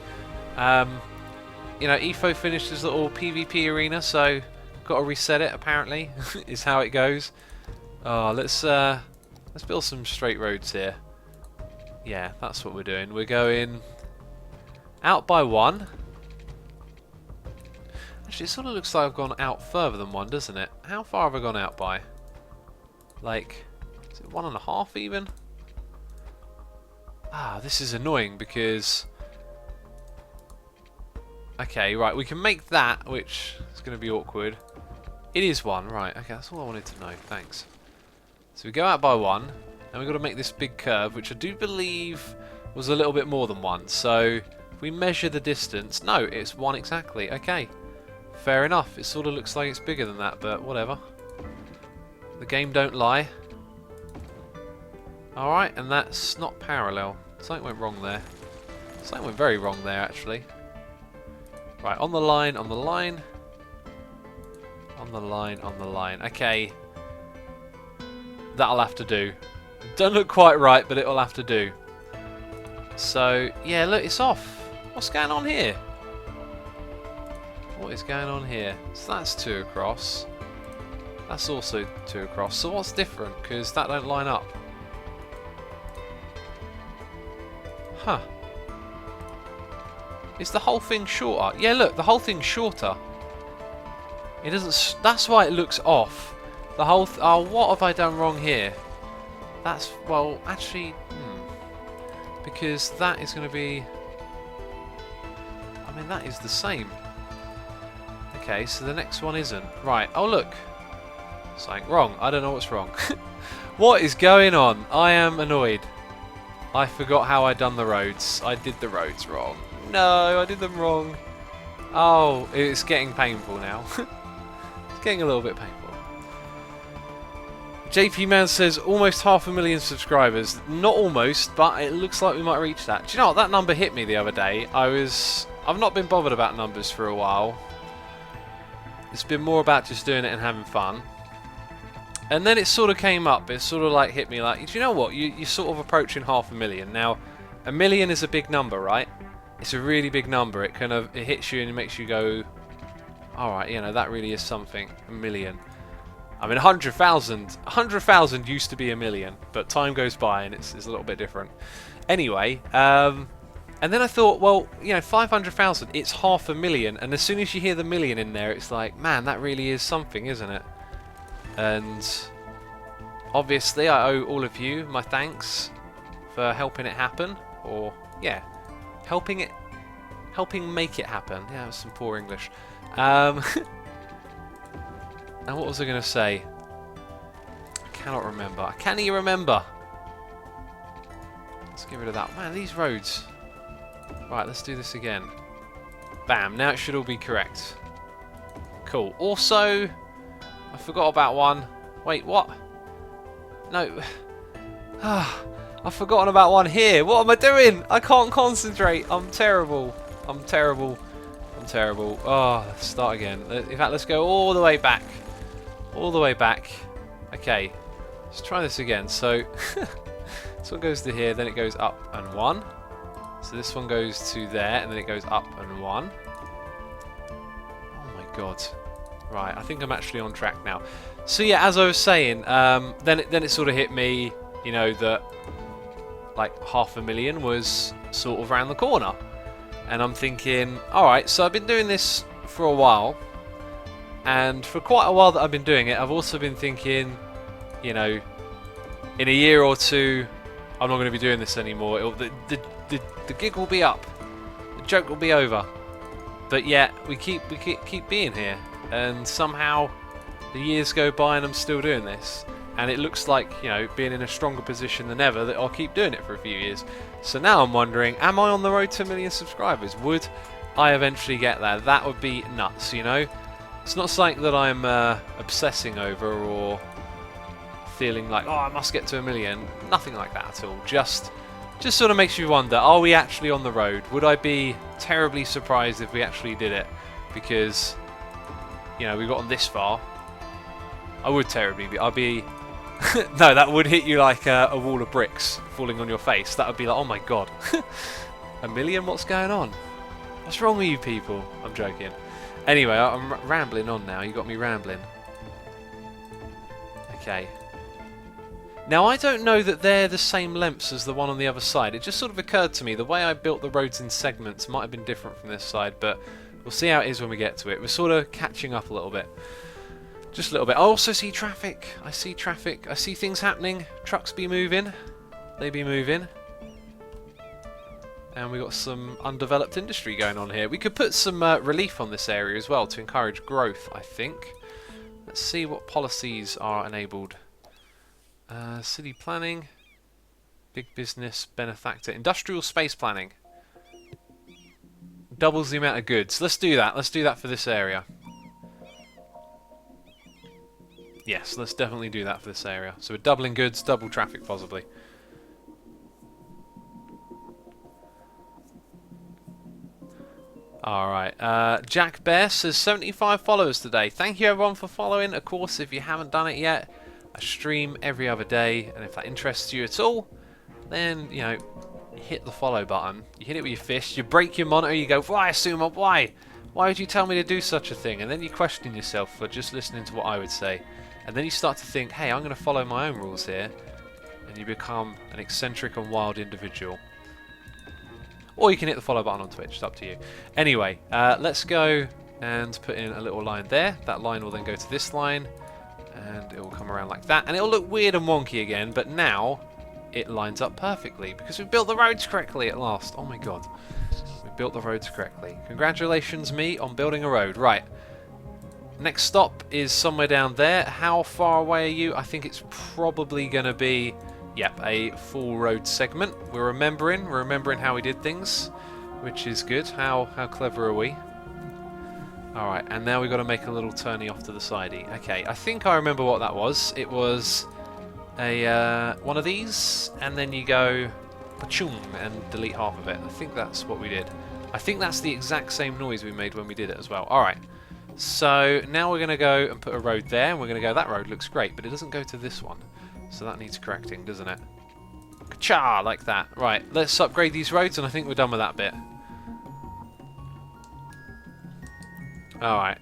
EFO finished his little PvP arena, so got to reset it, apparently, is how it goes. Oh, let's build some straight roads here. Yeah, that's what we're doing. We're going out by 1. Actually, it sort of looks like I've gone out further than 1, doesn't it? How far have I gone out by? Like, is it 1.5 even? Ah, this is annoying because... Okay, right, we can make that, which is going to be awkward. It is 1, right, okay, that's all I wanted to know, thanks. So we go out by 1, and we've got to make this big curve, which I do believe was a little bit more than 1. So, if we measure the distance... No, it's 1 exactly, okay. Fair enough, it sort of looks like it's bigger than that, but whatever. The game don't lie. Alright, and that's not parallel. Something went wrong there. Something went very wrong there, actually. Right, on the line, on the line. On the line, on the line. Okay. That'll have to do. Don't look quite right, but it'll have to do. So, yeah, look, it's off. What's going on here? What is going on here? So that's 2 across. That's also 2 across. So what's different? Because that don't line up. Huh. Is the whole thing shorter? Yeah, look, the whole thing's shorter. It doesn't... That's why it looks off. The whole... Oh, what have I done wrong here? That's... Well, actually... Because that is going to be... I mean, that is the same. Okay, so the next one isn't. Right, oh look. Something wrong. I don't know what's wrong. What is going on? I am annoyed. I forgot how I done the roads. I did the roads wrong. No, I did them wrong. Oh, it's getting painful now. It's getting a little bit painful. JP Man says almost 500,000 subscribers. Not almost, but it looks like we might reach that. Do you know what? That number hit me the other day. I've not been bothered about numbers for a while. It's been more about just doing it and having fun. And then it sort of came up. It sort of like hit me like, do you know what? You're sort of approaching 500,000. Now, 1 million is a big number, right? It's a really big number. It kind of it hits you and it makes you go, alright, you know, that really is something. 1 million. I mean, 100,000 used to be 1 million, but time goes by and it's a little bit different. Anyway, and then I thought, well, you know, 500,000, it's 500,000, and as soon as you hear the million in there, it's like, man, that really is something, isn't it? And obviously, I owe all of you my thanks for helping it happen, or yeah, helping make it happen. Yeah, that's some poor English. And what was I going to say? I cannot remember. I can't even remember. Let's get rid of that. Man, these roads. Right, let's do this again. Bam, now it should all be correct. Cool. Also, I forgot about one. Wait, what? No. I've forgotten about one here. What am I doing? I can't concentrate. I'm terrible. I'm terrible. I'm terrible. Oh, let's start again. In fact, let's go all the way back. All the way back. Okay, let's try this again. So, this one goes to here, then it goes up and 1. So this one goes to there, and then it goes up and 1. Oh my god. Right, I think I'm actually on track now. So yeah, as I was saying, then it sort of hit me, you know, that like 500,000 was sort of around the corner. And I'm thinking, alright, so I've been doing this for a while. And for quite a while that I've been doing it, I've also been thinking, you know, in a year or two, I'm not going to be doing this anymore. The gig will be up. The joke will be over. But yet, we keep being here. And somehow, the years go by and I'm still doing this. And it looks like, you know, being in a stronger position than ever, that I'll keep doing it for a few years. So now I'm wondering, am I on the road to 1 million subscribers? Would I eventually get there? That would be nuts, you know? It's not something that I'm obsessing over or feeling like, oh, I must get to 1 million. Nothing like that at all. Just sort of makes you wonder, are we actually on the road? Would I be terribly surprised if we actually did it? Because, you know, we've gotten this far. I would terribly be. I'd be... no, that would hit you like a wall of bricks falling on your face. That would be like, oh my god. 1 million? What's going on? What's wrong with you people? I'm joking. Anyway, I'm rambling on now. You got me rambling. Okay. Now, I don't know that they're the same lengths as the one on the other side. It just sort of occurred to me, the way I built the roads in segments might have been different from this side, but we'll see how it is when we get to it. We're sort of catching up a little bit. Just a little bit. I also see traffic. I see traffic. I see things happening. Trucks be moving. They be moving. And we've got some undeveloped industry going on here. We could put some relief on this area as well to encourage growth, I think. Let's see what policies are enabled. City planning, big business, benefactor, industrial space planning. Doubles the amount of goods. Let's do that. Let's do that for this area. Yes, let's definitely do that for this area. So we're doubling goods, double traffic possibly. Alright, Jack Bear says 75 followers today. Thank you everyone for following. Of course, if you haven't done it yet, I stream every other day, and if that interests you at all, then, you know, you hit the follow button. You hit it with your fist, you break your monitor, you go, why, Sumo, why? Why would you tell me to do such a thing? And then you question yourself for just listening to what I would say. And then you start to think, hey, I'm going to follow my own rules here. And you become an eccentric and wild individual. Or you can hit the follow button on Twitch, it's up to you. Anyway, let's go and put in a little line there. That line will then go to this line, and it will come around like that. And it will look weird and wonky again, but now it lines up perfectly because we've built the roads correctly at last. Oh my god. We've built the roads correctly. Congratulations, me, on building a road. Right. Next stop is somewhere down there. How far away are you? I think it's probably going to be... Yep, a full road segment. We're remembering how we did things, which is good. How clever are we? Alright, and now we've got to make a little turny off to the sidey. Okay, I think I remember what that was. It was a one of these, and then you go pa-choom and delete half of it. I think that's what we did. I think that's the exact same noise we made when we did it as well. Alright, so now we're going to go and put a road there, and we're going to go, that road looks great, but it doesn't go to this one. So that needs correcting, doesn't it? Ka-cha! Like that. Right, let's upgrade these roads, and I think we're done with that bit. Alright.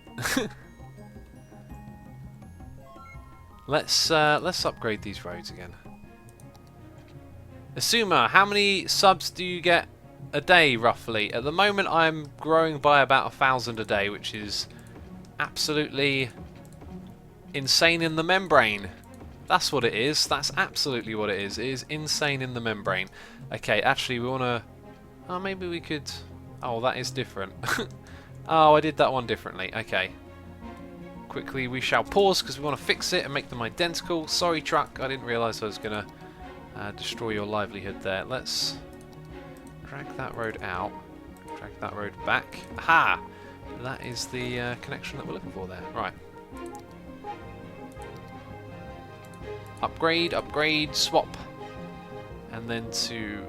Let's upgrade these roads again. Asuma, how many subs do you get a day, roughly? At the moment, I'm growing by about 1,000 a day, which is absolutely insane in the membrane. That's what it is. That's absolutely what it is. It is insane in the membrane. Okay, actually, we want to... Oh, maybe we could... Oh, that is different. Oh, I did that one differently. Okay. Quickly, we shall pause because we want to fix it and make them identical. Sorry, truck. I didn't realise I was going to destroy your livelihood there. Let's drag that road out. Drag that road back. Aha! That is the connection that we're looking for there. Right. Upgrade, upgrade, swap. And then to...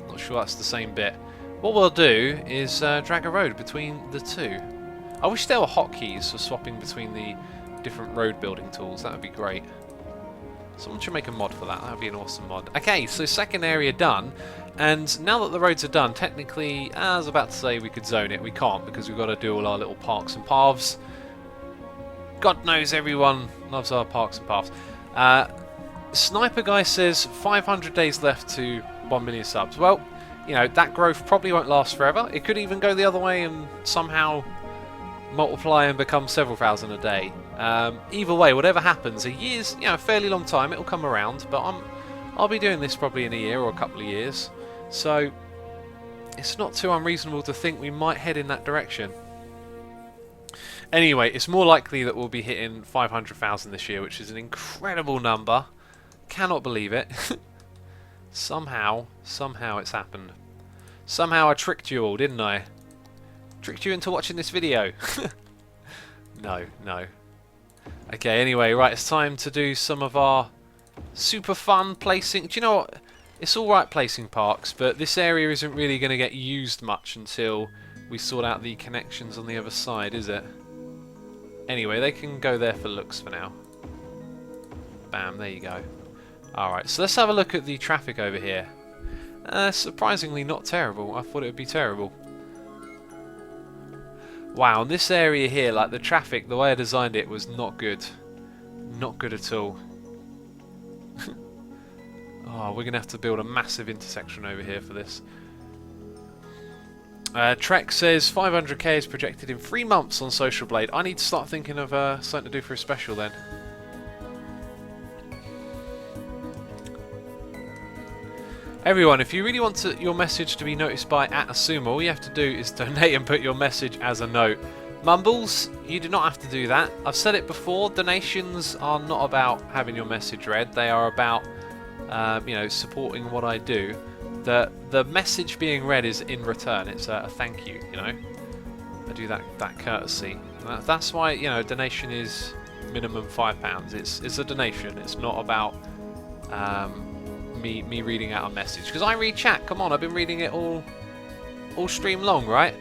not sure that's the same bit. What we'll do is drag a road between the two. I wish there were hotkeys for swapping between the different road building tools. That would be great. Someone should make a mod for that. That would be an awesome mod. Okay, so second area done. And now that the roads are done, technically, I was about to say we could zone it. We can't because we've got to do all our little parks and paths. God knows everyone loves our parks and paths. Sniper Guy says 500 days left to 1 million subs. Well, you know, that growth probably won't last forever. It could even go the other way and somehow multiply and become several thousand a day. Either way, whatever happens, a year's, you know, a fairly long time. It'll come around, but I'll be doing this probably in a year or a couple of years. So it's not too unreasonable to think we might head in that direction. Anyway, it's more likely that we'll be hitting 500,000 this year, which is an incredible number. Cannot believe it. Somehow it's happened. Somehow I tricked you all, didn't I? Tricked you into watching this video. No. Okay, anyway, right, it's time to do some of our super fun placing. Do you know what? It's alright placing parks, but this area isn't really going to get used much until we sort out the connections on the other side, is it? Anyway, they can go there for looks for now. Bam, there you go. Alright, so let's have a look at the traffic over here. Surprisingly not terrible. I thought it would be terrible. Wow, in this area here, like the traffic, the way I designed it was not good. Not good at all. Oh, we're going to have to build a massive intersection over here for this. Trek says 500k is projected in 3 months on Social Blade. I need to start thinking of something to do for a special then. Everyone, if you really want your message to be noticed by @Asuma, all you have to do is donate and put your message as a note. Mumbles, you do not have to do that. I've said it before, donations are not about having your message read. They are about you know, supporting what I do. The message being read is in return. It's a thank you, you know. I do that courtesy. That's why, you know, donation is minimum £5. It's a donation. It's not about me reading out a message, because I read chat. Come on, I've been reading it all stream long, right?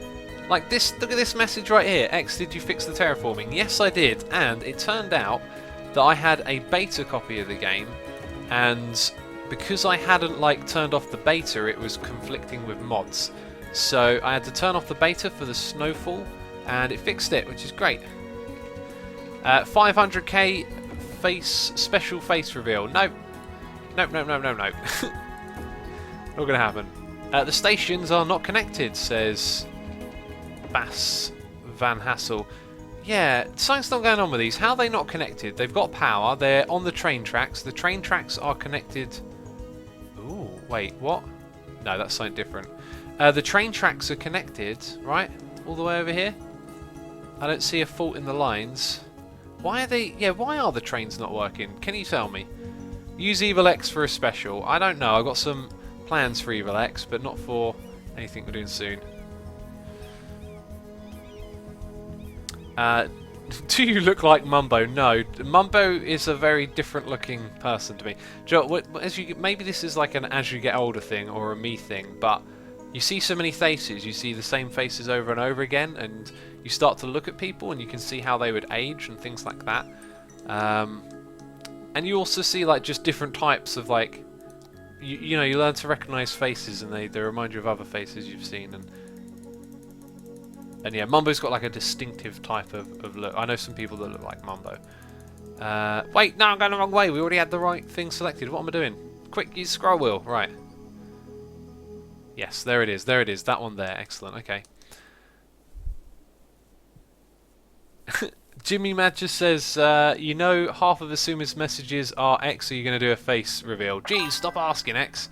Like this. Look at this message right here. X, did you fix the terraforming? Yes, I did. And it turned out that I had a beta copy of the game, and because I hadn't turned off the beta, it was conflicting with mods. So I had to turn off the beta for the snowfall, and it fixed it, which is great. 500k special face reveal. Nope. Not gonna happen. The stations are not connected, says Bass Van Hassel. Yeah, something's not going on with these. How are they not connected? They've got power, they're on the train tracks. The train tracks are connected. Ooh, wait, what? No, that's something different. The train tracks are connected, right? All the way over here. I don't see a fault in the lines. Why are they... Yeah, why are the trains not working? Can you tell me? Use Evil X for a special. I don't know. I've got some plans for Evil X, but not for anything we're doing soon. Do you look like Mumbo? No. Mumbo is a very different looking person to me. Joe, maybe this is like an as you get older thing or a me thing, but you see so many faces. You see the same faces over and over again, and you start to look at people and you can see how they would age and things like that. And you also see like just different types of like, you know, you learn to recognise faces, and they remind you of other faces you've seen, and yeah, Mumbo's got like a distinctive type of look. I know some people that look like Mumbo. Wait, no, I'm going the wrong way. We already had the right thing selected. What am I doing? Quick, use scroll wheel. Right. Yes, there it is. There it is. That one there. Excellent. Okay. Jimmy Madger says, you know, half of Asuma's messages are X, so you're going to do a face reveal. Geez, stop asking, X.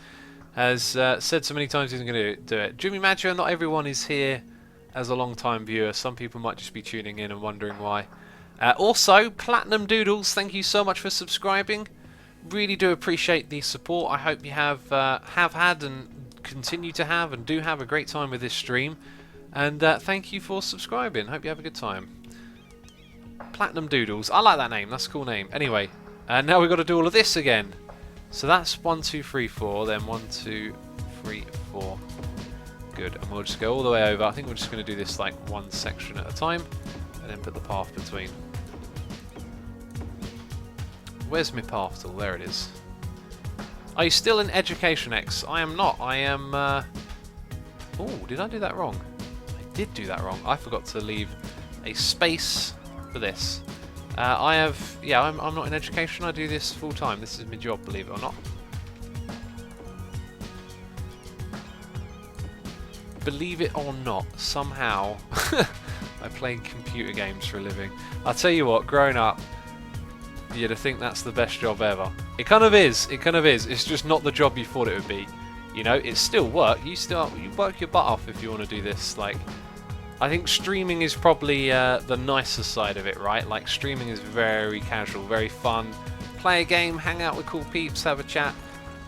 Has said so many times he's going to do it. Jimmy Madger, not everyone is here as a long-time viewer. Some people might just be tuning in and wondering why. Also, Platinum Doodles, thank you so much for subscribing. Really do appreciate the support. I hope you have had and continue to have and do have a great time with this stream. And thank you for subscribing. Hope you have a good time. Platinum Doodles. I like that name. That's a cool name. Anyway, now we've got to do all of this again. So that's 1, 2, 3, 4. Then 1, 2, 3, 4. Good. And we'll just go all the way over. I think we're just going to do this like one section at a time, and then put the path between. Where's my path tool? There it is. Are you still in Education X? I am not. I am... Oh, did I do that wrong? I did do that wrong. I forgot to leave a space for this. I have... Yeah, I'm not in education. I do this full time. This is my job, believe it or not. Believe it or not, somehow I play computer games for a living. I'll tell you what, growing up, you'd think that's the best job ever. It kind of is. It kind of is. It's just not the job you thought it would be. You know, it's still work. You work your butt off if you want to do this. Like, I think streaming is probably the nicer side of it, right? Like, streaming is very casual, very fun. Play a game, hang out with cool peeps, have a chat.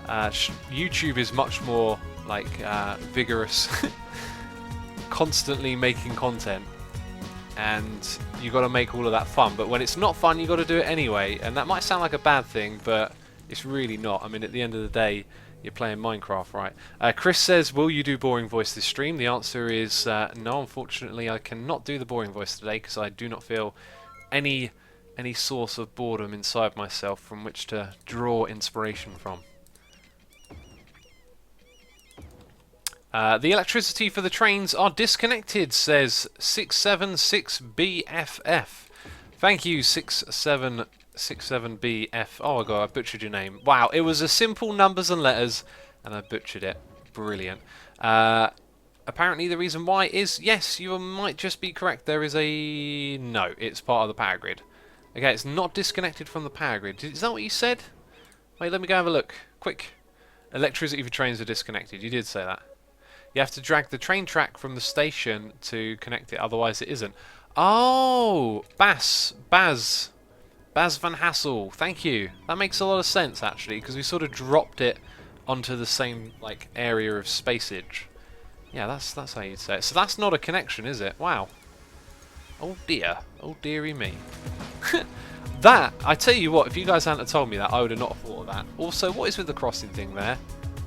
YouTube is much more like vigorous, constantly making content, and you got to make all of that fun. But when it's not fun, you got to do it anyway. And that might sound like a bad thing, but it's really not. I mean, at the end of the day, you're playing Minecraft, right? Chris says, will you do boring voice this stream? The answer is no, unfortunately I cannot do the boring voice today because I do not feel any source of boredom inside myself from which to draw inspiration from. The electricity for the trains are disconnected, says 676BFF. Thank you, 6767BF. Oh my god, I butchered your name. Wow, it was a simple numbers and letters, and I butchered it. Brilliant. Apparently the reason why is, yes, you might just be correct. There is a... No, it's part of the power grid. Okay, it's not disconnected from the power grid. Is that what you said? Wait, let me go have a look. Quick. Electricity for trains are disconnected. You did say that. You have to drag the train track from the station to connect it, otherwise it isn't. Oh! Baz Van Hassel, thank you. That makes a lot of sense, actually, because we sort of dropped it onto the same like area of spaceage. Yeah, that's how you'd say it. So that's not a connection, is it? Wow. Oh dear. Oh dearie me. That, I tell you what, if you guys hadn't told me that, I would have not thought of that. Also, what is with the crossing thing there?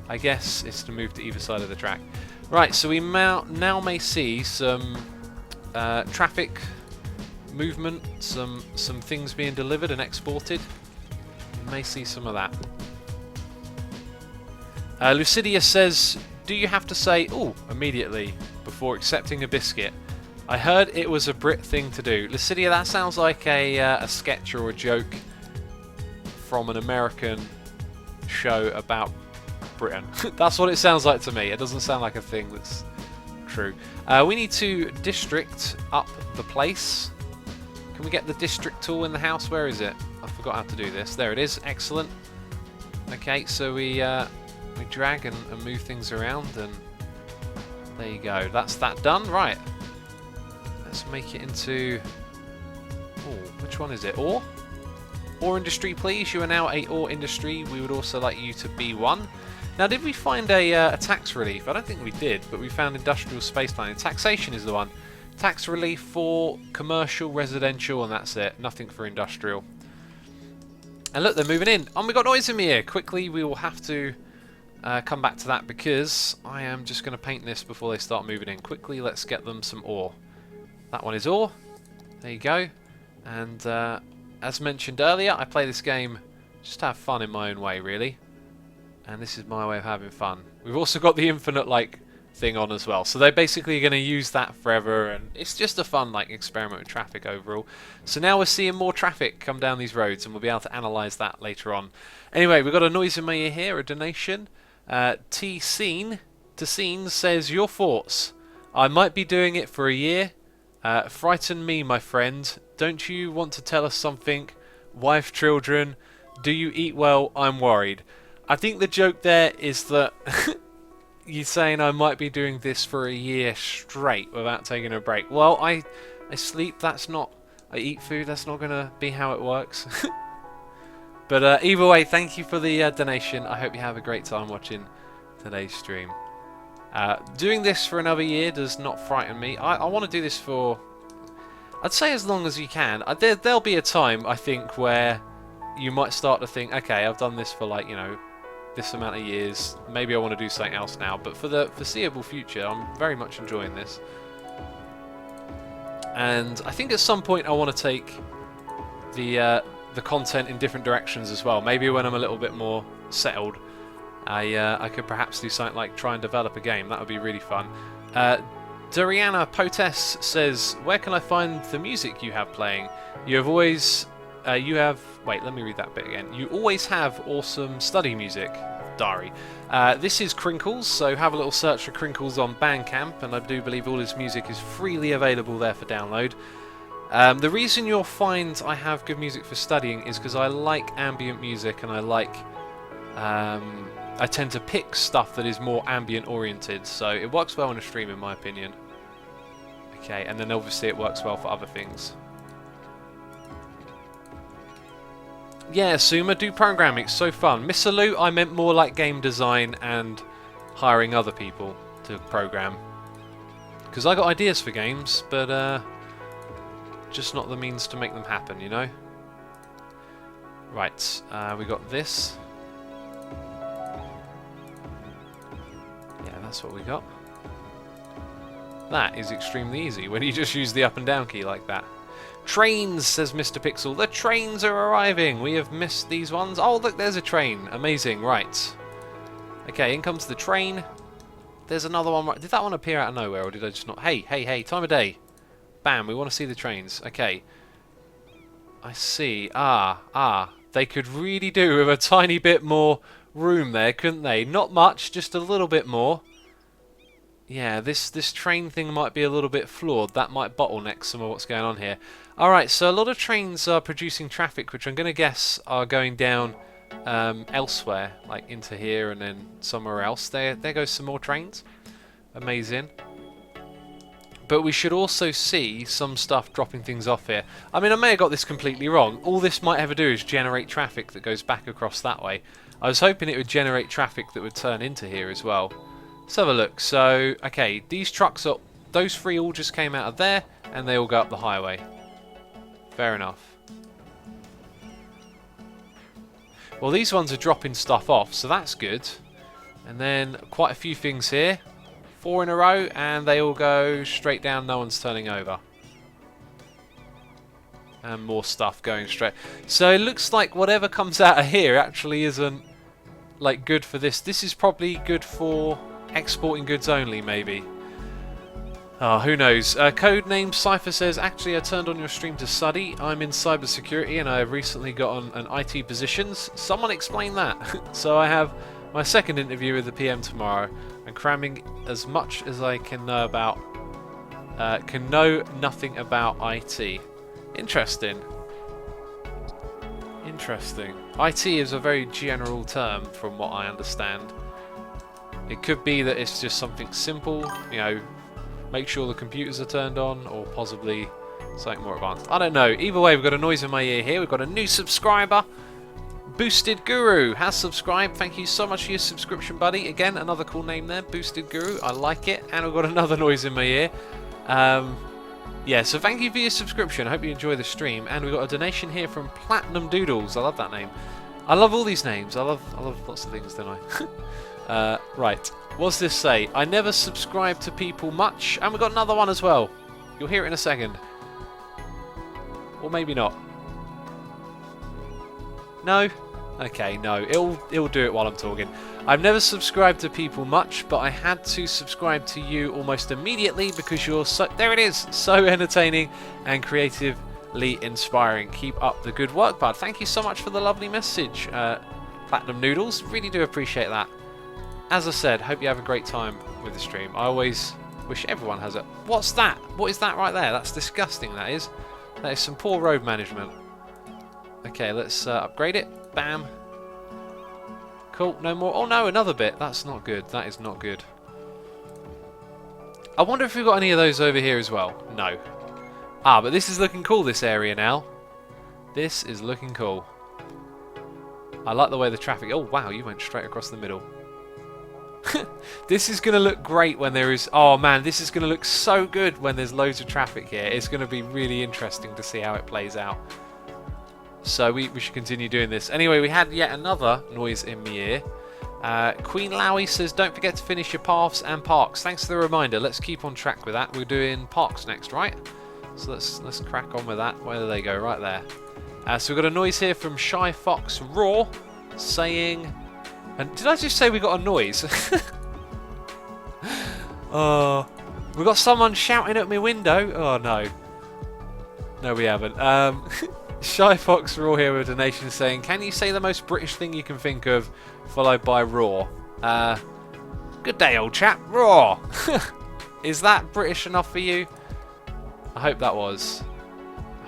I guess it's to move to either side of the track. Right, so we now may see some traffic movement, some things being delivered and exported. You may see some of that. Lucidia says, do you have to say "ooh" immediately before accepting a biscuit? I heard it was a Brit thing to do. Lucidia, that sounds like a sketch or a joke from an American show about Britain. That's what it sounds like to me. It doesn't sound like a thing that's true. We need to district up the place. Can we get the district tool in the house? Where is it? I forgot how to do this. There it is. Excellent. Okay, so we drag and move things around, and there you go. That's that done. Right. Let's make it into... Oh, which one is it? Ore? Ore industry, please. You are now a ore industry. We would also like you to be one. Now, did we find a tax relief? I don't think we did, but we found industrial space planning. Taxation is the one. Tax relief for commercial, residential, and that's it. Nothing for industrial. And look, they're moving in. Oh, we got noise in here. Quickly, we will have to come back to that because I am just going to paint this before they start moving in. Quickly, let's get them some ore. That one is ore. There you go. And as mentioned earlier, I play this game just to have fun in my own way, really. And this is my way of having fun. We've also got the infinite like thing on as well, so they're basically going to use that forever, and it's just a fun like experiment with traffic overall. So now we're seeing more traffic come down these roads, and we'll be able to analyse that later on. Anyway, we've got a noise in my ear here, a donation. T-Scene says, your thoughts. I might be doing it for a year. Frighten me, my friend. Don't you want to tell us something? Wife, children, do you eat well? I'm worried. I think the joke there is that you're saying I might be doing this for a year straight without taking a break. Well, I sleep, that's not... I eat food, that's not going to be how it works. But either way, thank you for the donation. I hope you have a great time watching today's stream. Doing this for another year does not frighten me. I want to do this for... I'd say as long as you can. There'll be a time, I think, where you might start to think, okay, I've done this for like, you know, this amount of years. Maybe I want to do something else now. But for the foreseeable future, I'm very much enjoying this. And I think at some point I want to take the content in different directions as well. Maybe when I'm a little bit more settled, I could perhaps do something like try and develop a game. That would be really fun. Doriana Potes says, where can I find the music you have playing? You have always... wait, let me read that bit again. You always have awesome study music, Dari. This is Crinkles, so have a little search for Crinkles on Bandcamp, and I do believe all his music is freely available there for download. The reason you'll find I have good music for studying is because I like ambient music, and I like... I tend to pick stuff that is more ambient oriented, so it works well in a stream in my opinion. Okay, and then obviously it works well for other things. Yeah, Suma, do programming, it's so fun. Miss Salute, I meant more like game design and hiring other people to program. Because I got ideas for games, but just not the means to make them happen, you know? Right, we got this. That's what we got. That is extremely easy when you just use the up and down key like that. Trains, says Mr. Pixel. The trains are arriving. We have missed these ones. Oh, look, there's a train. Amazing. Right. Okay, in comes the train. There's another one. Did that one appear out of nowhere, or did I just not? Hey, hey, hey, time of day. Bam, we want to see the trains. Okay. I see. They could really do with a tiny bit more room there, couldn't they? Not much, just a little bit more. Yeah, this train thing might be a little bit flawed. That might bottleneck some of what's going on here. Alright, so a lot of trains are producing traffic, which I'm going to guess are going down elsewhere, like into here and then somewhere else. There goes some more trains. Amazing. But we should also see some stuff dropping things off here. I mean, I may have got this completely wrong. All this might ever do is generate traffic that goes back across that way. I was hoping it would generate traffic that would turn into here as well. Let's have a look. So, okay, these trucks are... Those three all just came out of there, and they all go up the highway. Fair enough. Well, these ones are dropping stuff off, so that's good. And then quite a few things here. 4 in a row, and they all go straight down. No one's turning over. And more stuff going straight. So it looks like whatever comes out of here actually isn't like good for this. This is probably good for exporting goods only, maybe. Oh, who knows? Codename Cypher says, actually I turned on your stream to study. I'm in cybersecurity and I have recently got on an IT positions. Someone explain that. So I have my second interview with the PM tomorrow. I'm cramming as much as I can know about. Can know nothing about IT. Interesting. Interesting. IT is a very general term from what I understand. It could be that it's just something simple, you know, make sure the computers are turned on, or possibly something more advanced. I don't know. Either way, we've got a noise in my ear here. We've got a new subscriber. Boosted Guru has subscribed. Thank you so much for your subscription, buddy. Again, another cool name there, Boosted Guru. I like it. And we've got another noise in my ear. Yeah, so thank you for your subscription. I hope you enjoy the stream. And we've got a donation here from Platinum Doodles. I love that name. I love all these names. I love lots of things, don't I? Right. What's this say? I never subscribe to people much. And we've got another one as well. You'll hear it in a second. Or maybe not. No? Okay, no. It'll do it while I'm talking. I've never subscribed to people much, but I had to subscribe to you almost immediately because you're so... There it is! So entertaining and creatively inspiring. Keep up the good work, bud. Thank you so much for the lovely message, Platinum Noodles. Really do appreciate that. As I said, hope you have a great time with the stream. I always wish everyone has it. What's that? What is that right there? That's disgusting, that is. That is some poor road management. Okay, let's upgrade it. Bam. Cool, no more. Oh no, another bit. That's not good. That is not good. I wonder if we've got any of those over here as well. No. Ah, but this is looking cool, this area now. This is looking cool. I like the way the traffic... Oh, wow, you went straight across the middle. This is going to look great when there is... Oh, man, this is going to look so good when there's loads of traffic here. It's going to be really interesting to see how it plays out. So we should continue doing this. Anyway, we had yet another noise in my ear. Queen Lowy says, don't forget to finish your paths and parks. Thanks for the reminder. Let's keep on track with that. We're doing parks next, right? So let's crack on with that. Where do they go? Right there. So we've got a noise here from Shy Fox Raw saying, And did I just say we got a noise? Oh, we got someone shouting at my window. Oh no. No, we haven't. Shy Fox Raw here with a donation saying, can you say the most British thing you can think of, followed by Raw? Good day, old chap. Raw. Is that British enough for you? I hope that was.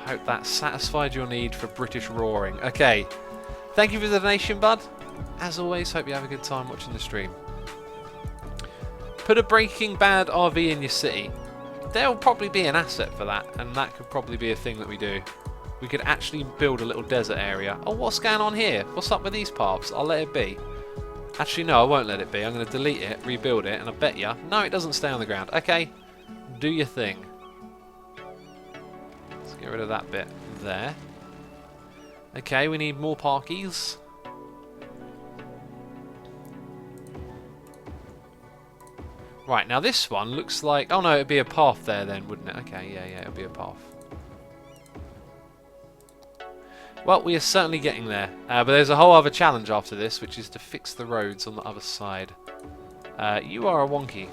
I hope that satisfied your need for British roaring. Okay. Thank you for the donation, bud. As always, hope you have a good time watching the stream. Put a Breaking Bad RV in your city. There'll probably be an asset for that, and that could probably be a thing that we do. We could actually build a little desert area. Oh, what's going on here? What's up with these paths? I'll let it be. Actually, no, I won't let it be. I'm going to delete it, rebuild it, and I bet you... No, it doesn't stay on the ground. Okay, do your thing. Let's get rid of that bit there. Okay, we need more parkies. Right, now this one looks like... Oh no, it'd be a path there then, wouldn't it? Okay, yeah, it'd be a path. Well, we are certainly getting there. But there's a whole other challenge after this, which is to fix the roads on the other side. You are a wonky.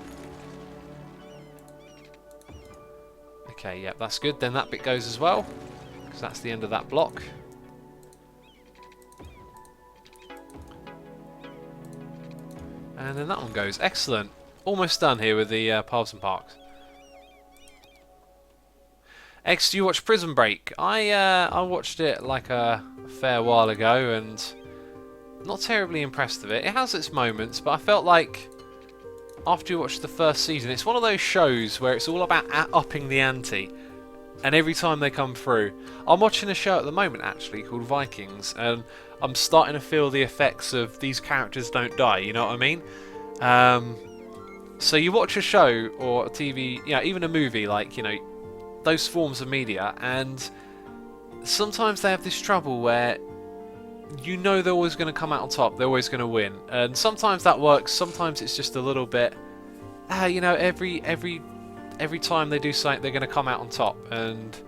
Okay, yep, that's good. Then that bit goes as well, because that's the end of that block. And then that one goes. Excellent. Almost done here with the paths and parks. X, do you watch Prison Break? I watched it like a fair while ago and not terribly impressed with it. It has its moments, but I felt like after you watch the first season, it's one of those shows where it's all about upping the ante. And every time they come through, I'm watching a show at the moment actually called Vikings, and I'm starting to feel the effects of these characters don't die. You know what I mean? So you watch a show or a TV, even a movie, like those forms of media, and sometimes they have this trouble where they're always going to come out on top, they're always going to win, and sometimes that works, sometimes it's just a little bit every time they do something they're going to come out on top, and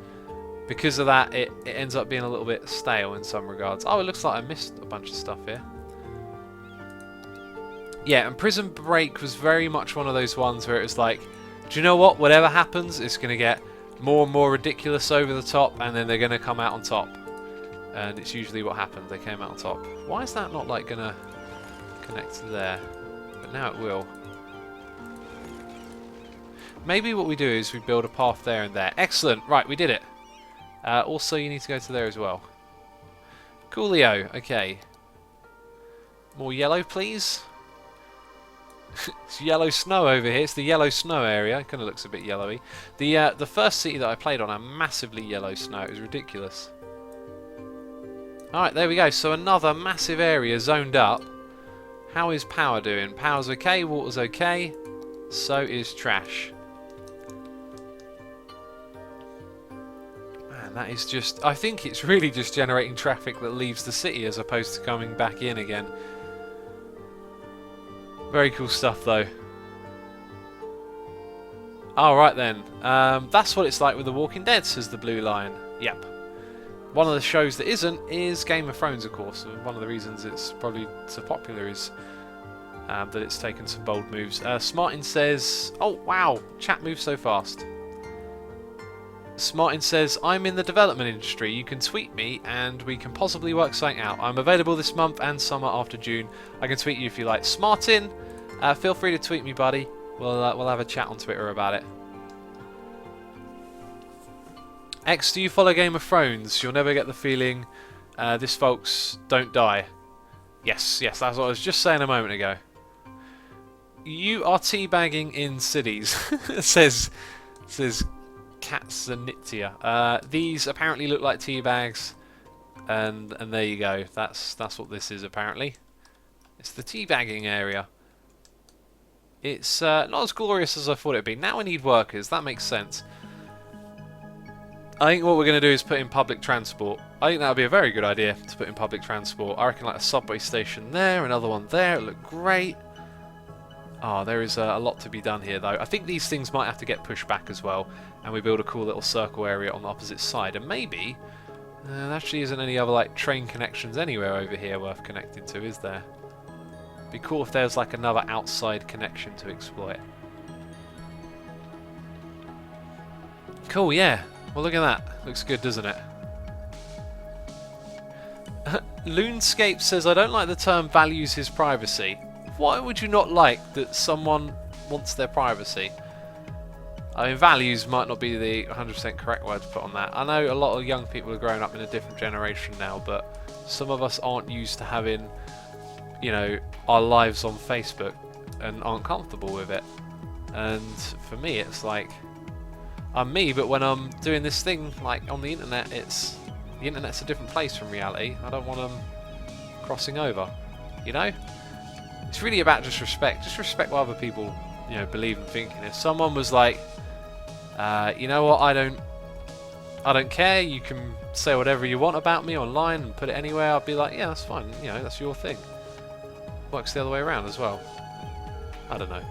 because of that it ends up being a little bit stale in some regards. Oh, it looks like I missed a bunch of stuff here. Yeah, and Prison Break was very much one of those ones where it was like, do you know what, whatever happens it's going to get more and more ridiculous over the top, and then they're going to come out on top. And it's usually what happened, they came out on top. Why is that not like going to connect to there? But now it will. Maybe what we do is we build a path there and there. Excellent, right, we did it. Also you need to go to there as well. Coolio, okay. More yellow please. It's yellow snow over here. It's the yellow snow area. It kind of looks a bit yellowy. The first city that I played on had massively yellow snow. It was ridiculous. Alright, there we go. So another massive area zoned up. How is power doing? Power's okay, water's okay. So is trash. Man, that is just... I think it's really just generating traffic that leaves the city as opposed to coming back in again. Very cool stuff though. Alright then. That's what it's like with The Walking Dead, says the Blue Lion. Yep. One of the shows that isn't is Game of Thrones, of course. And one of the reasons it's probably so popular is that it's taken some bold moves. Smartin says... Oh, wow. Chat moves so fast. Smartin says, I'm in the development industry. You can tweet me and we can possibly work something out. I'm available this month and summer after June. I can tweet you if you like. Smartin, feel free to tweet me, buddy. We'll have a chat on Twitter about it. X, do you follow Game of Thrones? You'll never get the feeling this folks don't die. Yes, that's what I was just saying a moment ago. You are teabagging in cities, says Katsanitia. These apparently look like tea bags, and there you go. That's what this is apparently. It's the teabagging area. It's not as glorious as I thought it'd be. Now we need workers. That makes sense. I think what we're going to do is put in public transport. I think that would be a very good idea to put in public transport. I reckon like a subway station there, another one there. It look great. Oh, there is a lot to be done here though. I think these things might have to get pushed back as well, and we build a cool little circle area on the opposite side. And maybe there actually isn't any other like train connections anywhere over here worth connecting to, is there? Be cool if there's like another outside connection to exploit. Cool, yeah. Well, look at that. Looks good, doesn't it? Loonscape says, I don't like the term values his privacy. Why would you not like that someone wants their privacy? I mean, values might not be the 100% correct word to put on that. I know a lot of young people are growing up in a different generation now, but some of us aren't used to having, you know, our lives on Facebook and aren't comfortable with it. And for me, it's like, I'm me, but when I'm doing this thing, like on the internet, the internet's a different place from reality. I don't want them crossing over, you know? It's really about just respect. Just respect what other people, you know, believe and think. And if someone was like, you know what, I don't care, you can say whatever you want about me online and put it anywhere, I'll be like, yeah, that's fine, you know, that's your thing. Works the other way around as well. I don't know.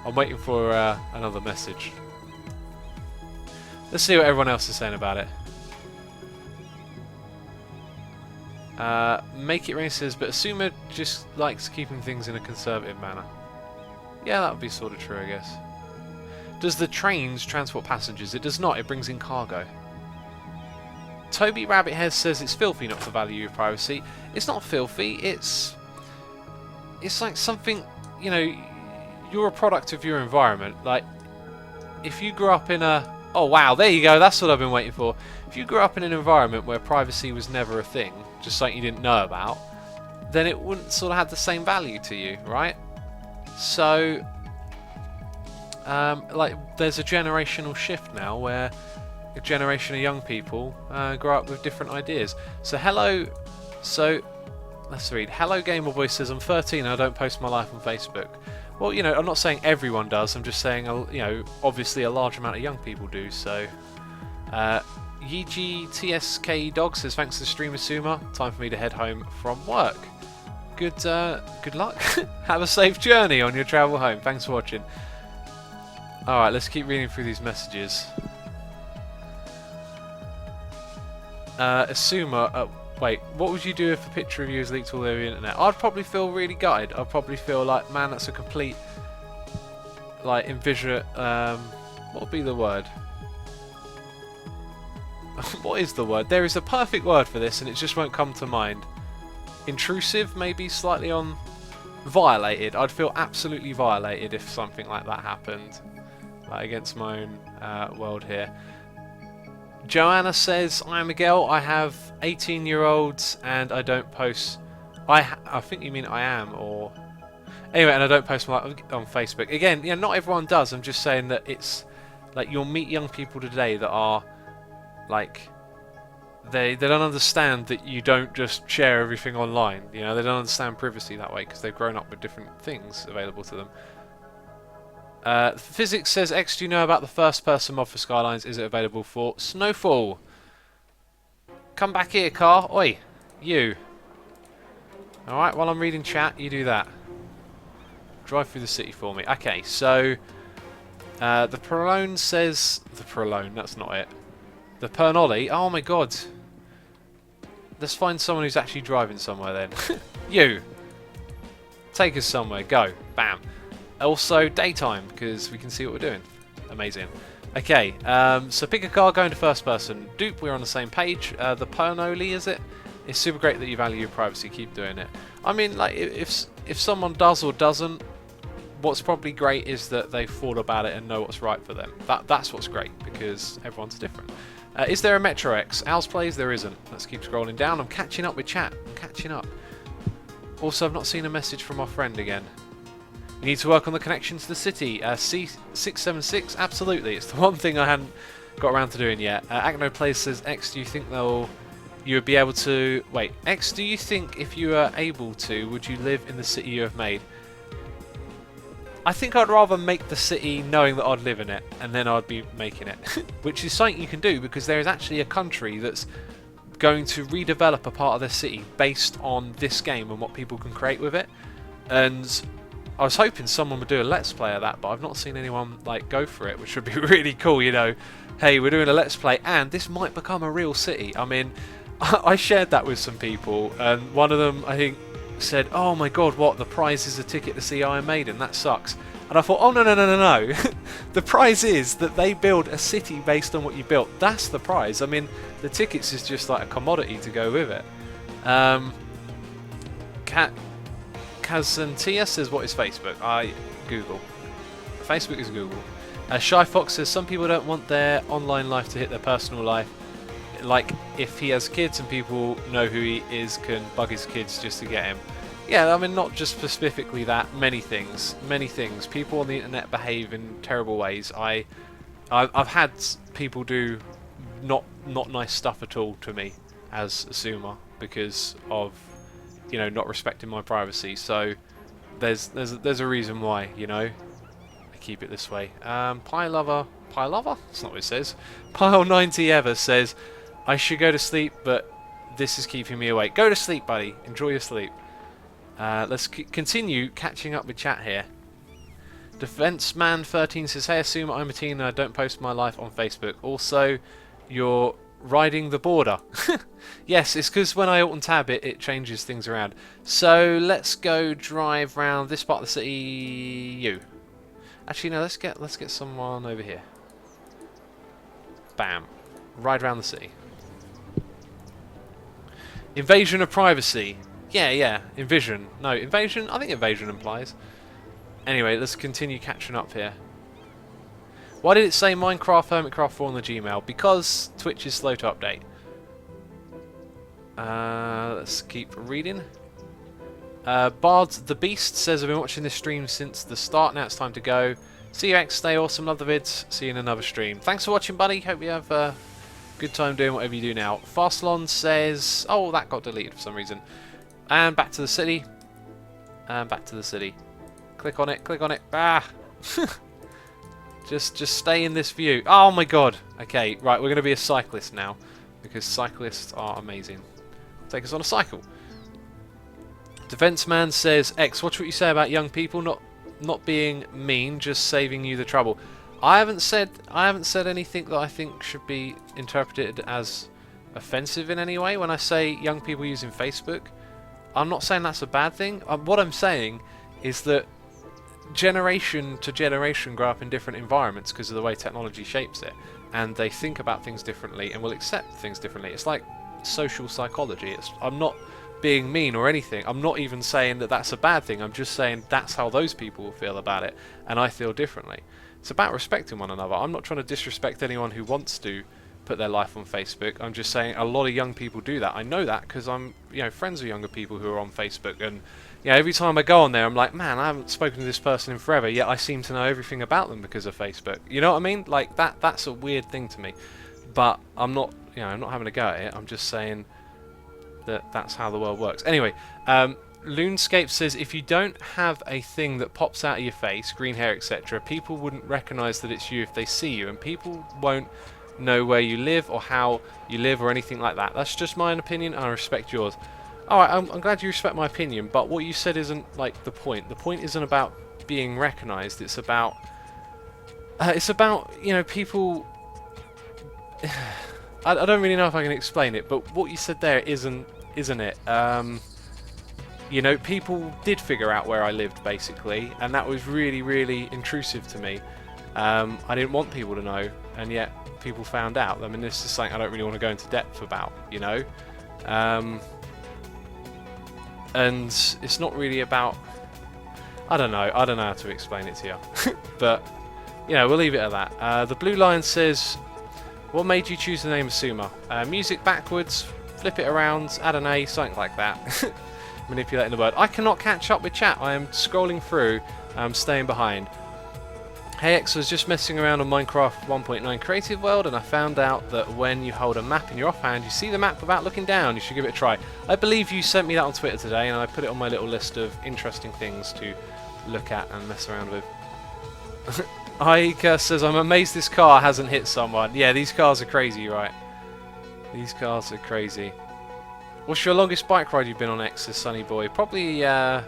I'm waiting for another message. Let's see what everyone else is saying about it. Make It Rain says, but Asuma just likes keeping things in a conservative manner. Yeah, that would be sort of true, I guess. Does the trains transport passengers? It does not, it brings in cargo. Toby Rabbithair says it's filthy not to value your privacy. It's not filthy, it's like something, you know, you're a product of your environment. Like, if you grew up in a... Oh wow, there you go, that's what I've been waiting for. If you grew up in an environment where privacy was never a thing, just something you didn't know about, then it wouldn't sort of have the same value to you, right? So, like, there's a generational shift now where a generation of young people grow up with different ideas. So let's read. Hello Gamer Boy says, I'm 13 and I don't post my life on Facebook. Well, you know, I'm not saying everyone does, I'm just saying, you know, obviously a large amount of young people do, so... YGTSK Dog says, thanks to the stream, Asuma. Time for me to head home from work. Good luck. Have a safe journey on your travel home. Thanks for watching. Alright, let's keep reading through these messages. Asuma, wait, what would you do if a picture of you is leaked all over the internet? I'd probably feel really gutted. I'd probably feel like, man, that's a complete, like, what would be the word? What is the word? There is a perfect word for this and it just won't come to mind. Intrusive, maybe slightly on... Violated. I'd feel absolutely violated if something like that happened. Against my own world here. Joanna says, I am a girl, I have 18-year-olds and I don't post... I think you mean I am, or... Anyway, and I don't post my life on Facebook. Again, yeah, not everyone does. I'm just saying that it's... Like, you'll meet young people today that are... Like, they don't understand that you don't just share everything online. You know, they don't understand privacy that way because they've grown up with different things available to them. Physics says, X, do you know about the first-person mod for Skylines? Is it available for Snowfall? Come back here, car. Oi, you. Alright, while I'm reading chat, you do that. Drive through the city for me. Okay, so... the Prolone says... The Prolone, that's not it. The Pernolly. Oh my god. Let's find someone who's actually driving somewhere then. You. Take us somewhere. Go. Bam. Also, daytime, because we can see what we're doing. Amazing. Okay, so pick a car, go into first person. Dupe, we're on the same page. The Pernolly, is it? It's super great that you value your privacy. Keep doing it. I mean, like, if someone does or doesn't, what's probably great is that they've thought about it and know what's right for them. That's what's great, because everyone's different. Is there a Metro X? Owls plays? There isn't. Let's keep scrolling down. I'm catching up with chat. I'm catching up. Also, I've not seen a message from our friend again. You need to work on the connection to the city. C676? Absolutely. It's the one thing I hadn't got around to doing yet. Acno Plays says, X, do you think you would be able to... Wait, X, do you think if you were able to, would you live in the city you have made? I think I'd rather make the city knowing that I'd live in it, and then I'd be making it. Which is something you can do, because there is actually a country that's going to redevelop a part of their city based on this game and what people can create with it. And I was hoping someone would do a Let's Play of that, but I've not seen anyone like go for it, which would be really cool, you know. Hey, we're doing a Let's Play, and this might become a real city. I mean, I shared that with some people, and one of them, I think, said, "Oh my god, what? The prize is a ticket to see Iron Maiden? That sucks." And I thought, "Oh no, no, no, no, no! The prize is that they build a city based on what you built. That's the prize. I mean, the tickets is just like a commodity to go with it." Kazantia says, "What is Facebook?" Google. Facebook is Google. Shy Fox says, "Some people don't want their online life to hit their personal life. Like if he has kids and people know who he is, can bug his kids just to get him." Yeah, I mean, not just specifically that. Many things. People on the internet behave in terrible ways. I've had people do not nice stuff at all to me as a Suma because of, you know, not respecting my privacy. So there's a reason why, you know, I keep it this way. Pie lover. That's not what it says. Pile 90 ever says, "I should go to sleep, but this is keeping me awake." Go to sleep, buddy. Enjoy your sleep. Let's continue catching up with chat here. DefenseMan13 says, "Hey, assume I'm a teen and I don't post my life on Facebook. Also, you're riding the border." Yes, it's because when I alt and tab it changes things around. So let's go drive round this part of the city. Actually, no. Let's get someone over here. Bam. Ride around the city. Invasion of privacy. Yeah. Invasion. No, invasion. I think invasion implies. Anyway, let's continue catching up here. Why did it say Minecraft Hermitcraft 4 on the Gmail? Because Twitch is slow to update. Let's keep reading. Bard the Beast says, "I've been watching this stream since the start. Now it's time to go. See you, X. Stay awesome. Love the vids. See you in another stream." Thanks for watching, buddy. Hope you have a good time doing whatever you do now. Fastlon says, "Oh, that got deleted for some reason." And back to the city. And back to the city. Click on it. Click on it. Ah! Just stay in this view. Oh my god. Okay, right. We're going to be a cyclist now. Because cyclists are amazing. Take us on a cycle. Defense Man says, "X, watch what you say about young people not being mean, just saving you the trouble." I haven't said anything that I think should be interpreted as offensive in any way when I say young people using Facebook. I'm not saying that's a bad thing. What I'm saying is that generation to generation grow up in different environments because of the way technology shapes it, and they think about things differently and will accept things differently. It's like social psychology. I'm not being mean or anything. I'm not even saying that that's a bad thing. I'm just saying that's how those people will feel about it, and I feel differently. It's about respecting one another. I'm not trying to disrespect anyone who wants to put their life on Facebook. I'm just saying a lot of young people do that. I know that because I'm, you know, friends with younger people who are on Facebook, and you know, every time I go on there, I'm like, man, I haven't spoken to this person in forever, yet I seem to know everything about them because of Facebook. You know what I mean? Like that's a weird thing to me. But I'm not, you know, I'm not having a go at it. I'm just saying that that's how the world works. Anyway, Loonscape says, "If you don't have a thing that pops out of your face, green hair, etc., people wouldn't recognise that it's you if they see you, and people won't know where you live or how you live or anything like that. That's just my opinion, and I respect yours." Alright, I'm glad you respect my opinion, but what you said isn't like the point. The point isn't about being recognised. It's about you know, people. I don't really know if I can explain it, but what you said there isn't it? You know, people did figure out where I lived basically, and that was really, really intrusive to me. I didn't want people to know, and yet people found out. I mean, this is something I don't really want to go into depth about, you know. And it's not really about. I don't know how to explain it to you, but you know, we'll leave it at that. The Blue Lion says, "What made you choose the name Asuma?" Music backwards, flip it around, add an A, something like that. Manipulating the word. I cannot catch up with chat. I am scrolling through. I'm staying behind. Hey X, was just messing around on Minecraft 1.9 Creative World, and I found out that when you hold a map in your offhand, you see the map without looking down. You should give it a try. I believe you sent me that on Twitter today, and I put it on my little list of interesting things to look at and mess around with. Aika says, "I'm amazed this car hasn't hit someone." Yeah, these cars are crazy, right? These cars are crazy. What's your longest bike ride you've been on, X, says Sunny Boy? Probably about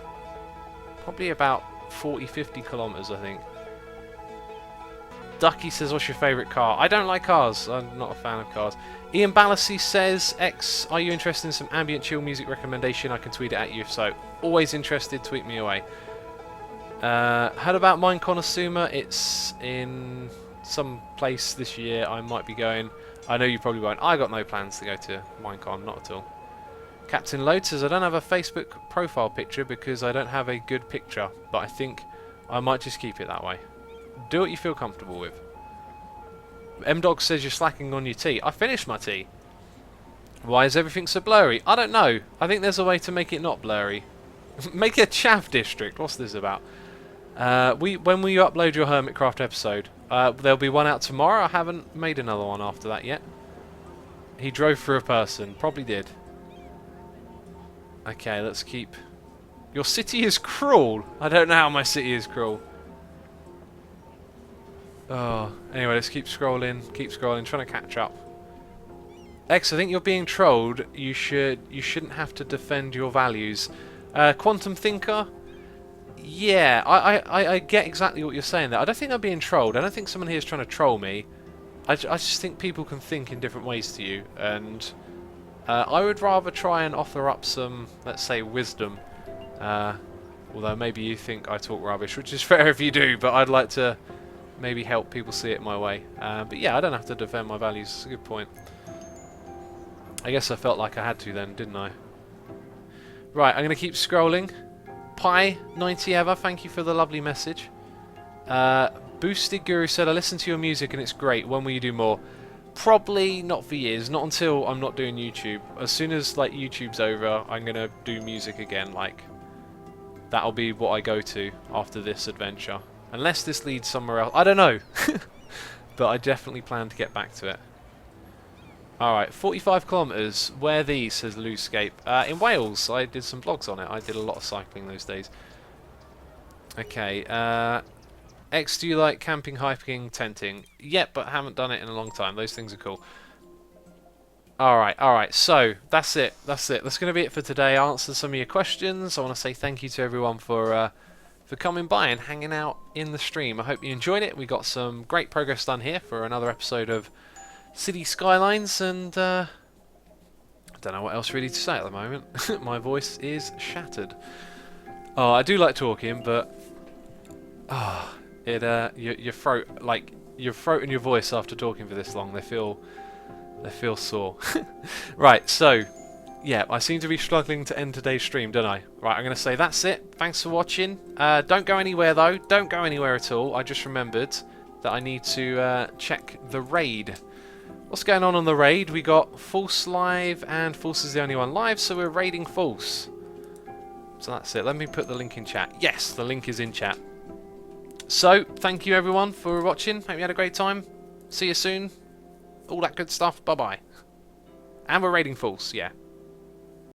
40-50 kilometers, I think. Ducky says, what's your favourite car? I don't like cars. I'm not a fan of cars. Ian Ballasy says, X, are you interested in some ambient chill music recommendation? I can tweet it at you if so. Always interested, tweet me away. Heard about Mine Konosuma? It's in some place this year. I might be going. I know you probably won't. I got no plans to go to Minecon, not at all. Captain Load says, I don't have a Facebook profile picture because I don't have a good picture, but I think I might just keep it that way. Do what you feel comfortable with. M-Dog says you're slacking on your tea. I finished my tea. Why is everything so blurry? I don't know. I think there's a way to make it not blurry. Make a chav district. What's this about? When will you upload your Hermitcraft episode? There'll be one out tomorrow. I haven't made another one after that yet. He drove through a person. Probably did. Okay, let's keep... Your city is cruel. I don't know how my city is cruel. Oh, anyway, let's keep scrolling, trying to catch up. X, I think you're being trolled. You shouldn't have to defend your values. Quantum Thinker? Yeah, I get exactly what you're saying there. I don't think I'm being trolled. I don't think someone here is trying to troll me. I just think people can think in different ways to you, and I would rather try and offer up some, let's say, wisdom. Although maybe you think I talk rubbish, which is fair if you do, but I'd like to maybe help people see it my way. But yeah, I don't have to defend my values. It's a good point. I guess I felt like I had to then, didn't I? Right, I'm going to keep scrolling. Pi90 ever, thank you for the lovely message. Boosted Guru said, I listen to your music and it's great. When will you do more? Probably not for years. Not until I'm not doing YouTube. As soon as like YouTube's over, I'm going to do music again. Like, that'll be what I go to after this adventure. Unless this leads somewhere else. I don't know. But I definitely plan to get back to it. Alright, 45 kilometres. Where these, says Looscape. In Wales. I did some vlogs on it. I did a lot of cycling those days. Okay. X, do you like camping, hiking, tenting? Yep, but haven't done it in a long time. Those things are cool. Alright. So, that's it. That's going to be it for today. I answered some of your questions. I want to say thank you to everyone for coming by and hanging out in the stream. I hope you enjoyed it. We got some great progress done here for another episode of City Skylines, and I don't know what else really to say at the moment. My voice is shattered. Oh, I do like talking, but your throat, like your throat and your voice after talking for this long, they feel sore. Right, so yeah, I seem to be struggling to end today's stream, don't I? Right, I'm going to say that's it. Thanks for watching. Don't go anywhere though. Don't go anywhere at all. I just remembered that I need to check the raid. What's going on the raid? We got False live, and False is the only one live, so we're raiding False. So that's it. Let me put the link in chat. Yes, the link is in chat. So, thank you everyone for watching. Hope you had a great time. See you soon. All that good stuff. Bye-bye. And we're raiding False, yeah.